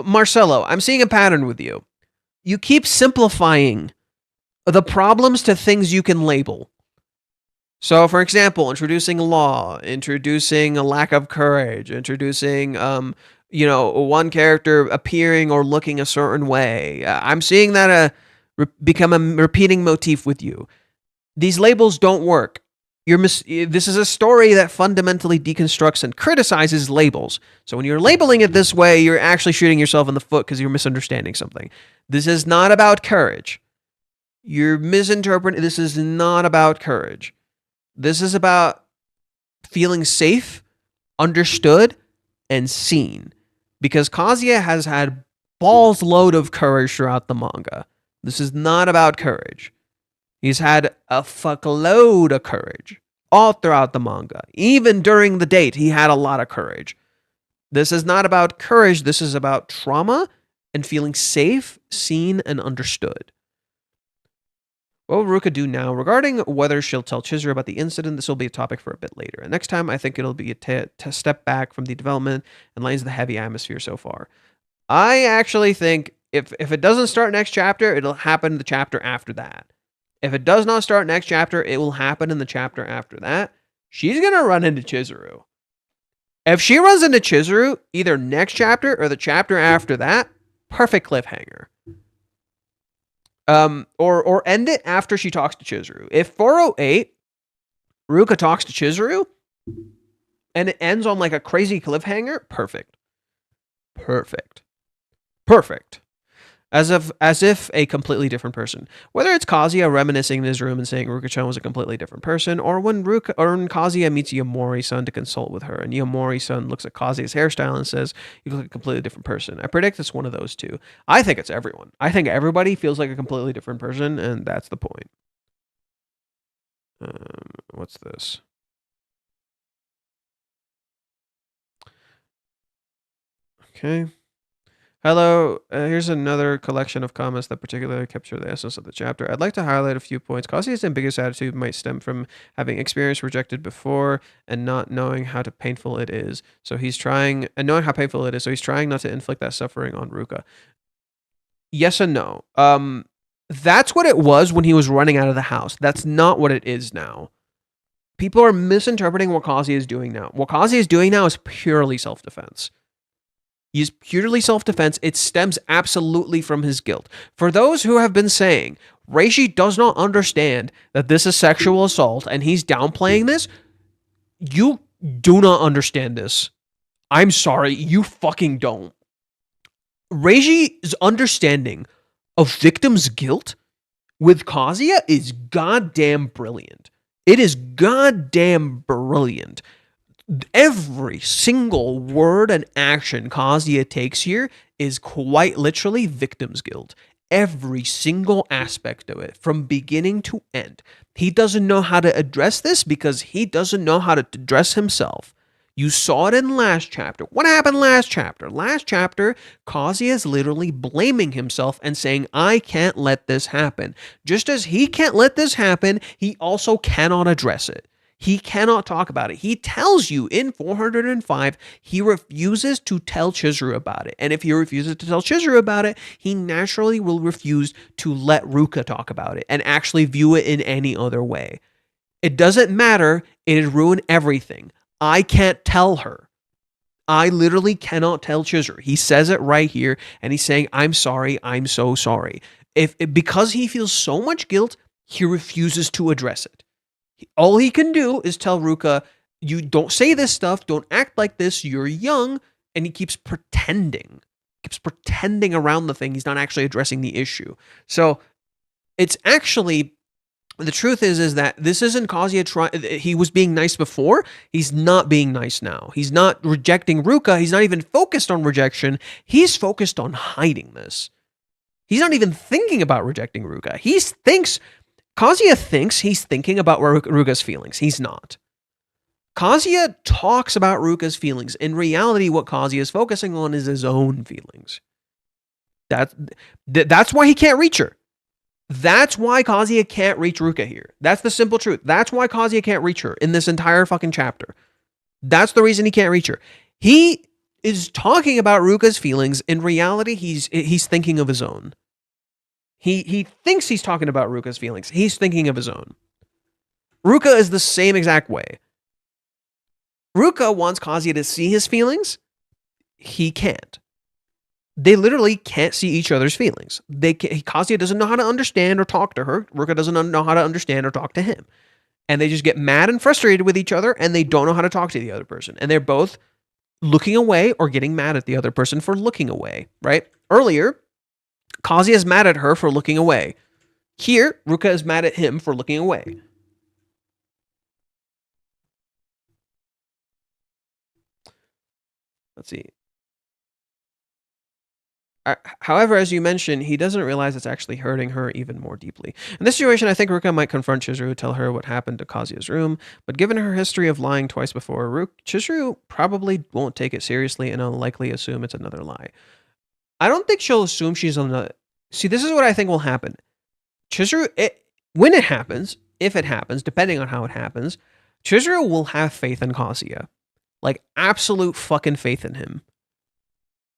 Marcelo, I'm seeing a pattern with you. You keep simplifying the problems to things you can label. So, for example, introducing law, introducing a lack of courage, introducing, one character appearing or looking a certain way. I'm seeing that become a repeating motif with you. These labels don't work. This is a story that fundamentally deconstructs and criticizes labels. So when you're labeling it this way, you're actually shooting yourself in the foot because you're misunderstanding something. This is not about courage. You're misinterpreting. This is not about courage. This is about feeling safe, understood, and seen. Because Kazuya has had balls load of courage throughout the manga. This is not about courage. He's had a fuckload of courage all throughout the manga. Even during the date, he had a lot of courage. This is not about courage. This is about trauma and feeling safe, seen, and understood. What will Ruka do now? Regarding whether she'll tell Chizuru about the incident, this will be a topic for a bit later. And next time, I think it'll be a step back from the development and lines the heavy atmosphere so far. I actually think if it doesn't start next chapter, it'll happen the chapter after that. If it does not start next chapter, it will happen in the chapter after that. She's going to run into Chizuru. If she runs into Chizuru, either next chapter or the chapter after that, perfect cliffhanger. Or end it after she talks to Chizuru. If 408, Ruka talks to Chizuru, and it ends on like a crazy cliffhanger, perfect. As if a completely different person. Whether it's Kazuya reminiscing in his room and saying Ruka-chan was a completely different person, or when Kazuya meets Yamori-san to consult with her, and Yamori-san looks at Kazuya's hairstyle and says, "You look like a completely different person." I predict it's one of those two. I think it's everyone. I think everybody feels like a completely different person, and that's the point. What's this? Okay. Hello, here's another collection of comments that particularly capture the essence of the chapter. I'd like to highlight a few points. Kazuya's ambiguous attitude might stem from having experienced rejected before and not knowing how painful it is. So he's trying not to inflict that suffering on Ruka. Yes and no. That's what it was when he was running out of the house. That's not what it is now. People are misinterpreting what Kazuya is doing now. What Kazuya is doing now is purely self-defense. He's purely self-defense. It stems absolutely from his guilt. For those who have been saying, Reishi does not understand that this is sexual assault and he's downplaying this, you do not understand this. I'm sorry, you fucking don't. Reiji's understanding of victim's guilt with Kazuya is goddamn brilliant. It is goddamn brilliant. Every single word and action Kazuya takes here is quite literally victim's guilt. Every single aspect of it, from beginning to end. He doesn't know how to address this because he doesn't know how to address himself. You saw it in last chapter. What happened last chapter? Last chapter, Kazuya is literally blaming himself and saying, I can't let this happen. Just as he can't let this happen, he also cannot address it. He cannot talk about it. He tells you in 405, he refuses to tell Chizuru about it. And if he refuses to tell Chizuru about it, he naturally will refuse to let Ruka talk about it and actually view it in any other way. It doesn't matter. It would ruin everything. I can't tell her. I literally cannot tell Chizuru. He says it right here, and he's saying, I'm sorry, I'm so sorry. Because he feels so much guilt, he refuses to address it. All he can do is tell Ruka, you don't say this stuff, don't act like this, you're young, and he keeps pretending. Around the thing. He's not actually addressing the issue. So it's actually... The truth is that this isn't Kazuya he was being nice before. He's not being nice now. He's not rejecting Ruka. He's not even focused on rejection. He's focused on hiding this. He's not even thinking about rejecting Ruka. Kazuya thinks he's thinking about Ruka's feelings. He's not. Kazuya talks about Ruka's feelings. In reality, what Kazuya is focusing on is his own feelings. That's why he can't reach her. That's why Kazuya can't reach Ruka here. That's the simple truth. That's why Kazuya can't reach her in this entire fucking chapter. That's the reason he can't reach her. He is talking about Ruka's feelings. In reality, he's thinking of his own. He thinks he's talking about Ruka's feelings. He's thinking of his own. Ruka is the same exact way. Ruka wants Kazuya to see his feelings. He can't. They literally can't see each other's feelings. Kazuya doesn't know how to understand or talk to her. Ruka doesn't know how to understand or talk to him. And they just get mad and frustrated with each other, and they don't know how to talk to the other person. And they're both looking away or getting mad at the other person for looking away, right? Earlier, Kazuya is mad at her for looking away. Here, Ruka is mad at him for looking away. Let's see. However, as you mentioned, he doesn't realize it's actually hurting her even more deeply. In this situation, I think Ruka might confront Chizuru, tell her what happened to Kazuya's room, but given her history of lying twice before, Chizuru probably won't take it seriously and will likely assume it's another lie. I don't think she'll assume she's another... See, this is what I think will happen. Chizuru, when it happens, if it happens, depending on how it happens, Chizuru will have faith in Kazuya. Like, absolute fucking faith in him.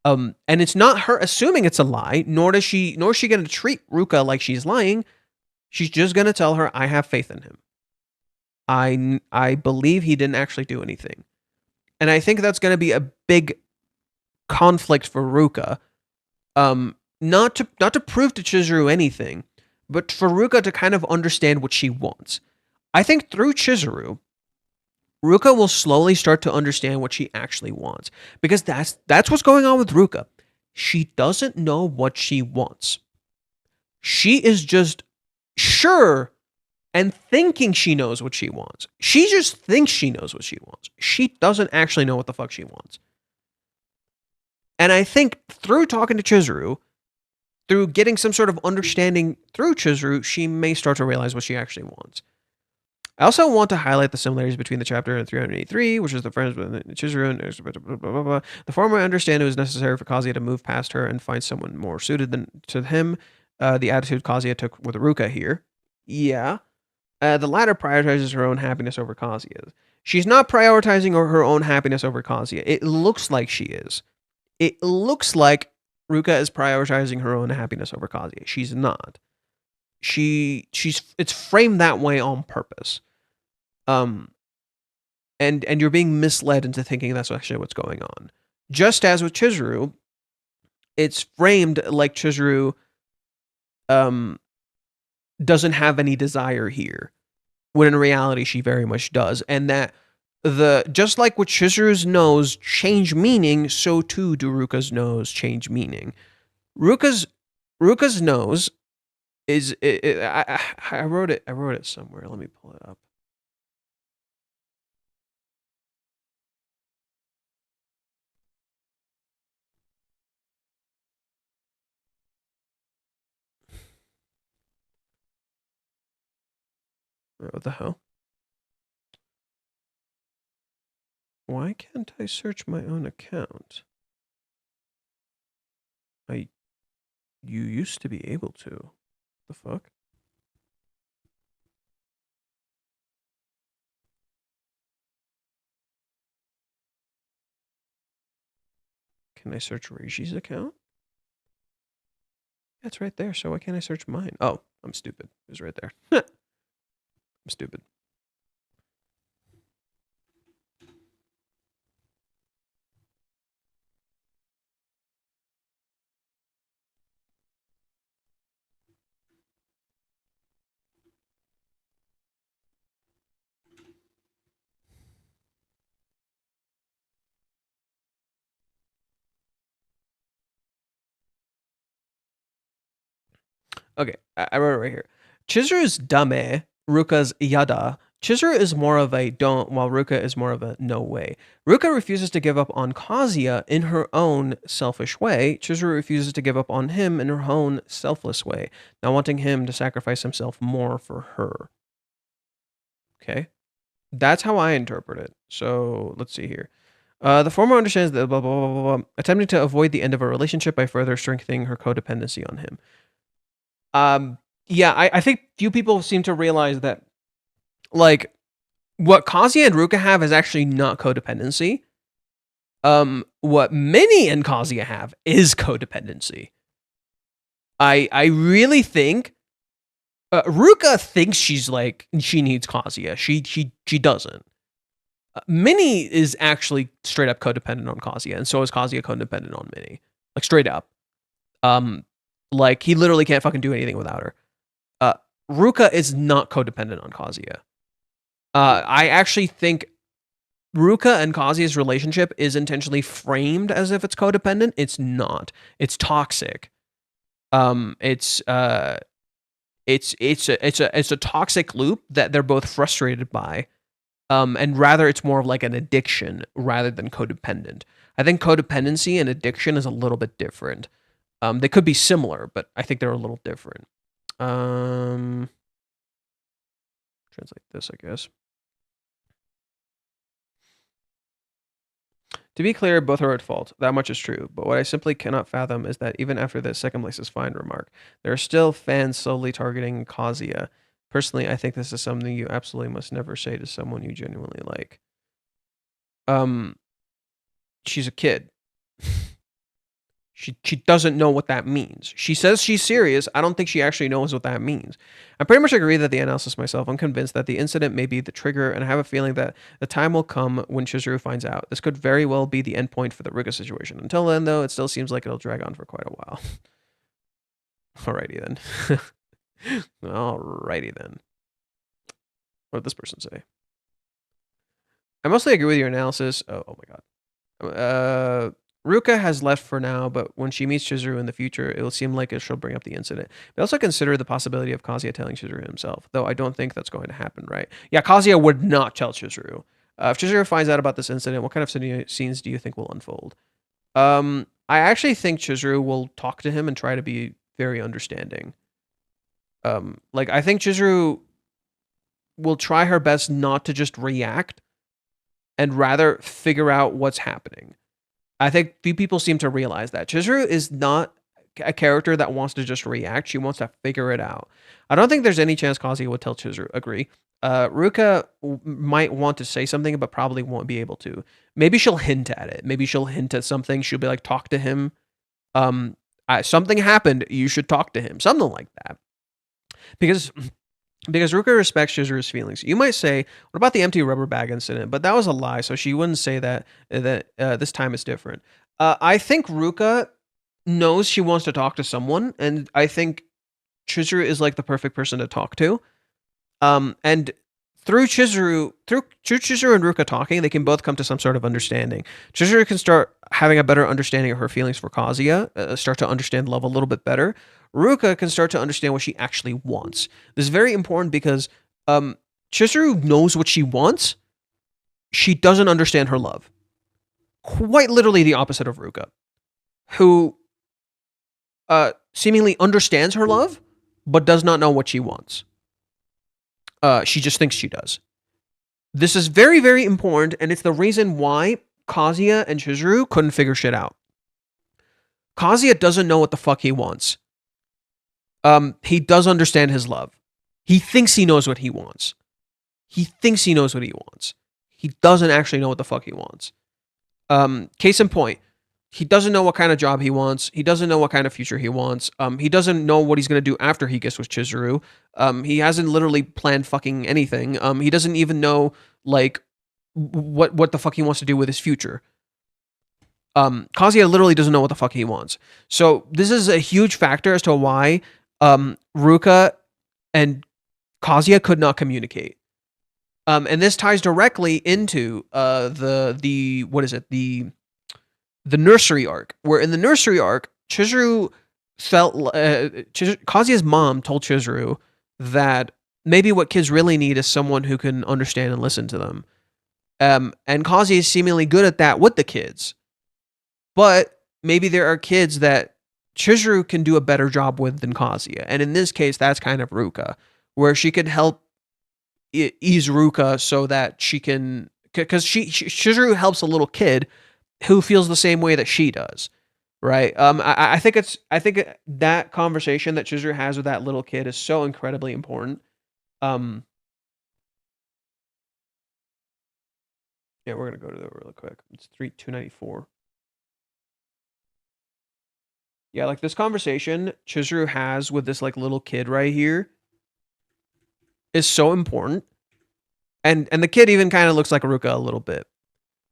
And it's not her assuming it's a lie, nor is she going to treat Ruka like she's lying. She's just going to tell her, I have faith in him. I believe he didn't actually do anything. And I think that's going to be a big conflict for Ruka. Not to prove to Chizuru anything, but for Ruka to kind of understand what she wants. I think through Chizuru, Ruka will slowly start to understand what she actually wants. Because that's what's going on with Ruka. She doesn't know what she wants. She is just sure and thinking she knows what she wants. She just thinks she knows what she wants. She doesn't actually know what the fuck she wants. And I think through talking to Chizuru, through getting some sort of understanding through Chizuru, she may start to realize what she actually wants. I also want to highlight the similarities between the chapter and 383, which is the friends with Chizuru and blah, blah, blah. The former, I understand it was necessary for Kazuya to move past her and find someone more suited to him. The attitude Kazuya took with Ruka here. Yeah. The latter prioritizes her own happiness over Kazuya's. She's not prioritizing her own happiness over Kazuya. It looks like she is. It looks like Ruka is prioritizing her own happiness over Kazuya. She's not. It's framed that way on purpose. And you're being misled into thinking that's actually what's going on. Just as with Chizuru, it's framed like Chizuru doesn't have any desire here, when in reality she very much does, and that just like with Chizuru's nose change meaning, so too do Ruka's nose change meaning. Ruka's nose is I wrote it somewhere. Let me pull it up. What the hell? Why can't I search my own account? You used to be able to. The fuck? Can I search Reishi's account? That's right there, so why can't I search mine? Oh, I'm stupid. It was right there. I'm stupid. Okay, I wrote it right here. Chizuru's dame, Ruka's yada. Chizuru is more of a don't, while Ruka is more of a no way. Ruka refuses to give up on Kazuya in her own selfish way. Chizuru refuses to give up on him in her own selfless way, not wanting him to sacrifice himself more for her. Okay, that's how I interpret it. So let's see here. The former understands that blah, blah, blah, blah, blah, attempting to avoid the end of a relationship by further strengthening her codependency on him. Yeah, I think few people seem to realize that, like, what Kazuya and Ruka have is actually not codependency. What Minnie and Kazuya have is codependency. I really think Ruka thinks she's like she needs Kazuya. She doesn't. Minnie is actually straight up codependent on Kazuya, and so is Kazuya codependent on Minnie. Like straight up. Like he literally can't fucking do anything without her. Ruka is not codependent on Kazuya. I actually think Ruka and Kazuya's relationship is intentionally framed as if it's codependent. It's not. It's toxic. It's a toxic loop that they're both frustrated by. And rather it's more of like an addiction rather than codependent. I think codependency and addiction is a little bit different. They could be similar, but I think they're a little different. Translate this, I guess. To be clear, both are at fault. That much is true. But what I simply cannot fathom is that even after this second place is fine remark, there are still fans solely targeting Kazuya. Personally, I think this is something you absolutely must never say to someone you genuinely like. She's a kid. She doesn't know what that means. She says she's serious. I don't think she actually knows what that means. I pretty much agree that the analysis myself. I'm convinced that the incident may be the trigger, and I have a feeling that the time will come when Chizuru finds out. This could very well be the endpoint for the Ruka situation. Until then, though, it still seems like it'll drag on for quite a while. Alrighty then. Alrighty then. What did this person say? I mostly agree with your analysis. Oh my god. Ruka has left for now, but when she meets Chizuru in the future, it will seem like she'll bring up the incident. But also consider the possibility of Kazuya telling Chizuru himself, though I don't think that's going to happen, right? Yeah, Kazuya would not tell Chizuru. If Chizuru finds out about this incident, what kind of scenes do you think will unfold? I actually think Chizuru will talk to him and try to be very understanding. Like, I think Chizuru will try her best not to just react and rather figure out what's happening. I think few people seem to realize that. Chizuru is not a character that wants to just react. She wants to figure it out. I don't think there's any chance Kazuya would tell Chizuru. Agree. Ruka might want to say something, but probably won't be able to. Maybe she'll hint at it. Maybe she'll hint at something. She'll be like, talk to him. Something happened. You should talk to him. Something like that. Because Ruka respects Chizuru's feelings. You might say, what about the empty rubber bag incident? But that was a lie, so she wouldn't say that this time is different. I think Ruka knows she wants to talk to someone, and I think Chizuru is like the perfect person to talk to. And through Chizuru and Ruka talking, they can both come to some sort of understanding. Chizuru can start having a better understanding of her feelings for Kazuya, start to understand love a little bit better. Ruka can start to understand what she actually wants. This is very important because Chizuru knows what she wants. She doesn't understand her love. Quite literally the opposite of Ruka, who seemingly understands her love, but does not know what she wants. She just thinks she does. This is very, very important, and it's the reason why Kazuya and Chizuru couldn't figure shit out. Kazuya doesn't know what the fuck he wants. He does understand his love. He thinks he knows what he wants. He doesn't actually know what the fuck he wants. Case in point, he doesn't know what kind of job he wants. He doesn't know what kind of future he wants. He doesn't know what he's going to do after he gets with Chizuru. He hasn't literally planned fucking anything. He doesn't even know, like, what the fuck he wants to do with his future. Kazuya literally doesn't know what the fuck he wants. So this is a huge factor as to why Ruka and Kazuya could not communicate. And this ties directly into the nursery arc, where in the nursery arc, Chizuru felt Kazuya's mom told Chizuru that maybe what kids really need is someone who can understand and listen to them. And Kazuya is seemingly good at that with the kids. But maybe there are kids that Chizuru can do a better job with than Kazuya. And in this case, that's kind of Ruka, where she could help ease Ruka so that she can, because Chizuru helps a little kid who feels the same way that she does, right? I think that conversation that Chizuru has with that little kid is so incredibly important. Yeah, we're gonna go to that really quick. It's 294. Yeah, like this conversation Chizuru has with this like little kid right here is so important, and the kid even kind of looks like Ruka a little bit.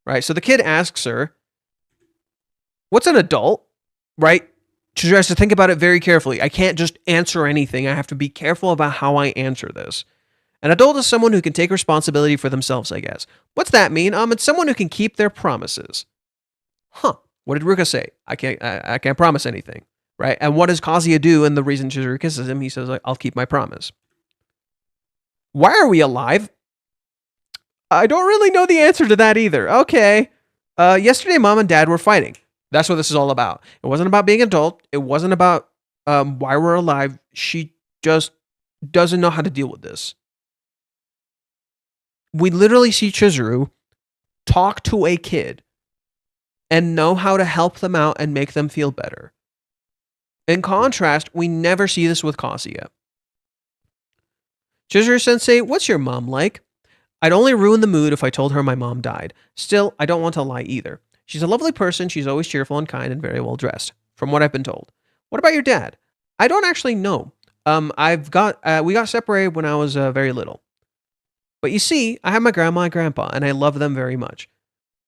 Right, so the kid asks her, what's an adult? Right? Chizuru has to think about it very carefully. I can't just answer anything. I have to be careful about how I answer this. An adult is someone who can take responsibility for themselves, I guess. What's that mean? It's someone who can keep their promises. Huh. What did Ruka say? I can't promise anything. Right? And what does Kazuya do? And the reason Chizuru kisses him, he says, like, I'll keep my promise. Why are we alive? I don't really know the answer to that either. Okay. Yesterday, Mom and Dad were fighting. That's what this is all about. It wasn't about being an adult. It wasn't about why we're alive. She just doesn't know how to deal with this. We literally see Chizuru talk to a kid and know how to help them out and make them feel better. In contrast, we never see this with Kazuya. Chizuru-sensei, what's your mom like? I'd only ruin the mood if I told her my mom died. Still, I don't want to lie either. She's a lovely person. She's always cheerful and kind and very well dressed, from what I've been told. What about your dad? I don't actually know. We got separated when I was very little. But you see, I have my grandma and grandpa, and I love them very much.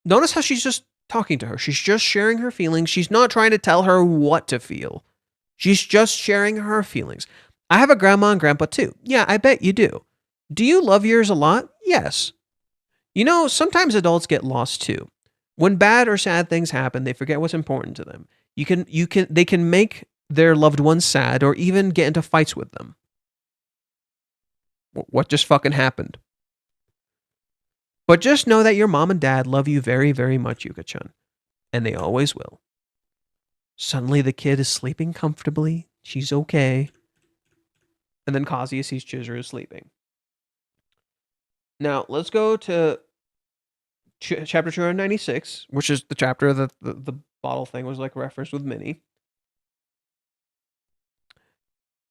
Notice how she's just talking to her. She's just sharing her feelings. She's not trying to tell her what to feel. She's just sharing her feelings. I have a grandma and grandpa too. Yeah, I bet you do. Do you love yours a lot? Yes. You know, sometimes adults get lost too. When bad or sad things happen, they forget what's important to them. They can make their loved ones sad or even get into fights with them. What just fucking happened? But just know that your mom and dad love you very, very much, Yuka-chan. And they always will. Suddenly the kid is sleeping comfortably. She's okay. And then Kazuya sees Chizuru sleeping. Now, let's go to chapter 296, which is the chapter that the bottle thing was like referenced with Minnie.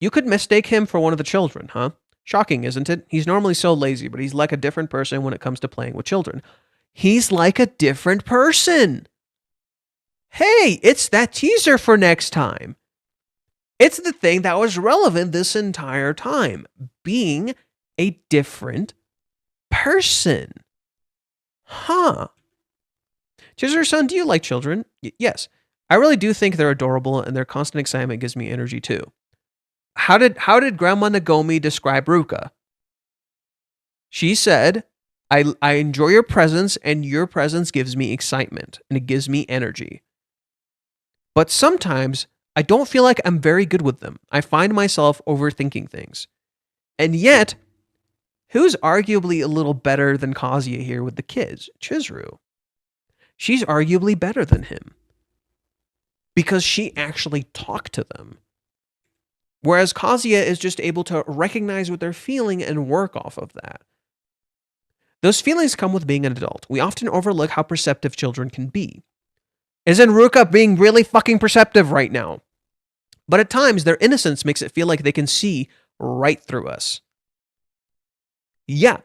You could mistake him for one of the children, huh? Shocking, isn't it? He's normally so lazy, but he's like a different person when it comes to playing with children. He's like a different person. Hey, it's that teaser for next time. It's the thing that was relevant this entire time. Being a different person. Huh. Chizuru-san, do you like children? Yes. I really do think they're adorable, and their constant excitement gives me energy too. How did Grandma Nagomi describe Ruka? She said, I enjoy your presence, and your presence gives me excitement, and it gives me energy. But sometimes I don't feel like I'm very good with them. I find myself overthinking things. And yet, who's arguably a little better than Kazuya here with the kids? Chizuru. She's arguably better than him because she actually talked to them. Whereas Kazuya is just able to recognize what they're feeling and work off of that. Those feelings come with being an adult. We often overlook how perceptive children can be. Isn't Ruka being really fucking perceptive right now? But at times, their innocence makes it feel like they can see right through us. Yeah.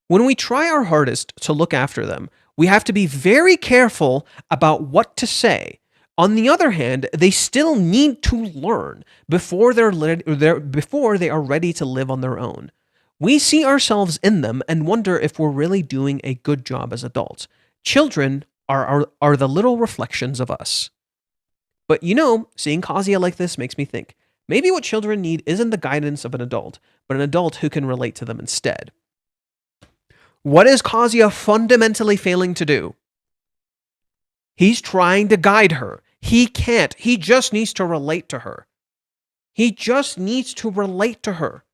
When we try our hardest to look after them, we have to be very careful about what to say. On the other hand, they still need to learn before they are ready to live on their own. We see ourselves in them and wonder if we're really doing a good job as adults. Children are the little reflections of us. But seeing Kazuya like this makes me think, maybe what children need isn't the guidance of an adult, but an adult who can relate to them instead. What is Kazuya fundamentally failing to do? He's trying to guide her. He can't. He just needs to relate to her. He just needs to relate to her.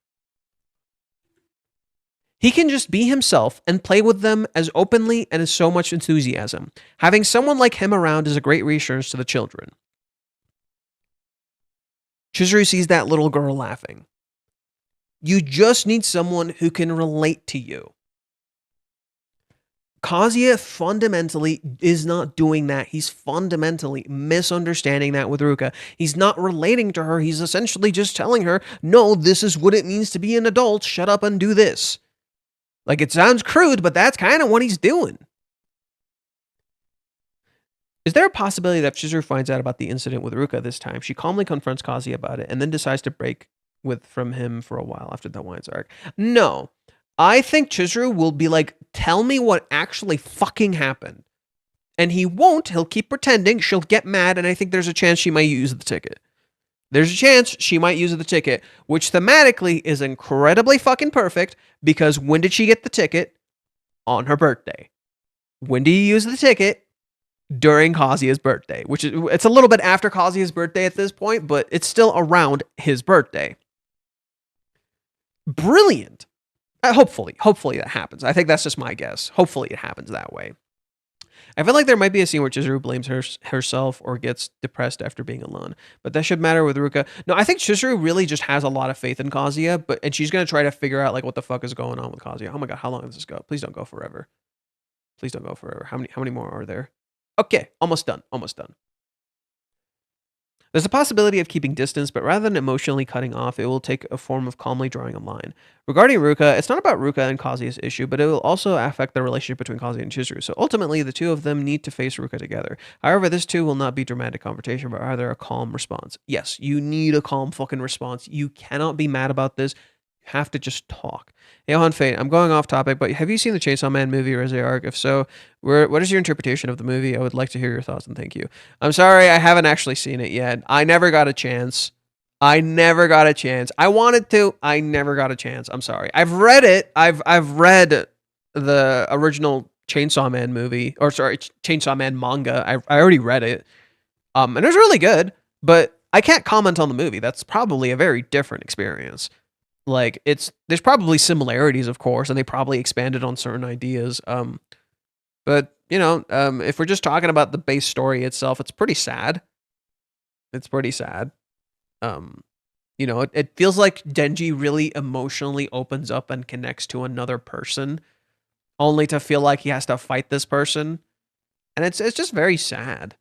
He can just be himself and play with them as openly and as so much enthusiasm. Having someone like him around is a great reassurance to the children. Chizuru sees that little girl laughing. You just need someone who can relate to you. Kazuya fundamentally is not doing that. He's fundamentally misunderstanding that with Ruka. He's not relating to her. He's essentially just telling her, no, this is what it means to be an adult. Shut up and do this. Like, it sounds crude, but that's kind of what he's doing. Is there a possibility that if Chizuru finds out about the incident with Ruka this time, she calmly confronts Kazuya about it and then decides to break from him for a while after the Wines arc? No. I think Chizuru will be like, tell me what actually fucking happened. And he won't. He'll keep pretending. She'll get mad, and I think there's a chance she might use the ticket. There's a chance she might use the ticket, which thematically is incredibly fucking perfect, because when did she get the ticket? On her birthday. When do you use the ticket? During Kazuya's birthday, which is, it's a little bit after Kazuya's birthday at this point, but it's still around his birthday. Brilliant. Hopefully that happens. I think that's just my guess. Hopefully it happens that way. I feel like there might be a scene where Chizuru blames herself or gets depressed after being alone, but that should matter with Ruka. No, I think Chizuru really just has a lot of faith in Kazuya, and she's going to try to figure out like what the fuck is going on with Kazuya. Oh my god, how long does this go? Please don't go forever. Please don't go forever. How many more are there? Okay, almost done. There's a possibility of keeping distance, but rather than emotionally cutting off, it will take a form of calmly drawing a line. Regarding Ruka, it's not about Ruka and Kazuya's issue, but it will also affect the relationship between Kazuya and Chizuru. So ultimately, the two of them need to face Ruka together. However, this too will not be dramatic confrontation, but rather a calm response. Yes, you need a calm fucking response. You cannot be mad about this. You have to just talk. Johan Fate, I'm going off topic, but have you seen the Chainsaw Man movie or Reze arc? If so, what is your interpretation of the movie? I would like to hear your thoughts, and thank you. I'm sorry, I haven't actually seen it yet. I never got a chance. I wanted to. I never got a chance. I'm sorry. I've read it. I've read the original Chainsaw Man movie, or sorry, Chainsaw Man manga. I already read it. And it was really good, but I can't comment on the movie. That's probably a very different experience. Like, there's probably similarities, of course, and they probably expanded on certain ideas. But if we're just talking about the base story itself, it's pretty sad. It feels like Denji really emotionally opens up and connects to another person, only to feel like he has to fight this person, and it's just very sad.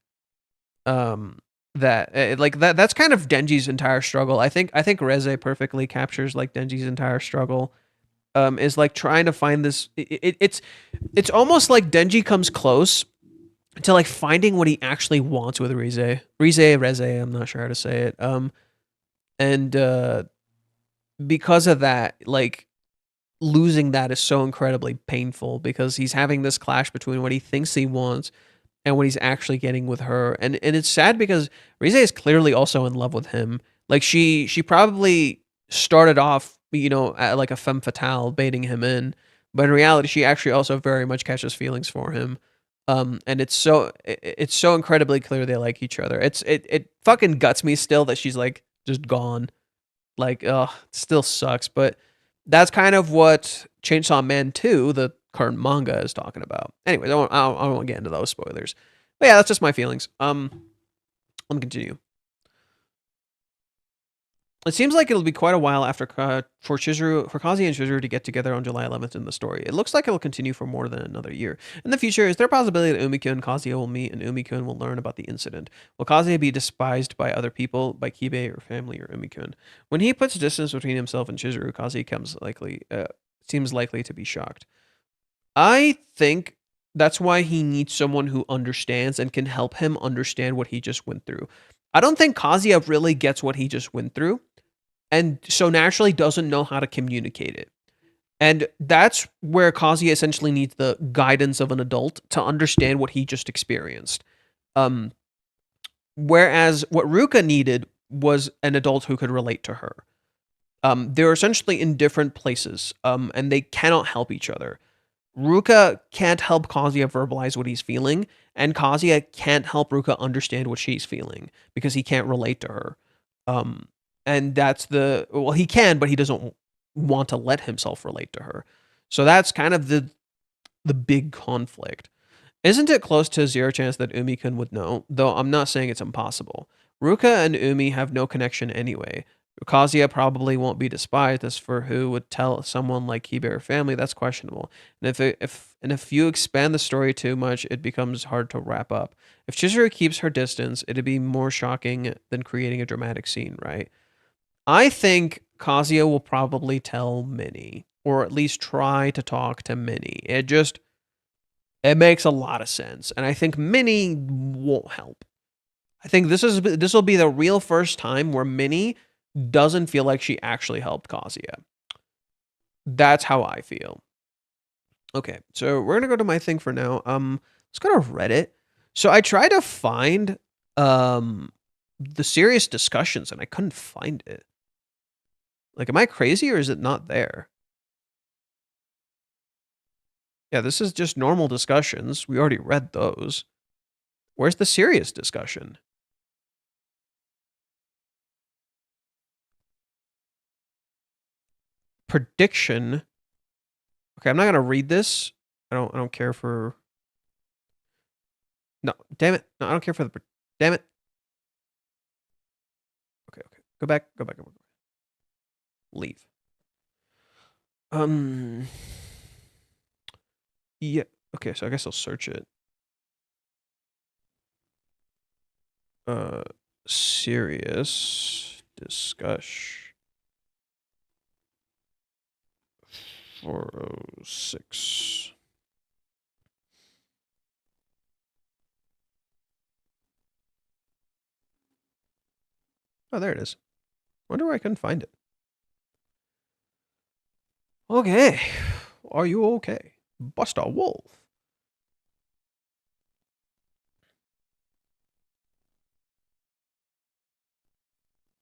That's kind of Denji's entire struggle. I think Reze perfectly captures like Denji's entire struggle. Is like trying to find this. It's almost like Denji comes close to like finding what he actually wants with Reze. I'm not sure how to say it. And because of that, like losing that is so incredibly painful because he's having this clash between what he thinks he wants and what he's actually getting with her. And it's sad because Reze is clearly also in love with him. Like she probably started off like a femme fatale baiting him in. But in reality, she actually also very much catches feelings for him. And it's so incredibly clear they like each other. It fucking guts me still that she's like just gone. Like, it still sucks. But that's kind of what Chainsaw Man 2, the current manga, is talking about. Anyways, I won't get into those spoilers. But yeah, that's just my feelings. Let me continue. It seems like it'll be quite a while after for Kazuya and Chizuru to get together on July 11th in the story. It looks like it will continue for more than another year. In the future, is there a possibility that Umiko and Kazuya will meet and Umiko will learn about the incident? Will Kazuya be despised by other people, by Kibe or family or Umiko? When he puts distance between himself and Chizuru, Kazuya seems likely to be shocked. I think that's why he needs someone who understands and can help him understand what he just went through. I don't think Kazuya really gets what he just went through, and so naturally doesn't know how to communicate it. And that's where Kazuya essentially needs the guidance of an adult to understand what he just experienced. Whereas what Ruka needed was an adult who could relate to her. They're essentially in different places, and they cannot help each other. Ruka can't help Kazuya verbalize what he's feeling, and Kazuya can't help Ruka understand what she's feeling because he can't relate to her. And that's he can, but he doesn't want to let himself relate to her. So that's kind of the big conflict. Isn't it close to zero chance that Umi-kun would know? Though I'm not saying it's impossible. Ruka and Umi have no connection anyway. Kazuya probably won't be despised, as for who would tell someone like Kibe or family, that's questionable. And if you expand the story too much, it becomes hard to wrap up. If Chizuru keeps her distance, it'd be more shocking than creating a dramatic scene, right? I think Kazuya will probably tell Minnie, or at least try to talk to Minnie. It makes a lot of sense, and I think Minnie won't help. I think this will be the real first time where Minnie doesn't feel like she actually helped Kazuya. That's how I feel. Okay, so we're gonna go to my thing for now. Let's go to Reddit. So I tried to find the serious discussions and I couldn't find it. Like, am I crazy or is it not there? Yeah, this is just normal discussions. We already read those. Where's the serious discussion? Prediction. Okay, I'm not gonna read this. I don't care for. No, damn it. No, I don't care for the. Damn it. Okay. Go back. Leave. Yeah. Okay, so I guess I'll search it. Serious discussion. 406. Oh, there it is. Wonder why I couldn't find it. Okay. Are you okay? Buster Wolf.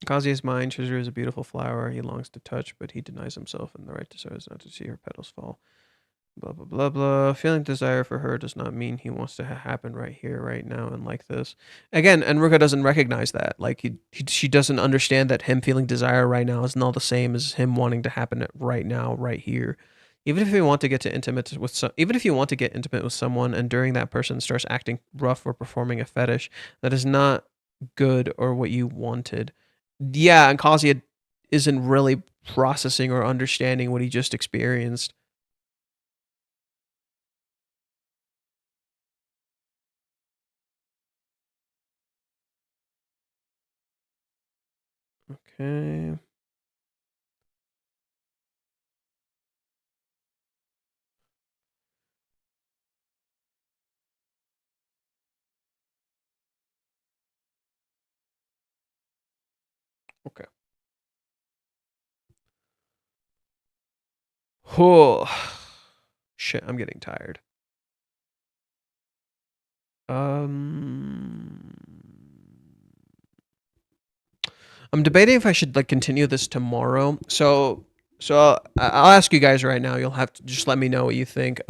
Kazuya's mind, Chizuru is a beautiful flower he longs to touch, but he denies himself and the right to so as not to see her petals fall. Blah, blah, blah, blah. Feeling desire for her does not mean he wants to happen right here, right now, and like this. Again, and Ruka doesn't recognize that. Like, she doesn't understand that him feeling desire right now is not the same as him wanting to happen right now, right here. Even if you want to get intimate with someone, and during that person starts acting rough or performing a fetish, that is not good or what you wanted. Yeah, and Kazuya isn't really processing or understanding what he just experienced. Okay. Okay. Oh, shit, I'm getting tired. I'm debating if I should like continue this tomorrow. So So I'll ask you guys right now. You'll have to just let me know what you think.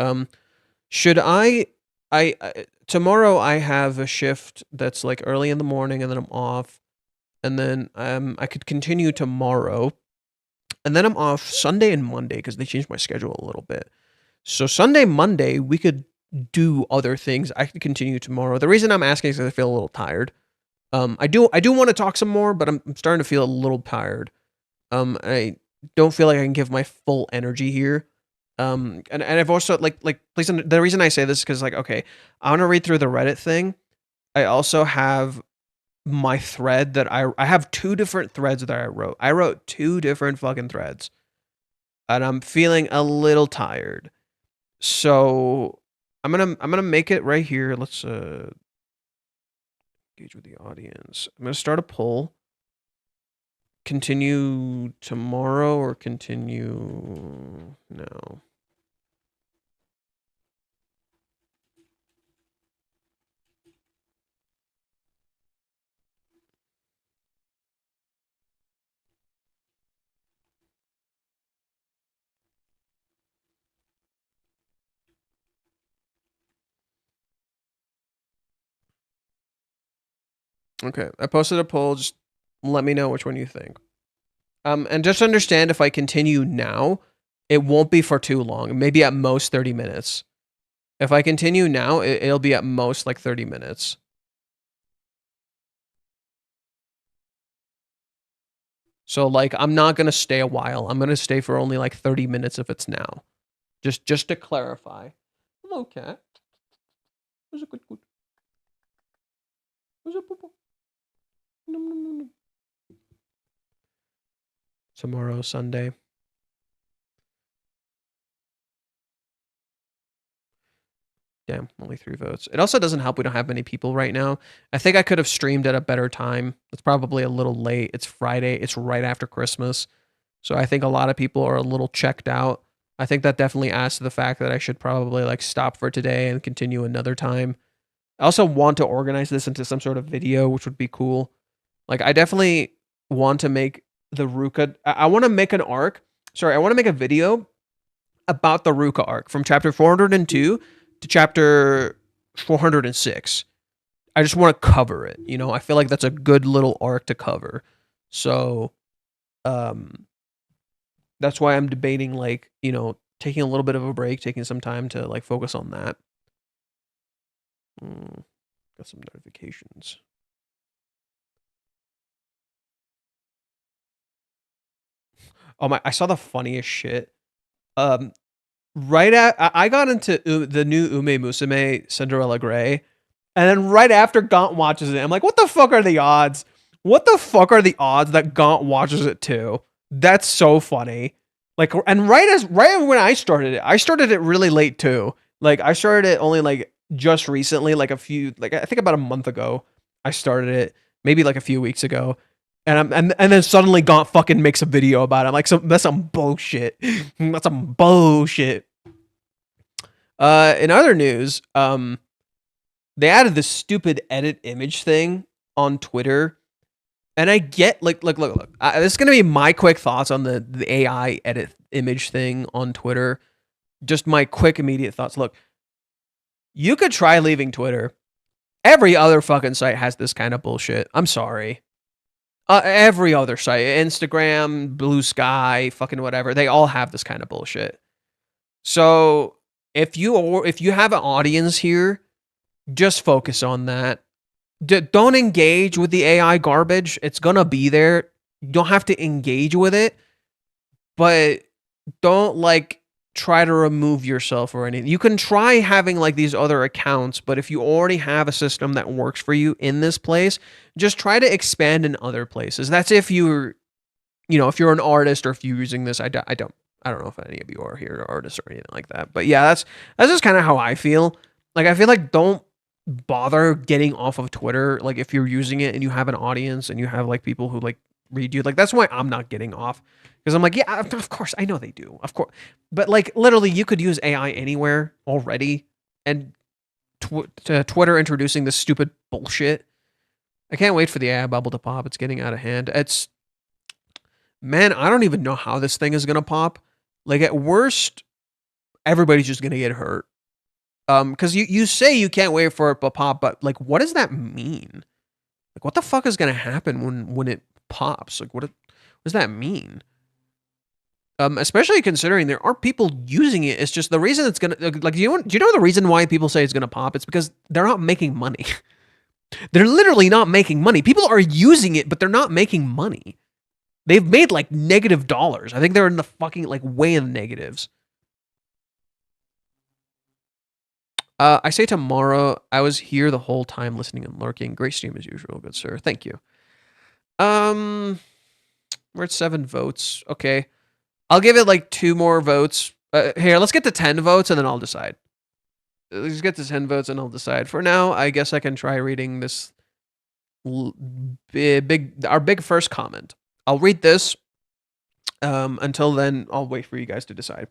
Should tomorrow I have a shift that's like early in the morning and then I'm off, and then I could continue tomorrow, and then I'm off Sunday and Monday because they changed my schedule a little bit. So Sunday, Monday we could do other things. I could continue tomorrow. The reason I'm asking is because I feel a little tired. I do want to talk some more, but I'm starting to feel a little tired. I don't feel like I can give my full energy here. And I've also please, the reason I say this is because like, okay, I want to read through the Reddit thing. I also have my thread that I have two different threads that I wrote. I wrote two different fucking threads, and I'm feeling a little tired. So I'm gonna make it right here. Let's engage with the audience. I'm gonna start a poll. Continue tomorrow or continue now? Okay, I posted a poll. Just let me know which one you think. And just understand if I continue now, it won't be for too long. Maybe at most 30 minutes. If I continue now, it'll be at most like 30 minutes. So like, I'm not gonna stay a while. I'm gonna stay for only like 30 minutes if it's now. Just to clarify. Hello, cat. Where's a good? Where's a poo? No. Tomorrow, Sunday. Damn, only 3 votes. It also doesn't help we don't have many people right now. I think I could have streamed at a better time. It's probably a little late. It's Friday. It's right after Christmas. So I think a lot of people are a little checked out. I think that definitely adds to the fact that I should probably like stop for today and continue another time. I also want to organize this into some sort of video, which would be cool. Like I definitely want to make the Ruka. I want to make an arc. Sorry, I want to make a video about the Ruka arc from chapter 402 to chapter 406. I just want to cover it. You know, I feel like that's a good little arc to cover. So, that's why I'm debating, like, you know, taking a little bit of a break, taking some time to like focus on that. Got some notifications. Oh my! I saw the funniest shit. Right at I got into the new Ume Musume Cinderella Grey, and then right after Gaunt watches it, I'm like, what the fuck are the odds? What the fuck are the odds that Gaunt watches it too? That's so funny. Like, and right when I started it really late too. Like, I started it only like just recently, like I think about a month ago. I started it, maybe like a few weeks ago, and then suddenly Gaunt fucking makes a video about it. I'm like, that's some bullshit. That's some bullshit. In other news, they added this stupid edit image thing on Twitter, and I get look. This is gonna be my quick thoughts on the AI edit image thing on Twitter. Just my quick immediate thoughts. Look, you could try leaving Twitter. Every other fucking site has this kind of bullshit. I'm sorry. Every other site, Instagram, Blue Sky, fucking whatever, they all have this kind of bullshit. So if you have an audience here, just focus on that. Don't engage with the AI garbage. It's gonna be there. You don't have to engage with it, but don't like try to remove yourself or anything. You can try having like these other accounts, but if you already have a system that works for you in this place, just try to expand in other places. That's if you're, you know, if you're an artist or if you're using this. I don't know if any of you are here artists or anything like that. But yeah, that's just kind of how I feel. Like, I feel like don't bother getting off of Twitter. Like, if you're using it and you have an audience and you have like people who like read you, like that's why I'm not getting off. Because I'm like, yeah, of course, I know they do. Of course. But like literally you could use AI anywhere already. And Twitter introducing this stupid bullshit. I can't wait for the AI bubble to pop. It's getting out of hand. man, I don't even know how this thing is gonna pop. Like at worst, everybody's just gonna get hurt. Because you say you can't wait for it to pop, but like, what does that mean? Like, what the fuck is gonna happen when it pops? Like, what does that mean? Especially considering there are people using it. It's just the reason it's gonna like. Do you know the reason why people say it's gonna pop? It's because they're not making money. They're literally not making money. People are using it, but they're not making money. They've made like $-. I think they're in the fucking like way in the negatives. I say tomorrow. I was here the whole time listening and lurking. Great stream as usual, good sir. Thank you. We're at 7 votes. Okay. I'll give it like 2 more votes. Here, let's get to 10 votes and then I'll decide. Let's get to 10 votes and I'll decide. For now, I guess I can try reading this our big first comment. I'll read this. Until then, I'll wait for you guys to decide.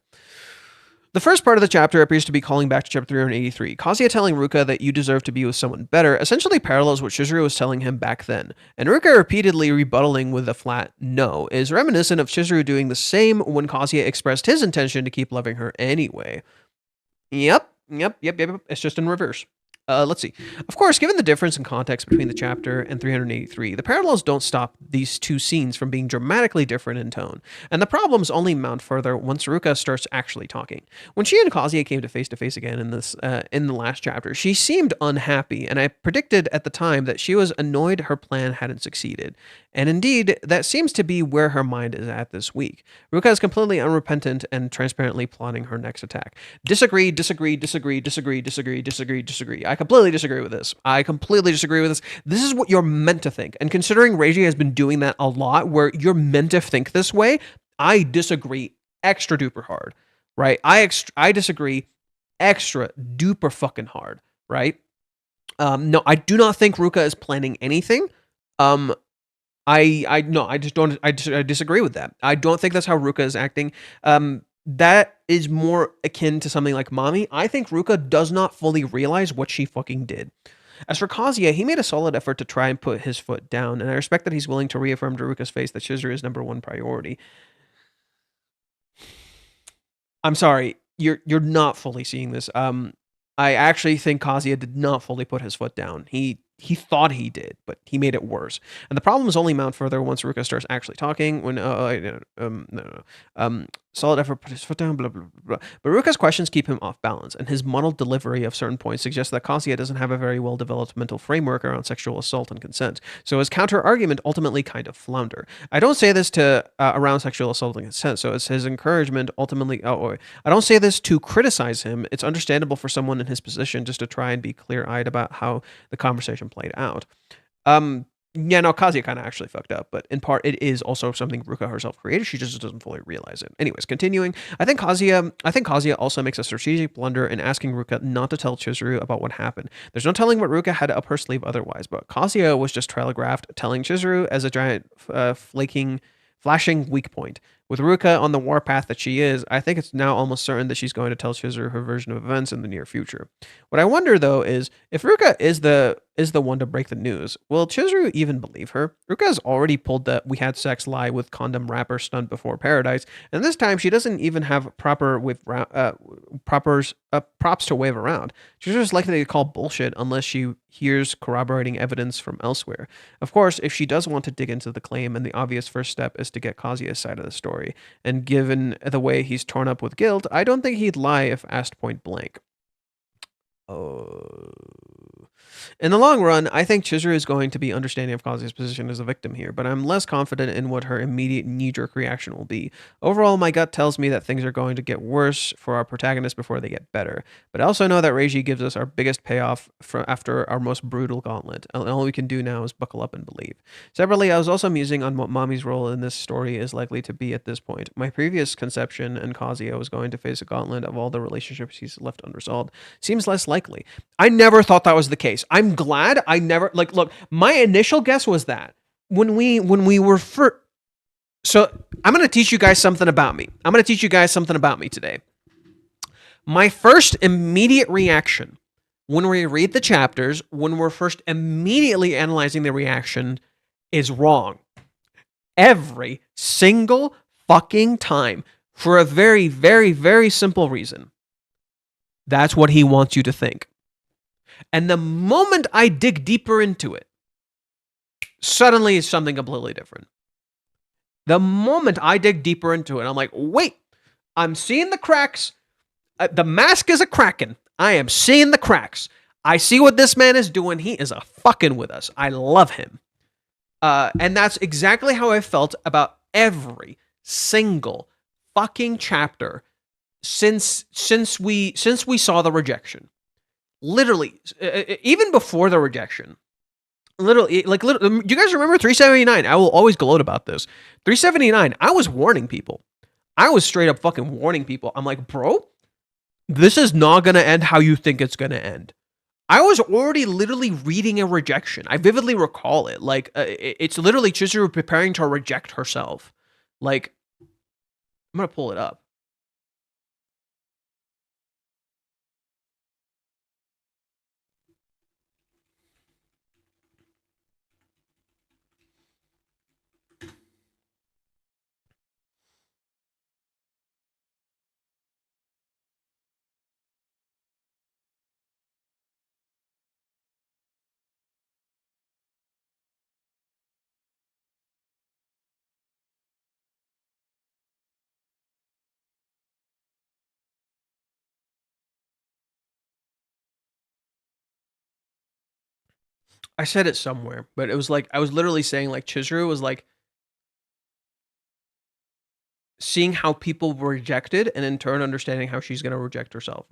The first part of the chapter appears to be calling back to chapter 383. Kazuya telling Ruka that you deserve to be with someone better essentially parallels what Chizuru was telling him back then, and Ruka repeatedly rebuttaling with a flat no is reminiscent of Chizuru doing the same when Kazuya expressed his intention to keep loving her anyway. Yep. It's just in reverse. Let's see. Of course, given the difference in context between the chapter and 383, the parallels don't stop these two scenes from being dramatically different in tone, and the problems only mount further once Ruka starts actually talking. When she and Kazuya came to face again in the last chapter, she seemed unhappy, and I predicted at the time that she was annoyed her plan hadn't succeeded. And indeed, that seems to be where her mind is at this week. Ruka is completely unrepentant and transparently plotting her next attack. Disagree. I completely disagree with this. This is what you're meant to think. And considering Reiji has been doing that a lot, where you're meant to think this way, I disagree extra duper hard, right? I disagree extra duper fucking hard, right? No, I do not think Ruka is planning anything. I disagree with that. I don't think that's how Ruka is acting. That is more akin to something like Mami. I think Ruka does not fully realize what she fucking did. As for Kazuya, he made a solid effort to try and put his foot down, and I respect that he's willing to reaffirm to Ruka's face that Chizuru is #1 priority. I'm sorry, you're not fully seeing this. I actually think Kazuya did not fully put his foot down. He thought he did, but he made it worse. And the problems only mount further once Ruka starts actually talking. When solid effort put his foot down, blah blah blah. But Ruka's questions keep him off balance, and his muddled delivery of certain points suggests that Kazuya doesn't have a very well developed mental framework around sexual assault and consent. So his counter argument ultimately kind of flounder. I don't say this to around sexual assault and consent. So it's his encouragement ultimately. I don't say this to criticize him. It's understandable for someone in his position just to try and be clear-eyed about how the conversation played out. Yeah, no, Kazuya kind of actually fucked up, but in part it is also something Ruka herself created. She just doesn't fully realize it. Anyways, continuing, I think Kazuya also makes a strategic blunder in asking Ruka not to tell Chizuru about what happened. There's no telling what Ruka had up her sleeve otherwise, but Kazuya was just telegraphed telling Chizuru as a giant flashing weak point. With Ruka on the warpath that she is, I think it's now almost certain that she's going to tell Chizuru her version of events in the near future. What I wonder, though, is if Ruka is the one to break the news, will Chizuru even believe her? Ruka has already pulled the "we had sex" lie with condom wrapper stunt before Paradise, and this time she doesn't even have props to wave around. Chizuru's likely to call bullshit unless she hears corroborating evidence from elsewhere. Of course, if she does want to dig into the claim, and the obvious first step is to get Kazuya's side of the story. And given the way he's torn up with guilt, I don't think he'd lie if asked point blank. In the long run, I think Chizuru is going to be understanding of Kazuya's position as a victim here, but I'm less confident in what her immediate knee-jerk reaction will be. Overall, my gut tells me that things are going to get worse for our protagonists before they get better. But I also know that Reiji gives us our biggest payoff after our most brutal gauntlet, and all we can do now is buckle up and believe. Separately, I was also musing on what Mami's role in this story is likely to be at this point. My previous conception, and Kazuya was going to face a gauntlet of all the relationships he's left unresolved, seems less likely. I never thought that was the case. I'm glad I never look, my initial guess was that when we were so I'm going to teach you guys something about me. Today. My first immediate reaction when we read the chapters, when we're first immediately analyzing the reaction, is wrong. Every single fucking time. For a very, very, very simple reason. That's what he wants you to think. And the moment I dig deeper into it, suddenly it's something completely different. The moment I dig deeper into it, I'm like, wait, I'm seeing the cracks. The mask is a cracking. I am seeing the cracks. I see what this man is doing. He is a fucking with us. I love him. And that's exactly how I felt about every single fucking chapter since we saw the rejection. Literally, even before the rejection. Literally, do you guys remember 379? I will always gloat about this. 379, I was warning people. I was straight up fucking warning people. I'm like, bro, this is not going to end how you think it's going to end. I was already literally reading a rejection. I vividly recall it. Like, it's literally Chizuru preparing to reject herself. Like, I'm going to pull it up. I said it somewhere, but it was like, I was literally saying, like, Chizuru was like seeing how people were rejected and in turn understanding how she's going to reject herself.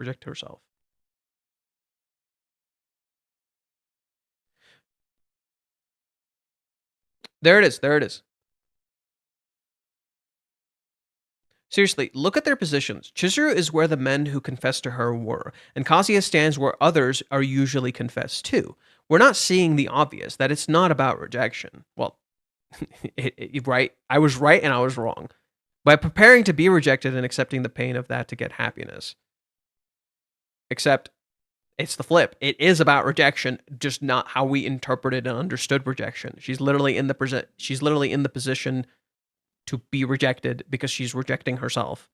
There it is. Seriously, look at their positions. Chizuru is where the men who confessed to her were, and Kazuya stands where others are usually confessed to. We're not seeing the obvious, that it's not about rejection. Well, right? I was right and I was wrong. By preparing to be rejected and accepting the pain of that to get happiness. Except, it's the flip. It is about rejection, just not how we interpreted and understood rejection. She's literally in the position to be rejected because she's rejecting herself.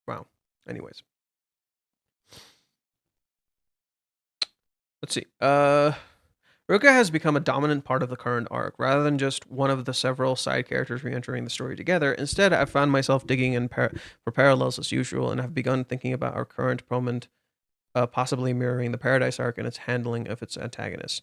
Wow. Anyways. Let's see. Ruka has become a dominant part of the current arc, rather than just one of the several side characters re-entering the story together. Instead, I've found myself digging in for parallels as usual, and have begun thinking about our current moment, possibly mirroring the Paradise arc and its handling of its antagonists.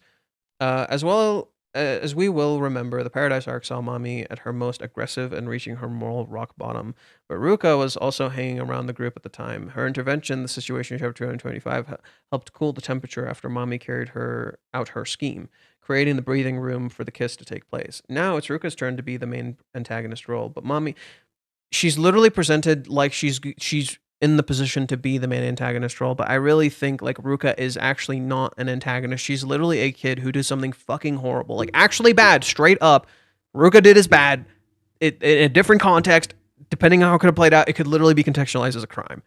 As well as we will remember, the Paradise arc saw Mami at her most aggressive and reaching her moral rock bottom, but Ruka was also hanging around the group at the time. Her intervention, the situation chapter 225, helped cool the temperature after Mami carried her out her scheme, creating the breathing room for the kiss to take place. Now it's Ruka's turn to be the main antagonist role, but Mami, she's literally presented like she's in the position to be the main antagonist role, but I really think like Ruka is actually not an antagonist. She's literally a kid who did something fucking horrible, like actually bad, straight up. Ruka did is bad. In a different context, depending on how it could have played out, it could literally be contextualized as a crime.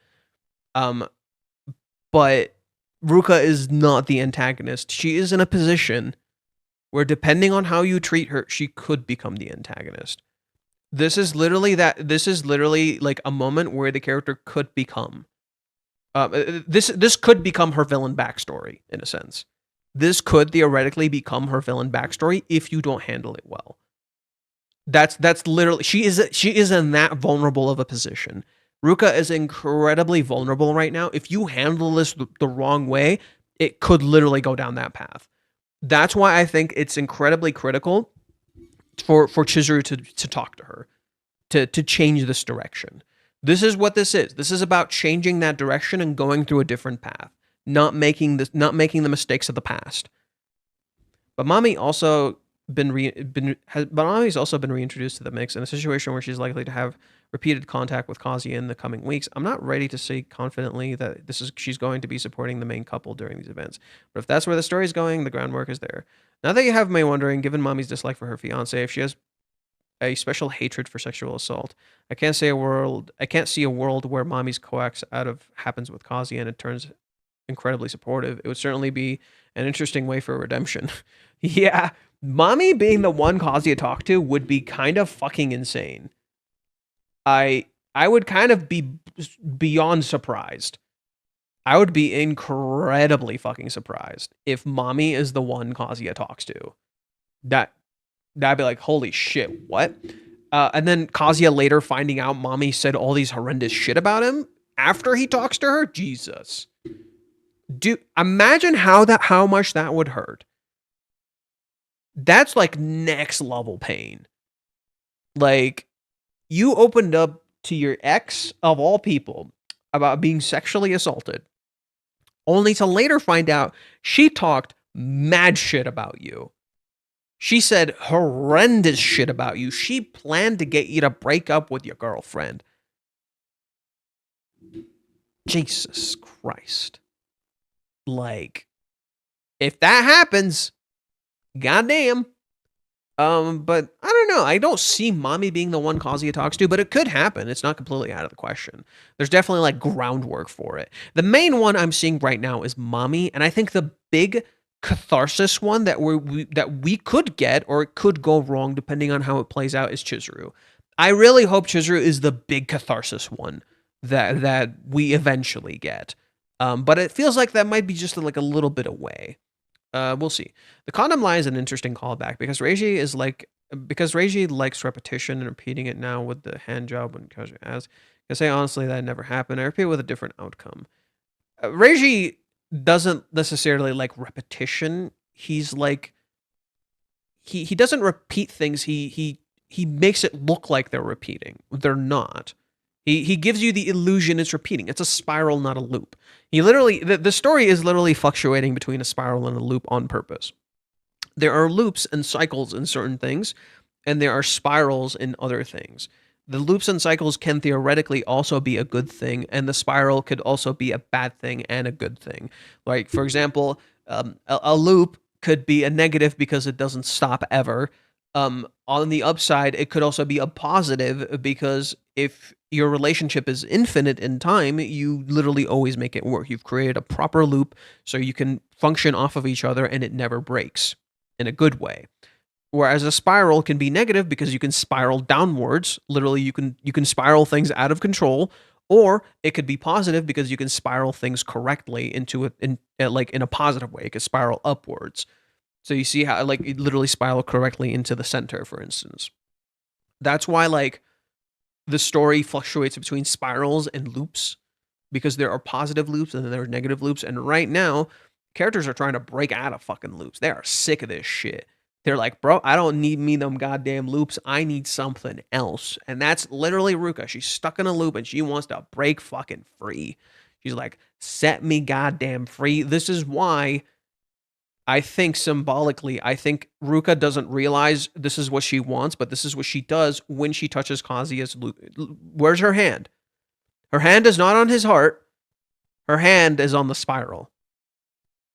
But Ruka is not the antagonist. She is in a position where, depending on how you treat her, she could become the antagonist. This is literally like a moment where the character could become. This could become her villain backstory in a sense. This could theoretically become her villain backstory if you don't handle it well. That's literally, she is in that vulnerable of a position. Ruka is incredibly vulnerable right now. If you handle this the wrong way, it could literally go down that path. That's why I think it's incredibly critical for Chizuru to talk to her, to change this direction. This is what this is. This is about changing that direction and going through a different path, not making the mistakes of the past. But Mami's also been reintroduced to the mix in a situation where she's likely to have repeated contact with Kazuya in the coming weeks. I'm not ready to say confidently that she's going to be supporting the main couple during these events. But if that's where the story's going, the groundwork is there. Now that you have me wondering, given Mami's dislike for her fiance, if she has a special hatred for sexual assault. I can't see a world where mommy's coax happens with Kazuya and it turns incredibly supportive. It would certainly be an interesting way for redemption. Yeah, mommy being the one Kazuya talked to would be kind of fucking insane. I would kind of be beyond surprised. I would be incredibly fucking surprised if mommy is the one Kazuya talks to. That'd be like, holy shit, what? And then Kazuya later finding out mommy said all these horrendous shit about him after he talks to her? Jesus. Dude, imagine how much that would hurt. That's like next level pain. Like, you opened up to your ex of all people about being sexually assaulted, only to later find out she talked mad shit about you. She said horrendous shit about you. She planned to get you to break up with your girlfriend. Jesus Christ. Like, if that happens, goddamn. But I don't know. I don't see mommy being the one Kazuya talks to, but it could happen. It's not completely out of the question. There's definitely like groundwork for it. The main one I'm seeing right now is mommy, and I think the big catharsis one that we could get, or it could go wrong depending on how it plays out, is Chizuru. I really hope Chizuru is the big catharsis one that we eventually get. But it feels like that might be just like a little bit away. We'll see. The condom lie is an interesting callback because Reiji likes repetition and repeating it now with the hand job when Kazuya asks. I say honestly that never happened. I repeat it with a different outcome. Reiji doesn't necessarily like repetition. He's like he doesn't repeat things. He makes it look like they're repeating. They're not. He gives you the illusion it's repeating. It's a spiral, not a loop. He literally, the story is literally fluctuating between a spiral and a loop on purpose. There are loops and cycles in certain things, and there are spirals in other things. The loops and cycles can theoretically also be a good thing, and the spiral could also be a bad thing and a good thing. Like, for example, a loop could be a negative because it doesn't stop ever. On the upside, it could also be a positive because if your relationship is infinite in time, you literally always make it work. You've created a proper loop so you can function off of each other and it never breaks in a good way. Whereas a spiral can be negative because you can spiral downwards. Literally, you can spiral things out of control, or it could be positive because you can spiral things correctly into in a positive way. It could spiral upwards. So you see how like it literally spiral correctly into the center, for instance. That's why like the story fluctuates between spirals and loops, because there are positive loops and then there are negative loops. And right now, characters are trying to break out of fucking loops. They are sick of this shit. They're like, bro, I don't need them goddamn loops. I need something else. And that's literally Ruka. She's stuck in a loop and she wants to break fucking free. She's like, set me goddamn free. This is why I think symbolically, I think Ruka doesn't realize this is what she wants, but this is what she does when she touches Kazuya's loop. Where's her hand? Her hand is not on his heart. Her hand is on the spiral.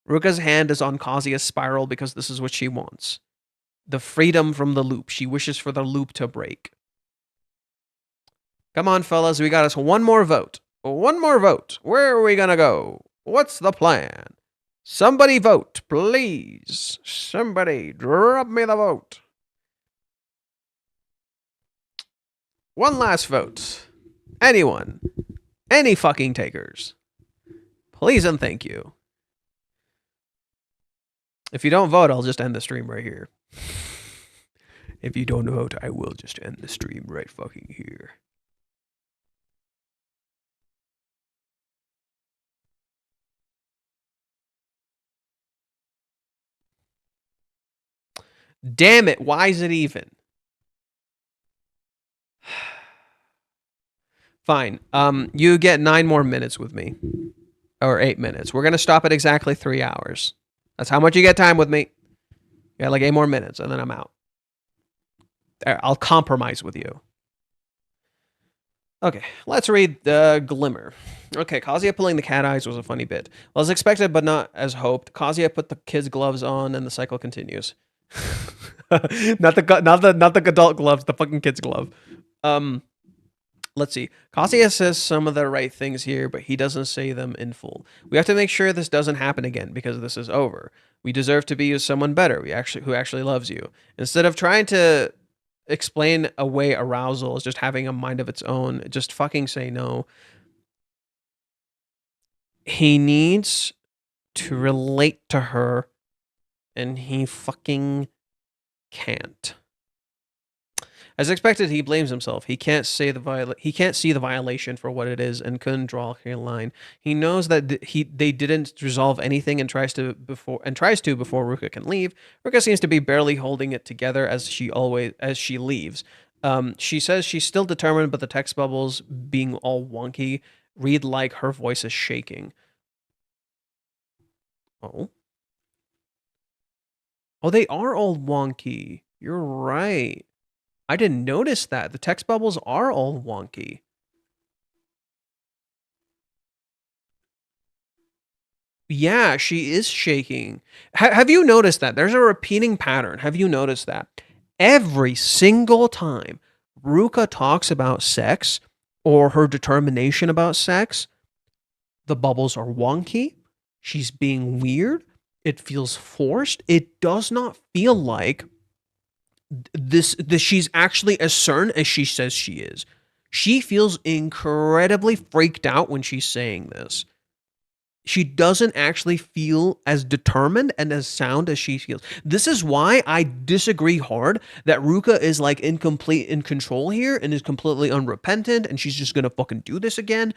Ruka's hand is on Kazuya's spiral because this is what she wants. The freedom from the loop. She wishes for the loop to break. Come on, fellas. We got us one more vote. One more vote. Where are we going to go? What's the plan? Somebody vote, please. Somebody drop me the vote. One last vote. Anyone. Any fucking takers. Please and thank you. If you don't vote, I'll just end the stream right here. If you don't vote, I will just end the stream right fucking here. Damn it, why is it even? Fine. You get 9 more minutes with me. Or 8 minutes. We're going to stop at exactly 3 hours. That's how much you get time with me. You got like 8 more minutes, and then I'm out. I'll compromise with you. Okay, let's read the Glimmer. Okay, Kazuya pulling the cat eyes was a funny bit. Well, as expected, but not as hoped. Kazuya put the kid's gloves on, and the cycle continues. Not the adult gloves, the fucking kid's glove. Let's see. Kazuya says some of the right things here, but he doesn't say them in full. We have to make sure this doesn't happen again because this is over. We deserve to be with someone better. Who actually loves you. Instead of trying to explain away arousal as just having a mind of its own, just fucking say no. He needs to relate to her, and he fucking can't. As expected, he blames himself. He can't see the violation for what it is and couldn't draw a clear line. He knows that they didn't resolve anything and tries to before Ruka can leave. Ruka seems to be barely holding it together as she leaves. She says she's still determined, but the text bubbles being all wonky read like her voice is shaking. Oh, they are all wonky. You're right. I didn't notice that. The text bubbles are all wonky. Yeah, she is shaking. Have you noticed that? There's a repeating pattern. Have you noticed that? Every single time Ruka talks about sex or her determination about sex, the bubbles are wonky. She's being weird. It feels forced. It does not feel like this she's actually as certain as she says she is. She feels incredibly freaked out when she's saying this. She doesn't actually feel as determined and as sound as she feels. This is why I disagree hard that Ruka is like in control here and is completely unrepentant and she's just gonna fucking do this again.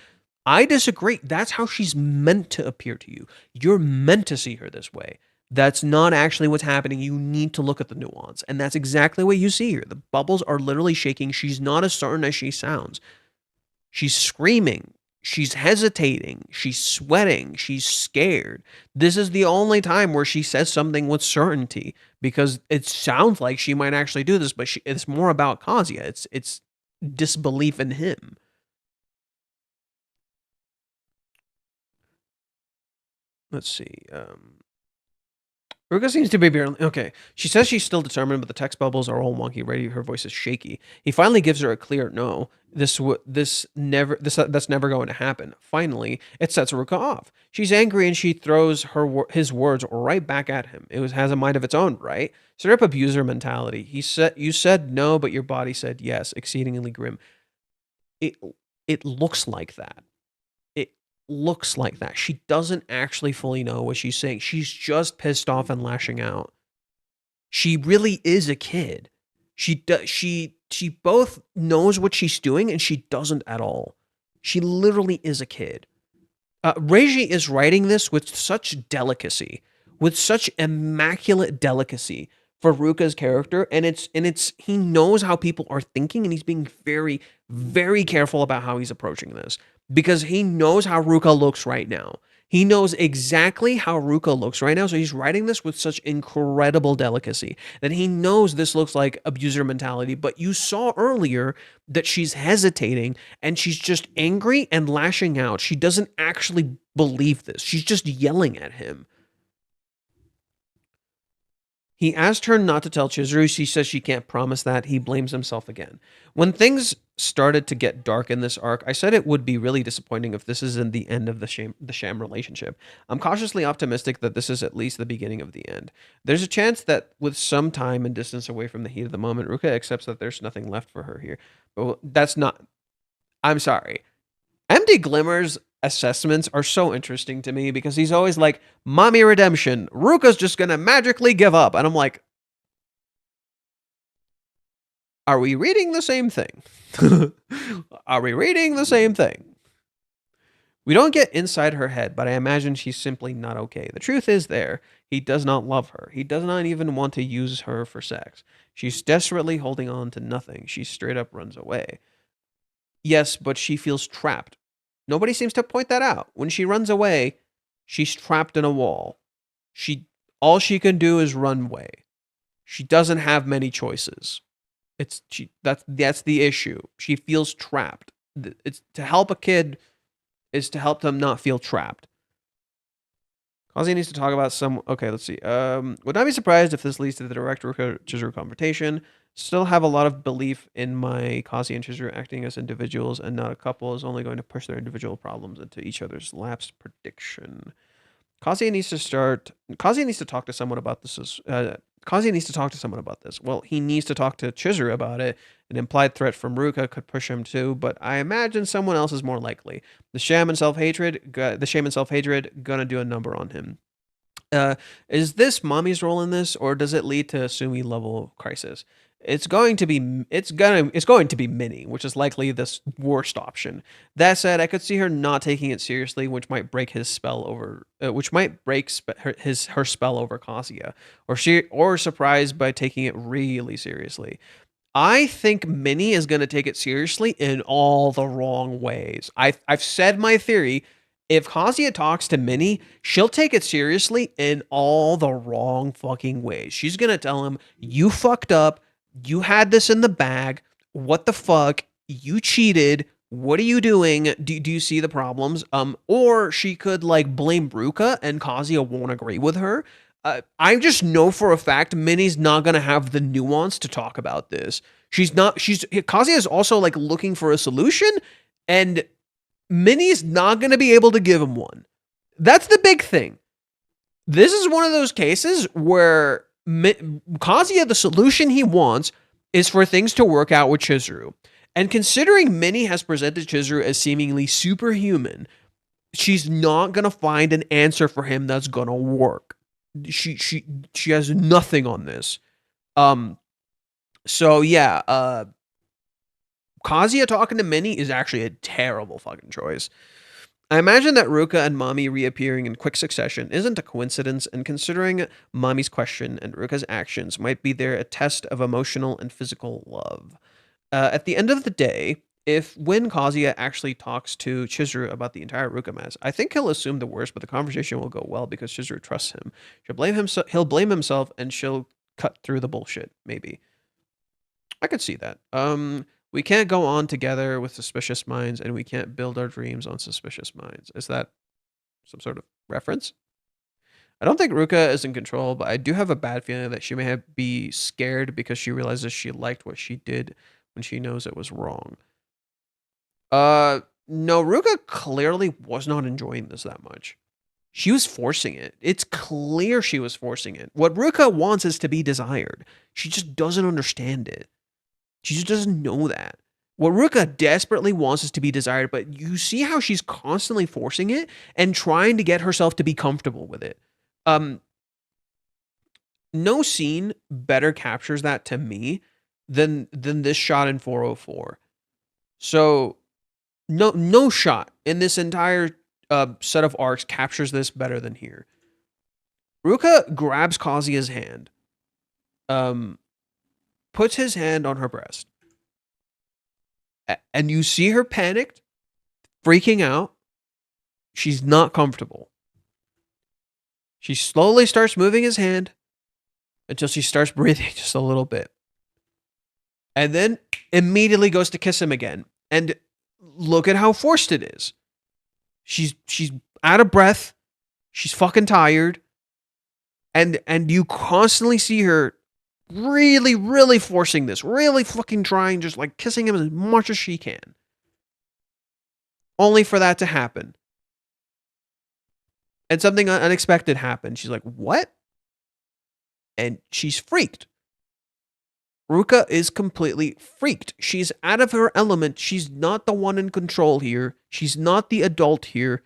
I disagree. That's how she's meant to appear to you. You're meant to see her this way. That's not actually what's happening. You need to look at the nuance. And that's exactly what you see here. The bubbles are literally shaking. She's not as certain as she sounds. She's screaming. She's hesitating. She's sweating. She's scared. This is the only time where she says something with certainty because it sounds like she might actually do this, but it's more about Kazuya. It's disbelief in him. Let's see. Ruka seems to be barely okay. She says she's still determined, but the text bubbles are all wonky. Ready, her voice is shaky. He finally gives her a clear no. That's never going to happen. Finally, it sets Ruka off. She's angry and she throws his words right back at him. Has a mind of its own, right? Straight up abuser mentality. You said no, but your body said yes. Exceedingly grim. It looks like that. Looks like that. She doesn't actually fully know what she's saying. She's just pissed off and lashing out. She really is a kid. She both knows what she's doing and she doesn't at all. She literally is a kid. Reiji is writing this with such delicacy, with such immaculate delicacy for Ruka's character, and he knows how people are thinking and he's being very, very careful about how he's approaching this. Because he knows how Ruka looks right now. He knows exactly how Ruka looks right now, so he's writing this with such incredible delicacy that he knows this looks like abuser mentality, but you saw earlier that she's hesitating and she's just angry and lashing out. She doesn't actually believe this. She's just yelling at him. He asked her not to tell Chizuru. She says she can't promise that. He blames himself again. When things started to get dark in this arc, I said it would be really disappointing if this isn't the end of the sham relationship. I'm cautiously optimistic that this is at least the beginning of the end. There's a chance that with some time and distance away from the heat of the moment, Ruka accepts that there's nothing left for her here. But that's not... I'm sorry. MD Glimmer's assessments are so interesting to me because he's always like, mommy redemption, Ruka's just gonna magically give up. And I'm like, are we reading the same thing? Are we reading the same thing? We don't get inside her head, but I imagine she's simply not okay. The truth is there. He does not love her. He does not even want to use her for sex. She's desperately holding on to nothing. She straight up runs away. Yes, but she feels trapped. Nobody seems to point that out. When she runs away, she's trapped in a wall. All she can do is run away. She doesn't have many choices. That's the issue. She feels trapped. It's to help a kid is to help them not feel trapped. Kazuya needs to talk about some. Okay, let's see. Would not be surprised if this leads to the direct Chizuru confrontation. Still have a lot of belief in my Kazuya and Chizuru acting as individuals and not a couple is only going to push their individual problems into each other's laps. Prediction. Kazuya needs to start. Kazuya needs to talk to someone about this. Kazuya needs to talk to someone about this. Well, he needs to talk to Chizuru about it. An implied threat from Ruka could push him too, but I imagine someone else is more likely. The shaman self-hatred gonna do a number on him. Is this Mommy's role in this, or does it lead to Sumi level crisis? It's going to be Minnie, which is likely the worst option. That said, I could see her not taking it seriously, which might break his spell over, her spell over Kazuya, or surprised by taking it really seriously. I think Minnie is going to take it seriously in all the wrong ways. I've said my theory. If Kazuya talks to Minnie, she'll take it seriously in all the wrong fucking ways. She's going to tell him, you fucked up. You had this in the bag. What the fuck? You cheated. What are you doing? Do you see the problems? Or she could like blame Ruka and Kazuya won't agree with her. I just know for a fact Minnie's not going to have the nuance to talk about this. Kazuya is also like looking for a solution, and Minnie's not going to be able to give him one. That's the big thing. This is one of those cases where Kazuya, the solution he wants is for things to work out with Chizuru. And considering Minnie has presented Chizuru as seemingly superhuman, she's not going to find an answer for him that's going to work. She has nothing on this. So yeah, Kazuya talking to Minnie is actually a terrible fucking choice. I imagine that Ruka and Mommy reappearing in quick succession isn't a coincidence, and considering Mommy's question and Ruka's actions might be there a test of emotional and physical love. At the end of the day, when Kazuya actually talks to Chizuru about the entire Ruka mess, I think he'll assume the worst, but the conversation will go well because Chizuru trusts him. He'll blame himself, and she'll cut through the bullshit, maybe. I could see that. We can't go on together with suspicious minds, and we can't build our dreams on suspicious minds. Is that some sort of reference? I don't think Ruka is in control, but I do have a bad feeling that she may be scared because she realizes she liked what she did when she knows it was wrong. No, Ruka clearly was not enjoying this that much. She was forcing it. It's clear she was forcing it. What Ruka wants is to be desired. She just doesn't understand it. She just doesn't know that. What Ruka desperately wants is to be desired, but you see how she's constantly forcing it and trying to get herself to be comfortable with it. No scene better captures that to me than this shot in 404. So no shot in this entire set of arcs captures this better than here. Ruka grabs Kazuya's hand, puts his hand on her breast, and you see her panicked, freaking out. She's not comfortable. She slowly starts moving his hand until she starts breathing just a little bit. And then immediately goes to kiss him again. And look at how forced it is. She's out of breath. She's fucking tired. And you constantly see her really, really forcing this. Really fucking trying, just like kissing him as much as she can. Only for that to happen. And something unexpected happened. She's like, what? And she's freaked. Ruka is completely freaked. She's out of her element. She's not the one in control here. She's not the adult here.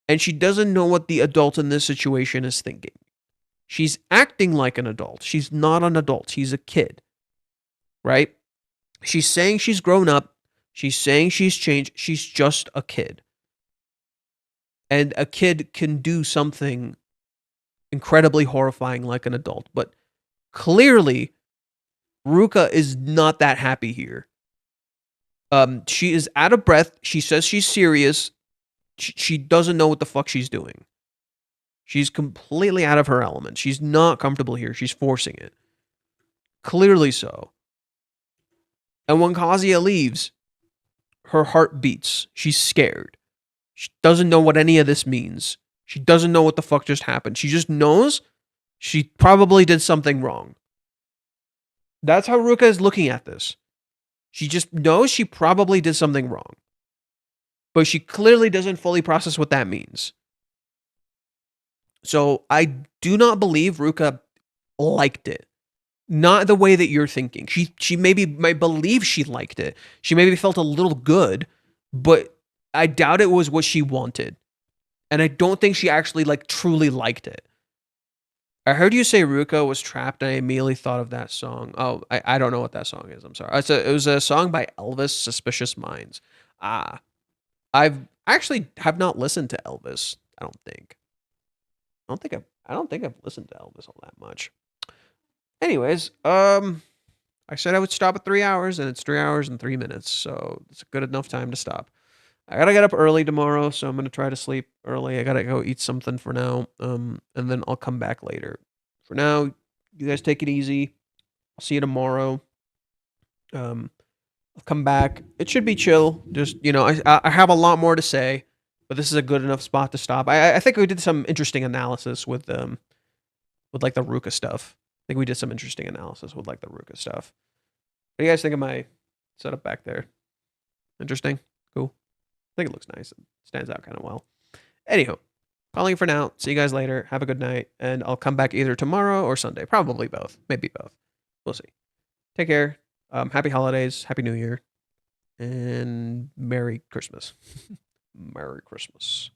And she doesn't know what the adult in this situation is thinking. She's acting like an adult. She's not an adult. She's a kid. Right? She's saying she's grown up. She's saying she's changed. She's just a kid. And a kid can do something incredibly horrifying like an adult. But clearly, Ruka is not that happy here. She is out of breath. She says she's serious. She doesn't know what the fuck she's doing. She's completely out of her element. She's not comfortable here. She's forcing it. Clearly so. And when Kazuya leaves, her heart beats. She's scared. She doesn't know what any of this means. She doesn't know what the fuck just happened. She just knows she probably did something wrong. That's how Ruka is looking at this. She just knows she probably did something wrong. But she clearly doesn't fully process what that means. So I do not believe Ruka liked it. Not the way that you're thinking. She maybe might believe she liked it. She maybe felt a little good, but I doubt it was what she wanted. And I don't think she actually like truly liked it. I heard you say Ruka was trapped, and I immediately thought of that song. Oh, I don't know what that song is. I'm sorry. It was a song by Elvis, Suspicious Minds. I've actually have not listened to Elvis. I don't think I've listened to Elvis all that much. Anyways, I said I would stop at 3 hours, and it's 3 hours and 3 minutes, so it's a good enough time to stop. I gotta get up early tomorrow, so I'm gonna try to sleep early. I gotta go eat something for now, and then I'll come back later. For now, you guys take it easy. I'll see you tomorrow. I'll come back. It should be chill. Just I have a lot more to say, but this is a good enough spot to stop. I think we did some interesting analysis with like the Ruka stuff. I think we did some interesting analysis with like the Ruka stuff. What do you guys think of my setup back there? Interesting? Cool. I think it looks nice. It stands out kind of well. Anyhow, calling for now. See you guys later. Have a good night. And I'll come back either tomorrow or Sunday. Probably both. Maybe both. We'll see. Take care. Happy holidays. Happy New Year. And Merry Christmas. Merry Christmas.